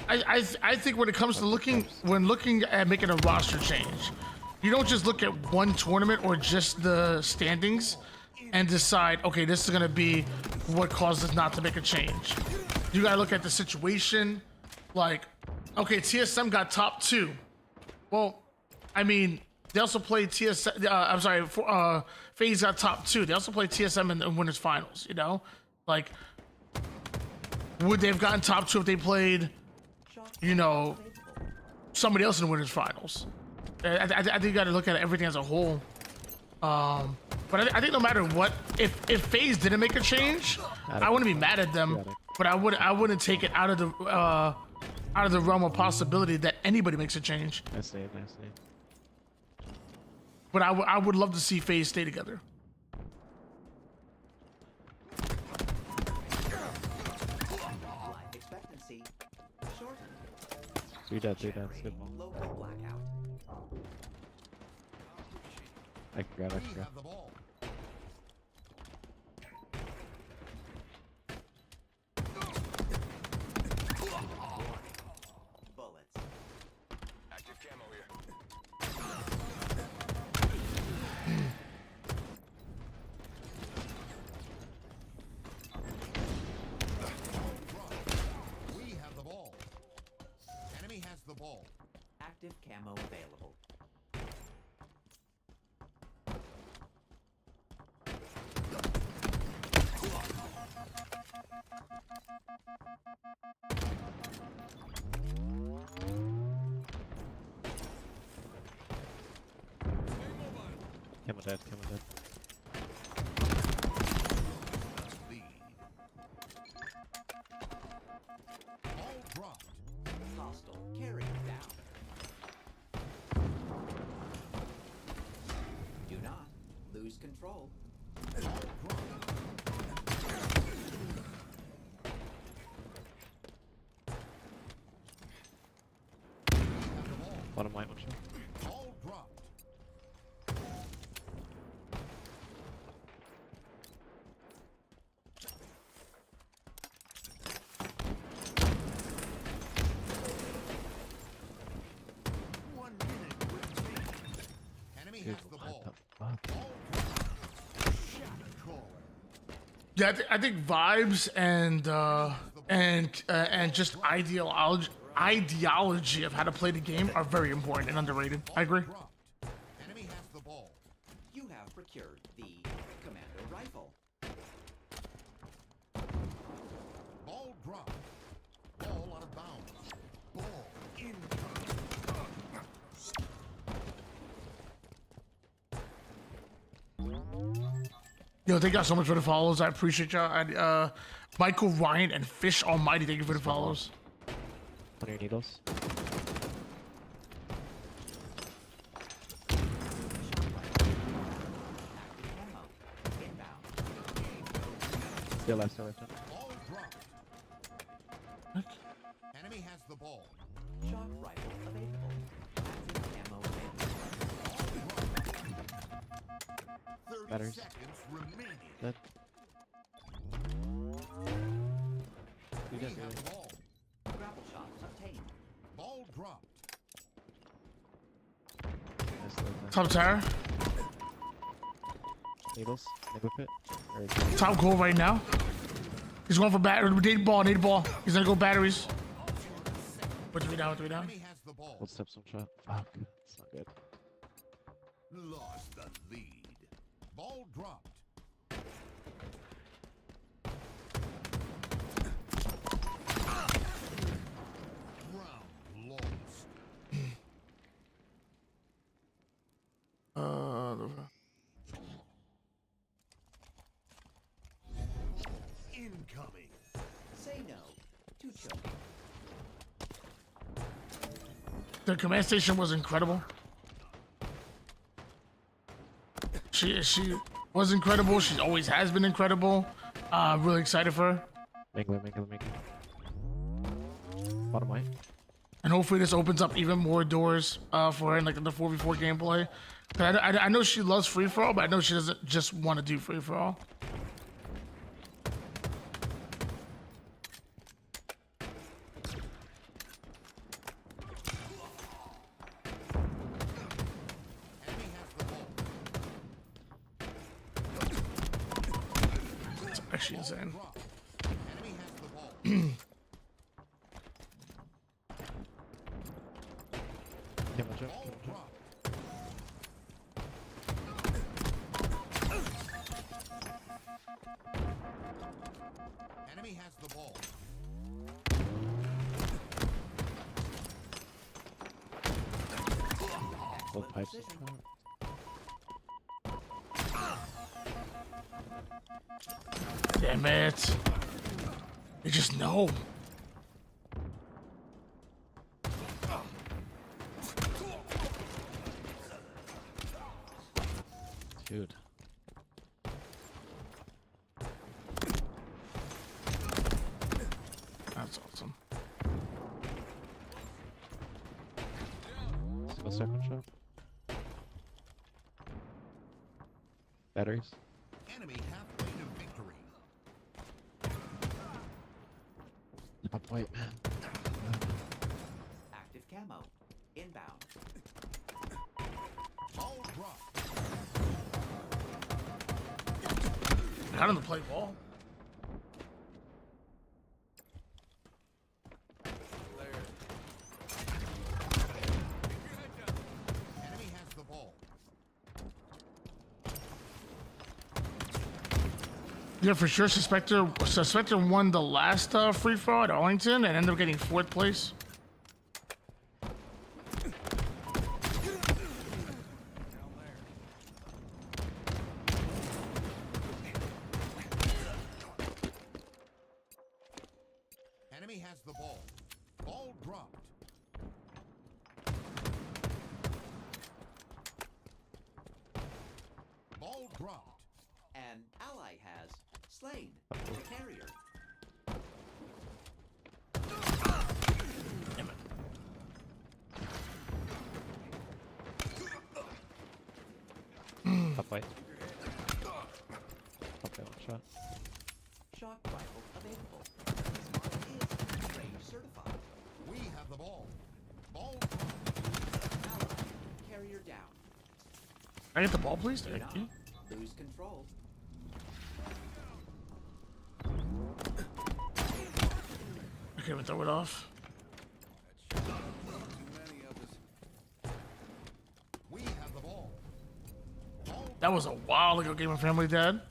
I think when it comes to looking at making a roster change, you don't just look at one tournament or just the standings and decide, okay, this is gonna be what causes not to make a change. You gotta look at the situation. Like, okay, TSM got top 2. Well, I mean, they also played TSM. I'm sorry, FaZe got top 2. They also played TSM in the winners finals. You know, like, would they have gotten top 2 if they played, you know, somebody else in the winners finals? I think you got to look at everything as a whole. But I think no matter what, if FaZe didn't make a change, I wouldn't be mad at them. But I wouldn't take it out of the realm of possibility that anybody makes a change. I see. But I would love to see FaZe stay together. Life expectancy shortened. 3 dead, good ball. Local blackout. I can grab We extra. have the ball. Bullets. Active camo here. We have the ball. Enemy has the ball. Active camo available. Camo dead. Lead. Ball dropped. Hostile carrier down. Do not lose control. Bottom right, one shot. Ball dropped. One minute remaining. Enemy Dude, has the what ball. the fuck? Ball dropped. Shatter caller. Yeah, I think vibes and just ideology of how to play the game are very important and underrated. I agree. Dropped. Enemy has the ball. You have procured the Commando Rifle. Ball dropped. Ball out of bounds. Ball incoming. Yo, thank y'all so much for the follows. I appreciate y'all. And Michael Ryan and Fish Almighty, thank you for the follows. On your needles. Still left, still left. Ball dropped. Enemy has the ball. Shock Rifle available. Active ammo available. 30 Batteries. seconds remaining. Dead. You We didn't have really. the ball. Grapple shots obtained. Ball dropped. Nice, still left. Top tower. Needles. Nickel pit. Or is Top goal right now. He's going for battery. Need ball. He's gonna go batteries. Put 3 down. Enemy has the ball. Hold steps, one shot. Fuck. It's not good. Lost the lead. Ball dropped. Round lost. Incoming. Say no to choking. The command station was incredible. She was incredible. She always has been incredible. Really excited for her. Mingle. Bottom right. And hopefully this opens up even more doors for her in like the 4v4 gameplay. 'Cause I know she loves free for all, but I know she doesn't just want to do free for all. Enemy has the ball. It's actually insane. Dropped. Enemy has the ball. Get my jump. Ball Get my jump. dropped. Enemy has the ball. Both pipes. Damn it. You just know. Dude. That's awesome. Single second shot. Batteries. Enemy halfway to victory. Top white, man. Active camo. Inbound. Ball dropped. Got him to play ball. Enemy has the ball. Yeah, for sure. Suspector won the last free for all at Arlington and ended up getting 4th place. Enemy has the ball. Ball dropped. Ball dropped. An ally has slain the carrier. fight. Okay, one shot. Shock rifle available. This model is range certified. We have the ball. Ball. Ally carrier down. Can I get the ball, please? Thank you. Lose control. Okay, we'll throw it off. We have the ball. That was a while ago, Game of Family, Dad.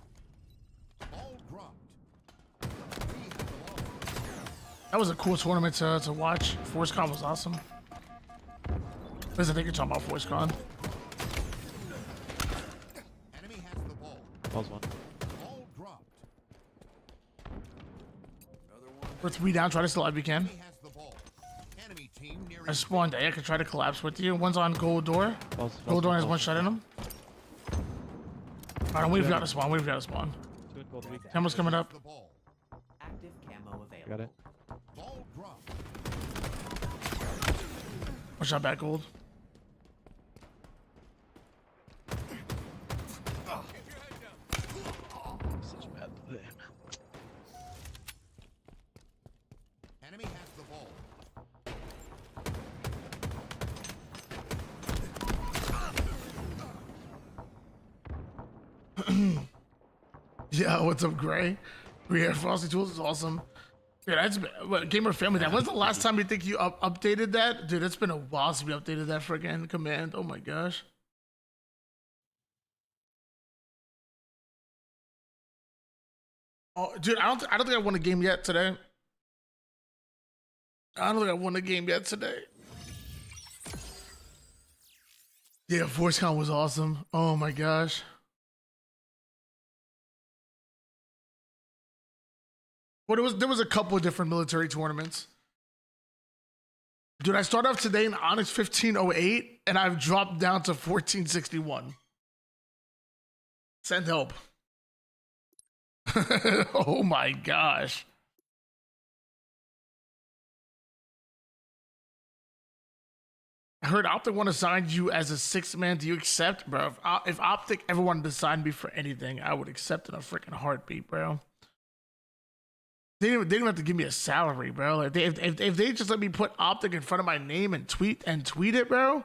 Ball dropped. We have the ball. That was a cool tournament to watch. ForceCon was awesome. Liz, I think you're talking about ForceCon. Enemy has the ball. Balls one. Ball dropped. We're 3 down. Try to still if you can. Enemy has the ball. Enemy team nearing. I spawned A. I could try to collapse with you. One's on gold door. Gold door has one shot in him. Alright, we've got to spawn. We've got to spawn. Good gold weak. Camel's coming up. The ball. Active camo available. Got it. Ball dropped. One shot back gold. Such a bad play. Enemy has the ball. Yeah, what's up, Gray? Yeah, Frosty Tools is awesome. Yeah, that's what Gamer Family. That when's the last time you think you updated that, dude? It's been a while since we updated that freaking command. Oh my gosh. Oh, dude, I don't think I won a game yet today. I don't think I won a game yet today. Yeah, ForceCon was awesome. Oh my gosh. Well, there was a couple of different military tournaments. Dude, I started off today in Onyx 1508, and I've dropped down to 1461. Send help. Oh my gosh. I heard Optic want to sign you as a 6th man. Do you accept, bro? If Optic ever wanted to sign me for anything, I would accept in a freaking heartbeat, bro. They didn't have to give me a salary, bro. Like if they just let me put Optic in front of my name and tweet it, bro,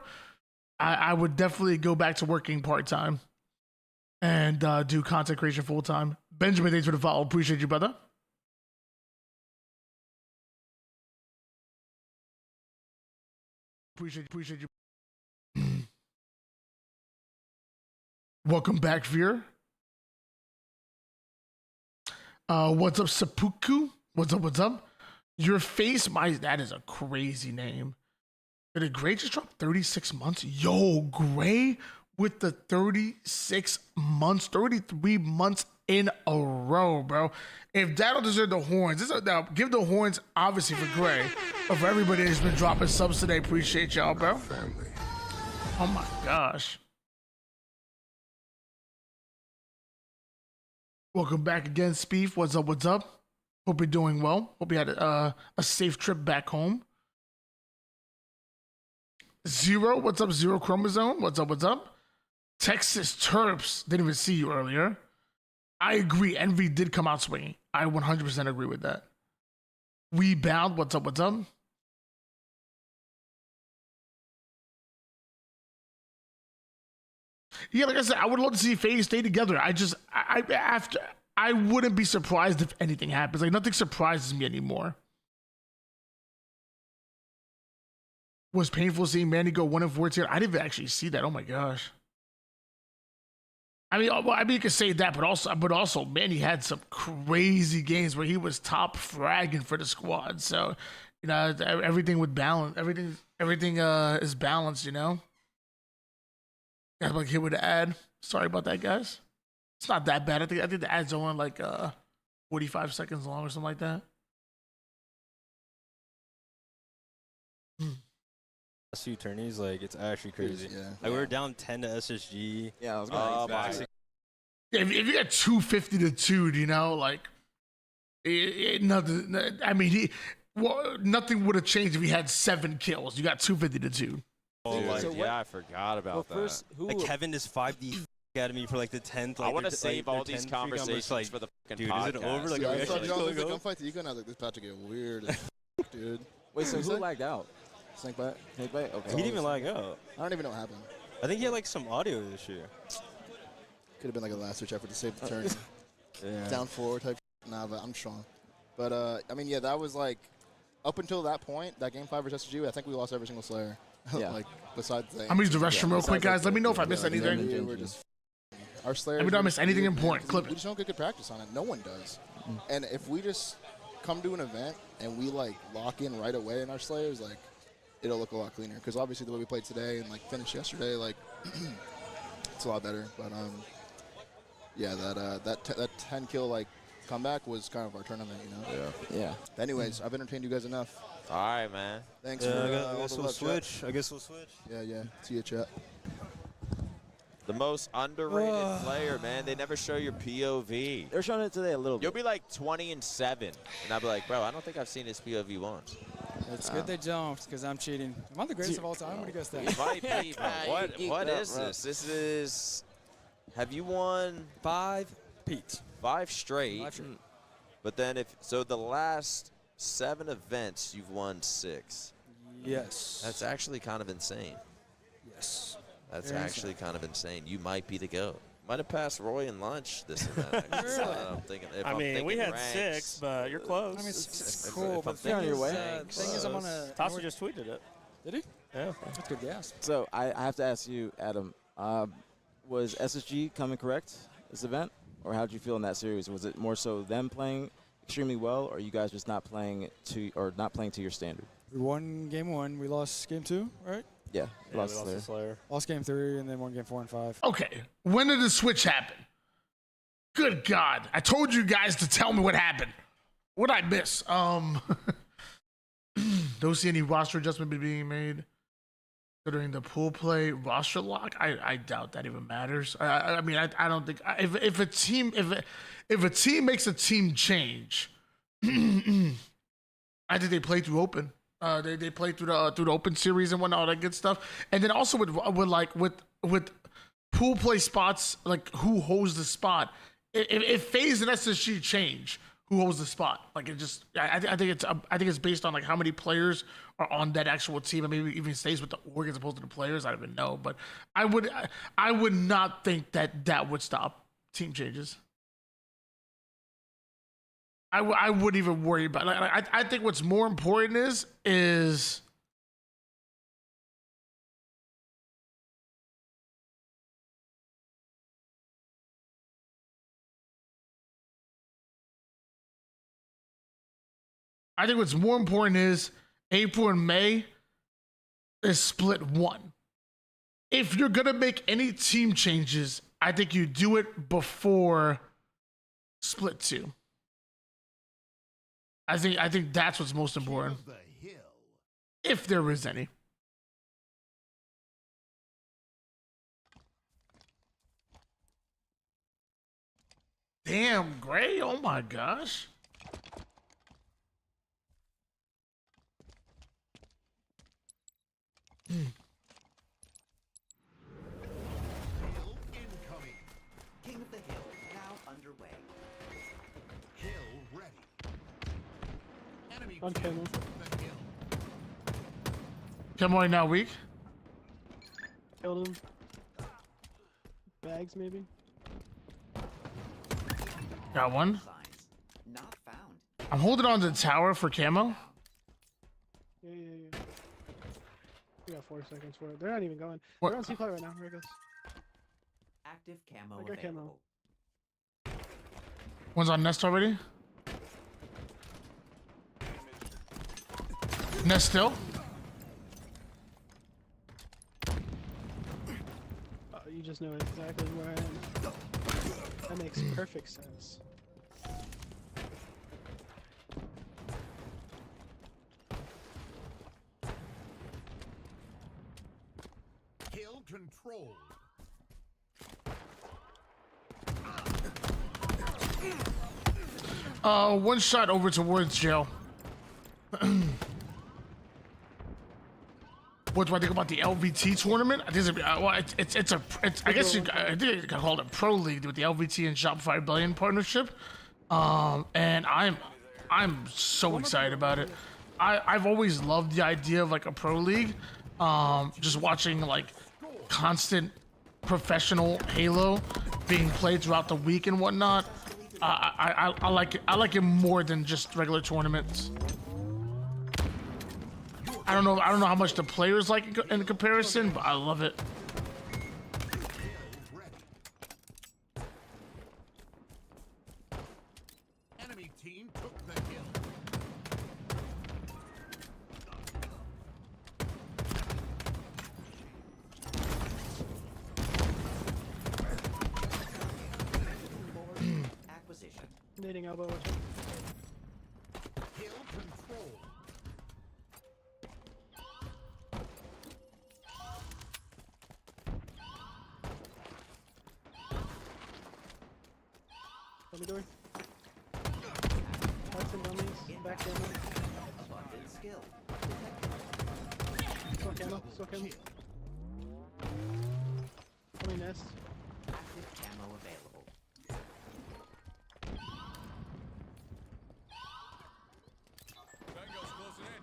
I would definitely go back to working part-time and do content creation full-time. Benjamin, thanks for the follow. Appreciate you, brother. Appreciate you. Welcome back, Veer. What's up, Seppuku? What's up? Your face, that is a crazy name. Did Gray just drop 36 months? Yo, Gray with the 36 months, 33 months in a row, bro. If that'll deserve the horns, now give the horns obviously for Gray, but for everybody that's been dropping subs today, appreciate y'all, bro. Oh my gosh. Welcome back again, Spieth. What's up? What's up? Hope you're doing well. Hope you had a safe trip back home. Zero, what's up? Zero Chromosome. What's up? What's up? Texas Terps. Didn't even see you earlier. I agree. Envy did come out swinging. I 100% agree with that. We bound. What's up? What's up? Yeah, like I said, I would love to see FaZe stay together. I wouldn't be surprised if anything happens. Like, nothing surprises me anymore. Was painful seeing Manny go 1-14. I didn't even actually see that. Oh my gosh. I mean, you could say that, but also, Manny had some crazy games where he was top fragging for the squad. So, you know, everything would balance. Everything is balanced. You know. Got like hit with the ad. Sorry about that, guys. It's not that bad. I think the ad's only like 45 seconds long or something like that. Last few tourneys, like it's actually crazy. Yeah. Like we were down 10 to SSG. Yeah, I was gonna say. Yeah, if you got 250 to 2, you know, like nothing. I mean, nothing would have changed if he had 7 kills. You got 250 to 2. Oh, So yeah, I forgot about that. First, Like Kevin is 5D at me for like the 10th. I Like, want to their- save like, all their these 10th streak. I'm just conversations like, for the fucking dude, podcast. is it over? Like, Yeah, are I we saw actually John still lose the go? gunfight to Eco, and I was like, this about to get weird as dude. Wait, so What'd who you say? lagged out? Snakebite? Snakebite? Okay. He didn't even lag out. I don't even know what happened. I think he had like some audio issue. Could have been like a last ditch effort to save the turn. Yeah. Down 4 type. Nah, but I'm strong. But I mean, yeah, that was like up until that point, that game 5 versus SSG, I think we lost every single Slayer. Yeah. Like besides that. I'm gonna use the restroom real quick, besides, like, guys. Let me know if I yeah, missed like, anything. yeah, We're just our Slayers. Let me know if I are missed anything weird, man, important. 'cause Clip we it. just don't get good practice on it. No one does. And if we just come to an event and we like lock in right away in our Slayers, like it'll look a lot cleaner. Because obviously the way we played today and like finished yesterday, like it's a lot better. But yeah, that 10 kill like comeback was kind of our tournament, you know. Yeah. Anyways, I've entertained you guys enough. All right, man. Thanks Yeah, for I all guess the we'll love, chat. switch. I guess we'll switch. Yeah. See you, chat. The most underrated player, man. They never show your POV. They're showing it today a little You'll bit. be like 20-7, and I'll be like, bro, I don't think I've seen his POV once. It's good they don't, because I'm cheating. Am I the greatest of all time? What do you guys think? You might be, bro. What is this? This is. Have you won 5 Pete. 5 straight? 5 straight. But then the last 7 events, you've won 6. Yes. That's actually kind of insane. Yes. That's Very actually kind of insane. You might be the GOAT. Might have passed Roy in lunch this event. Actually. Really? I'm thinking, I mean, we had ranks, 6, but you're close. I mean, it's If- cool, if but I'm the thing on your is, way. the thing is, I'm on a. Tasha just tweeted it. Did he? Yeah. That's good gas. So I have to ask you, Adam, was SSG coming correct this event? Or how did you feel in that series? Was it more so them playing extremely well, or you guys just not playing to your standard? We won game 1. We lost game 2, right? Yeah, Yeah, lost we lost Slayer. to Slayer. Lost game 3, and then won game 4 and 5. Okay, when did the switch happen? Good God, I told you guys to tell me what happened. What'd I miss? Don't see any roster adjustment being made. Considering the pool play roster lock, I doubt that even matters. I mean, I don't think if a team makes a team change, I think they play through open. They play through the open series and whatnot, all that good stuff. And then also with pool play spots, like who holds the spot. If FaZe and SSG change, who holds the spot? Like it just, I think it's based on like how many players are on that actual team, and maybe even stays with the org as opposed to the players. I don't even know, but I would not think that would stop team changes. I wouldn't even worry about it. Like, I think what's more important is I think what's more important is April and May is split 1. If you're gonna make any team changes, I think you do it before split 2. I think that's what's most important. Kill the hill. If there is any. Damn, Gray. Oh my gosh. Hill incoming. King of the Hill now underway. Hill ready. Enemy On team camera. took the hill. Come on now, weak. Killed him. Bags, maybe? Got one. Signs not found. I'm holding on to the tower for camo. Yeah. We got 4 seconds for it. They're not even going. What? They're on C-Flight right now. Here it goes. Active camo I got available. camo. One's on nest already. Nest still. You just know exactly where I am. That makes perfect sense. Hill controlled. One shot over towards jail. what do I think about the LVT tournament? I think I guess I think you can call it a pro league with the LVT and Shopify Billion partnership. And I'm so excited about it. I've always loved the idea of like a pro league. Just watching like constant professional Halo being played throughout the week and whatnot. I like it. I like it more than just regular tournaments. I don't know how much the players like in comparison, but I love it. Enemy team took the hill. Acquisition. Nading elbow. Watch out. Hill control. Dummy door. Lights and dummies. Back down. Abundant skill. Still camo. Still camo. Dummy nest. Active camo available. Tango's closing in.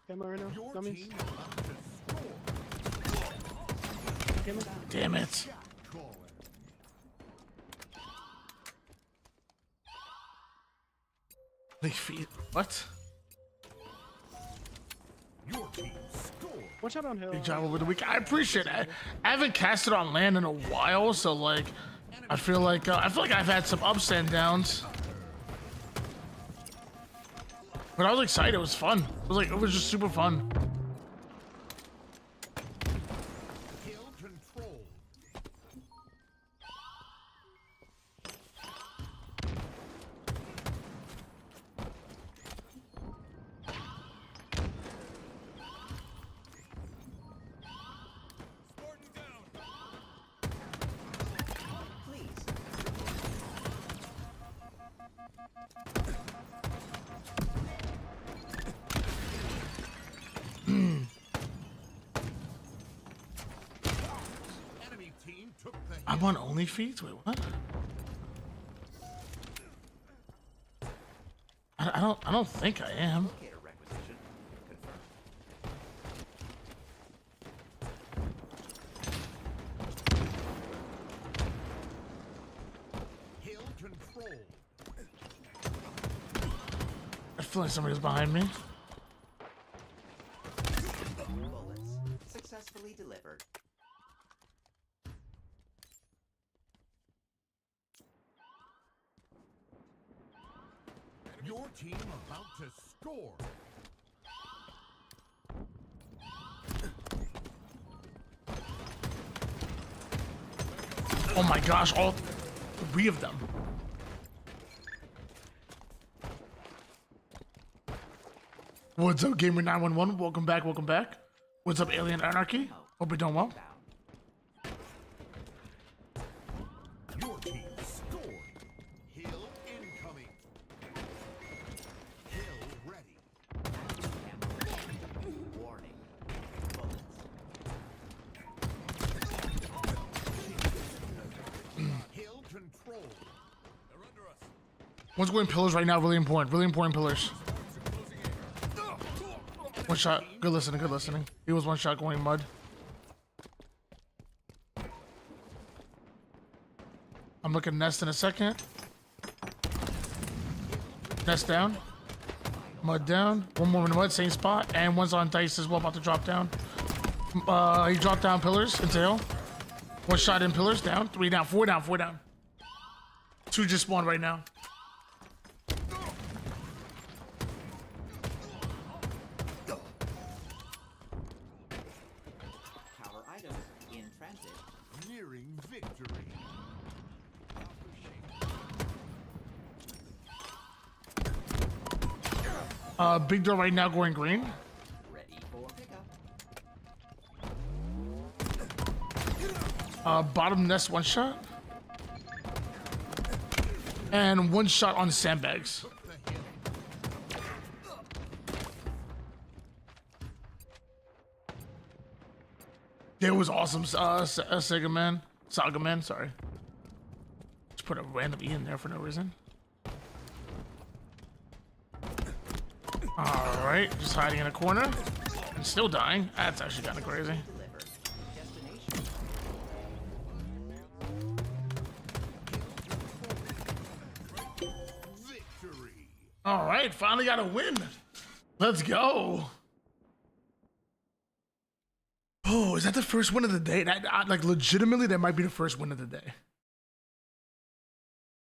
Camo right now. Your Dummies. team about to score. Camo. Damn it. Caller. What? Your team scored. Watch out on hill. Big job over the week. I appreciate it. I haven't casted on land in a while, so like, I feel like I've had some ups and downs. But I was excited. It was fun. It was just super fun. Hill control. Spartan down. Please. Enemy team took the hill. I'm on OnlyFeeds? Wait, what? I don't think I am. Locator requisition. Confirmed. Hill control. I feel like somebody's behind me. Bullets. Successfully delivered. Your team about to score. Oh my gosh, all three of them. What's up, Gamer 911? Welcome back, welcome back. What's up, Alien Anarchy? Hope you're doing well. Your team scored. Hill incoming. Hill ready. Warning. Bullets. Hill control. They're under us. One's going pillars right now, really important pillars. One shot, good listening, good listening. He was one shot going mud. I'm looking nest in a second. Nest down. Mud down. One more in the mud, same spot. And one's on dice as well, about to drop down. He dropped down pillars into hill. One shot in pillars, down. 3 down, 4 down, 4 down. 2 just spawned right now. Power items in transit. Nearing victory. Big door right now going green. Ready for pickup. Bottom nest one shot. And 1 shot on sandbags. Yeah, it was awesome, Saga Man, sorry. Just put a random E in there for no reason. Alright, just hiding in a corner. And still dying. That's actually kind of crazy. Alright, finally got a win. Let's go. Oh, is that the first win of the day? Like, legitimately, that might be the first win of the day.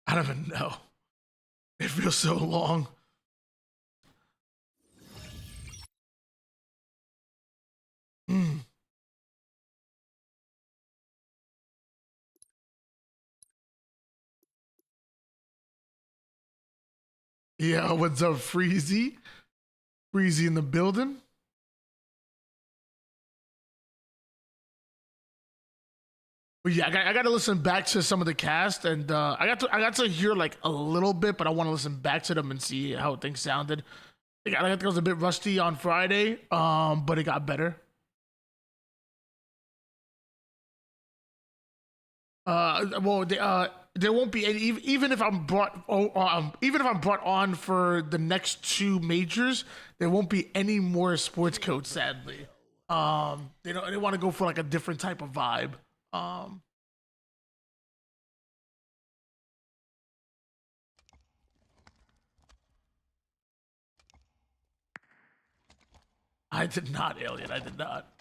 I don't even know. It feels so long. Yeah, what's up, Freezy? Freezy in the building. But yeah, I got to listen back to some of the cast, and I got to hear like a little bit, but I want to listen back to them and see how things sounded. I think it was a bit rusty on Friday, but it got better. Well, there won't be any, even if I'm brought on for the next 2 majors, there won't be any more sports codes, sadly. They want to go for like a different type of vibe. I did not, Alien. I did not.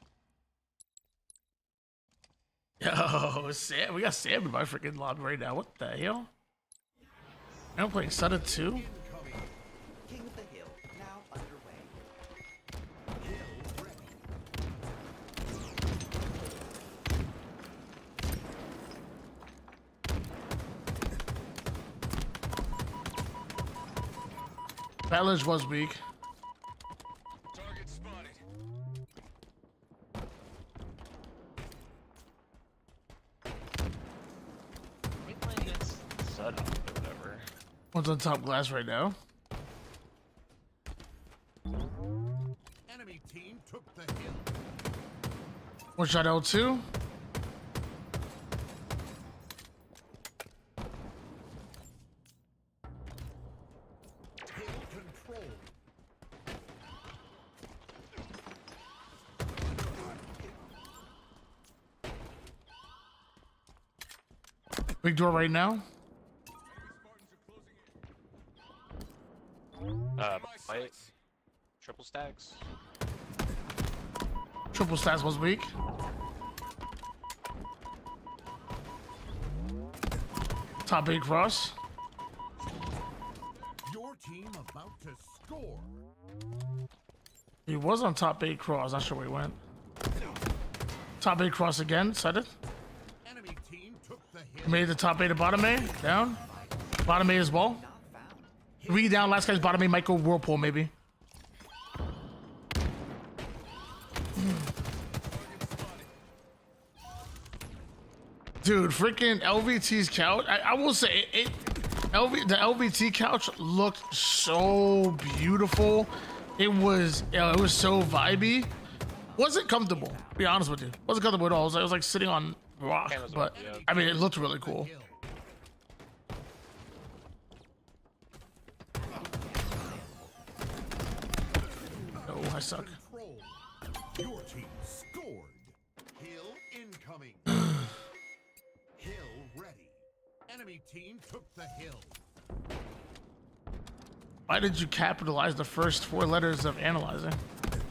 Yo, Sam, we got Sam in my freaking lobby right now. What the hell? I'm playing Suda 2. King of the Hill, now underway. Ballage was weak. Target spotted. We playing against Sud or whatever. One's on top glass right now. Enemy team took the hill. 1 shot L2. Hill control. Big door right now. Fight. Triple stacks. Triple stats was weak. Top 8 cross. Your team about to score. He was on top 8 cross. Not sure where he went. Top 8 cross again. Said it. Enemy team took the hill. Made the top 8 to bottom A. Down. Bottom A as well. 3 down. Last guy's bottom A. Might go Whirlpool maybe. Dude, freaking LVT's couch. I will say the LVT couch looked so beautiful. It was so vibey. Wasn't comfortable, to be honest with you. Wasn't comfortable at all. It was like sitting on rock, but I mean, it looked really cool. Oh, I suck. Control. Your team scored. Hill incoming. Hill ready. Enemy team took the hill. Why did you capitalize the first 4 letters of analyzing?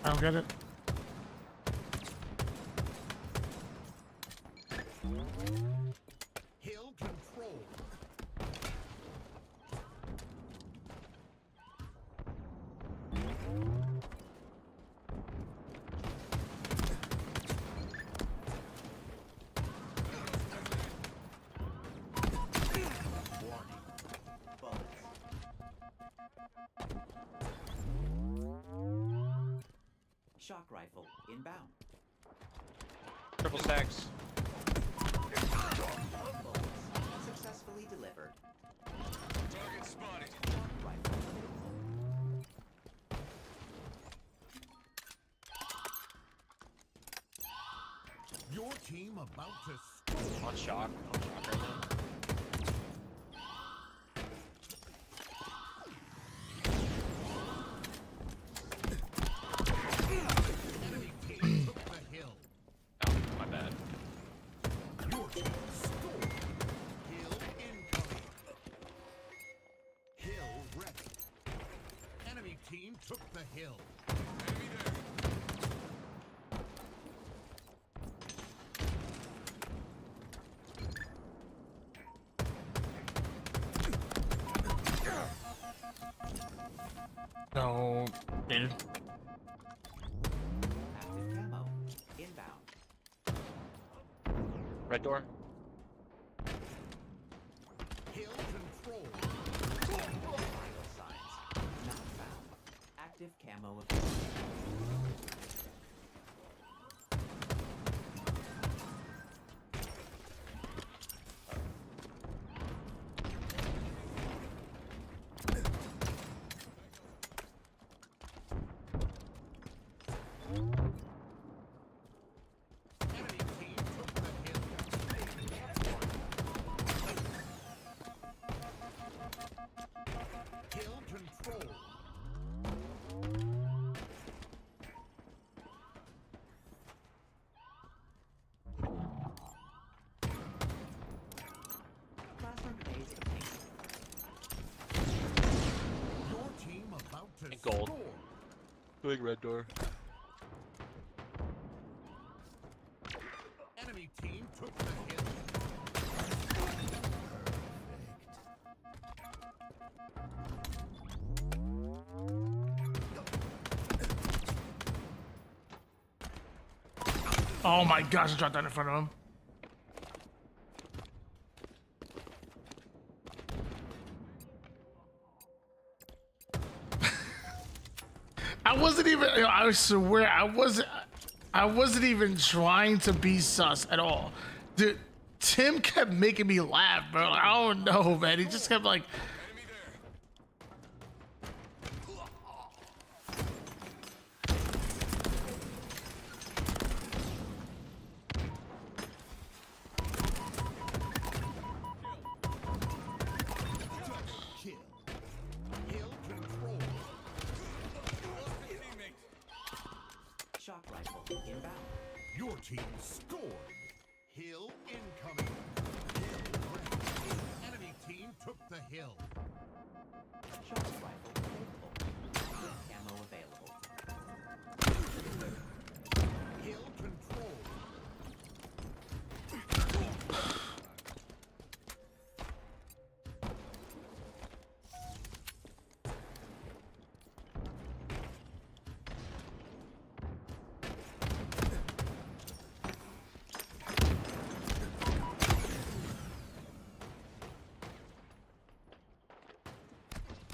I don't get it. Hill control. Shock rifle inbound. Triple stacks. Successfully delivered. spotted. Your team about to score. On shock. On shock right now. Enemy team took the hill. Oh, my bad. Your team scored. Hill incoming. Hill ready. Enemy team took the hill. Enemy there. No. In. Active camo. Inbound. Red door. Hill control. Vital signs. Not found. Active camo available. Enemy team took the hill. Hill control. Plasma grenades obtained. Your team about to And gold. score. Big red door. Enemy team took the hill. Oh my gosh, I dropped that in front of him. I wasn't even, I swear, I wasn't even trying to be sus at all. Dude, Tim kept making me laugh, bro. I don't know, man. He just kept like, Enemy there. Kill. Hill control. Teammate. Shock rifle inbound. Your team scored. Hill incoming. Hill ready. Enemy team took the hill. Shock rifle available. Active camo available. Hill control.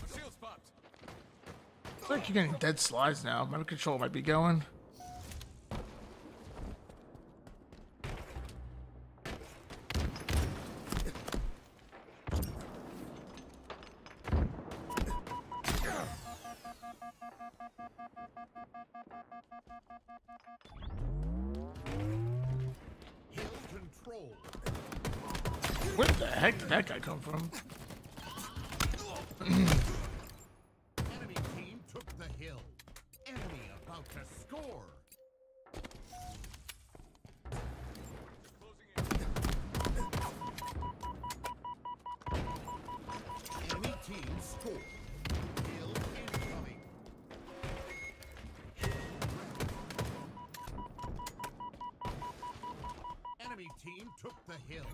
My shield's popped. I feel like you're getting dead slides now. My control might be going. Hill control. Where the heck did that guy come from? Enemy team took the hill. Enemy about to score. Enemy team scored. Hill incoming. Hill ready. Enemy team took the hill.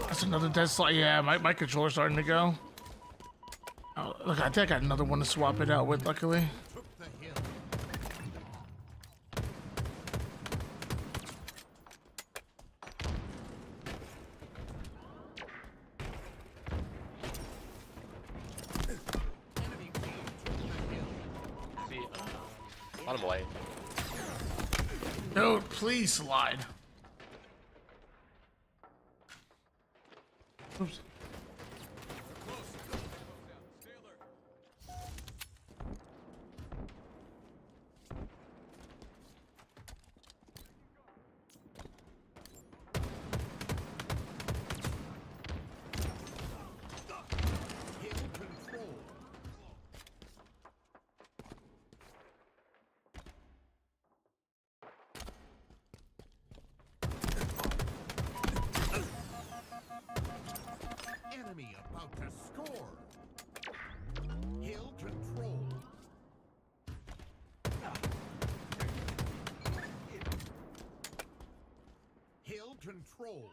That's another dead slide. Yeah, my controller's starting to go. Oh, look, I think I got another one to swap it out with, luckily. Took the hill. Enemy team took the hill. See, bottom light. No, please slide. Oops. Hill control. Enemy about to score. Hill control. Hill control.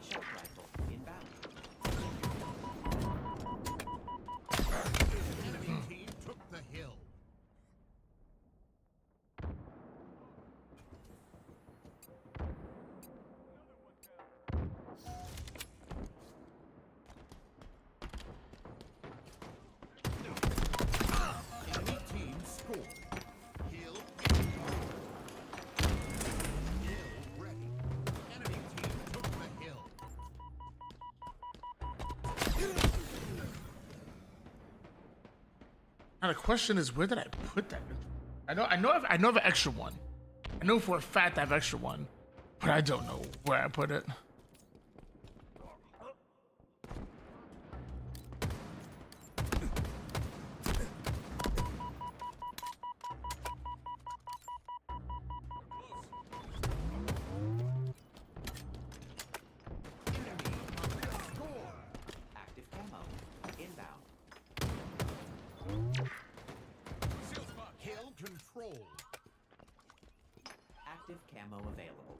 Shot rifle inbound. Enemy team took the hill. Enemy team scored. Hill incoming. Hill ready. Enemy team took the hill. Now the question is, where did I put that? I know I have an extra one. I know for a fact I have extra one, but I don't know where I put it. Active camo inbound. Hill control. Active camo available.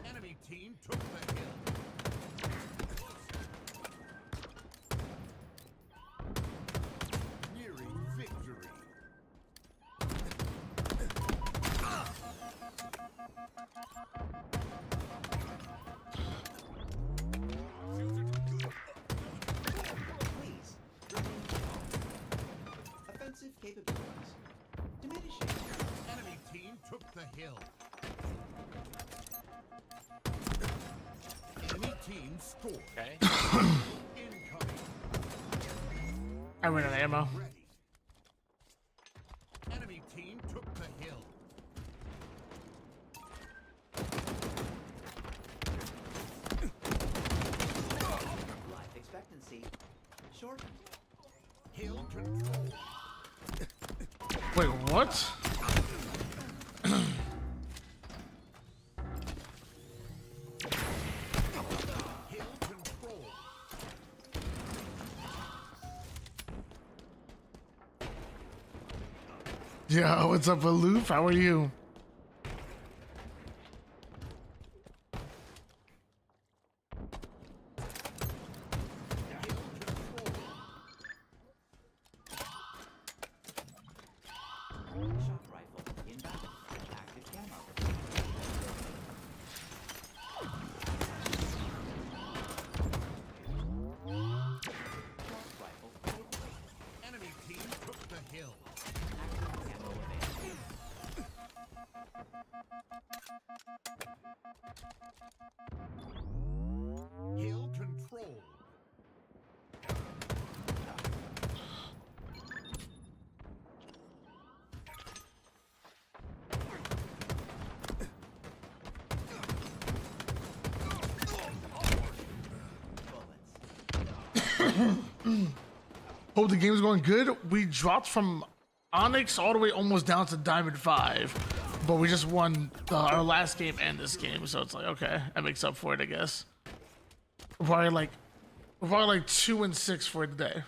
Enemy team took the hill. Nearing victory. Please remain calm. Offensive capabilities diminishing. Enemy team took the hill. Enemy team scored. Okay. Incoming. I ran out of ammo. Ready. Enemy team took the hill. Life expectancy shortened. Hill control. Wait, what? Hill control. Yo, what's up, Aloof? How are you? Shot rifle inbound. Active camo. Shot rifle available. Enemy team took the hill. Active camo available. Hill control. Hope the game is going good. We dropped from Onyx all the way almost down to Diamond 5, but we just won our last game and this game, so it's like, okay, that makes up for it, I guess. We're probably like 2-6 for today.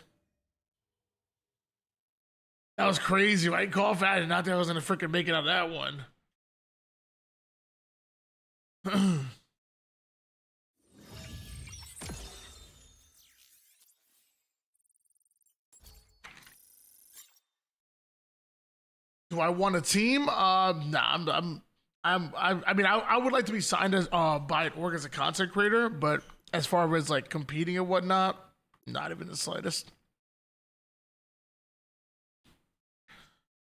That was crazy, right? Call fast. I did not think I was gonna freaking make it out of that one. Do I want a team? Nah, I mean, I would like to be signed as by an org as a content creator, but as far as like competing and whatnot, not even the slightest.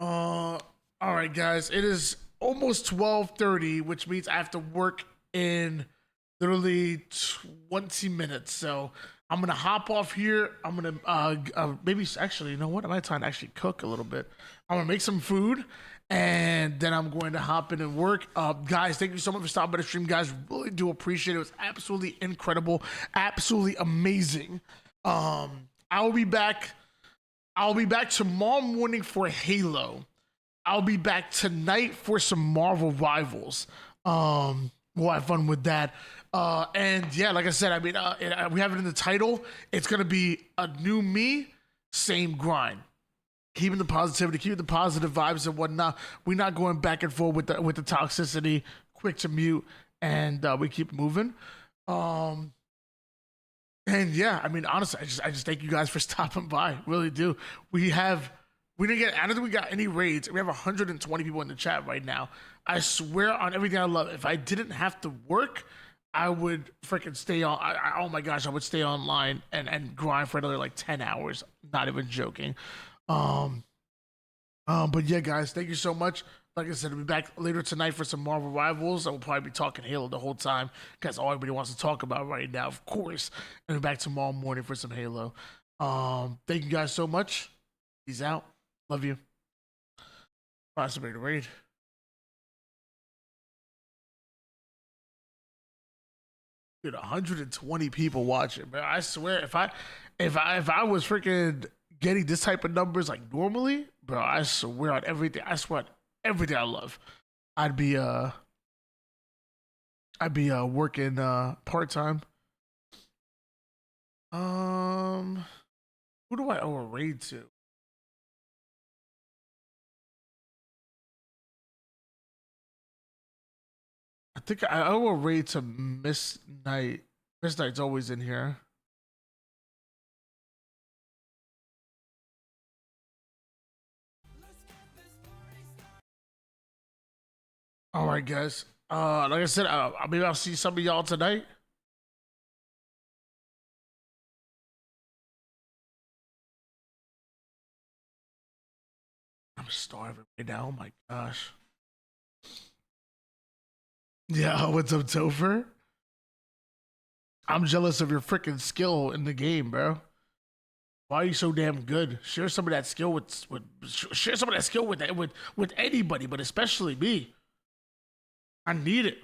All right, guys, it is almost 12:30, which means I have to work in literally 20 minutes. So I'm gonna hop off here. I'm gonna maybe actually, you know what? I might time to actually cook a little bit. I'm gonna make some food, and then I'm going to hop in and work. Guys, thank you so much for stopping by the stream, guys. Really do appreciate it. It was absolutely incredible, absolutely amazing. I'll be back tomorrow morning for Halo. I'll be back tonight for some Marvel Rivals. We'll have fun with that. And yeah, like I said, I mean, we have it in the title. It's gonna be a new me, same grind. Keeping the positivity, keeping the positive vibes and whatnot. We're not going back and forth with the toxicity. Quick to mute, and we keep moving. And yeah, I mean, honestly, I just thank you guys for stopping by. Really do. We didn't get. I don't think we got any raids. We have 120 people in the chat right now. I swear on everything I love. If I didn't have to work, I would freaking stay on. Oh my gosh, I would stay online and grind for another like 10 hours. Not even joking. But yeah, guys, thank you so much. Like I said, I'll be back later tonight for some Marvel Rivals. I will probably be talking Halo the whole time because all everybody wants to talk about right now, of course. And be back tomorrow morning for some Halo. Thank you guys so much. Peace out. Love you. Find somebody to raid. Dude, 120 people watching, man. I swear, if I was freaking getting this type of numbers like normally, bro, I swear on everything. I swear on everything I love. I'd be working part-time. Who do I owe a raid to? I think I owe a raid to Miss Knight. Miss Knight's always in here. All right, guys. Like I said, maybe I'll see some of y'all tonight. I'm starving right now. Oh my gosh. Yeah, what's up, Topher? I'm jealous of your freaking skill in the game, bro. Why are you so damn good? Share some of that skill with anybody, but especially me. I need it.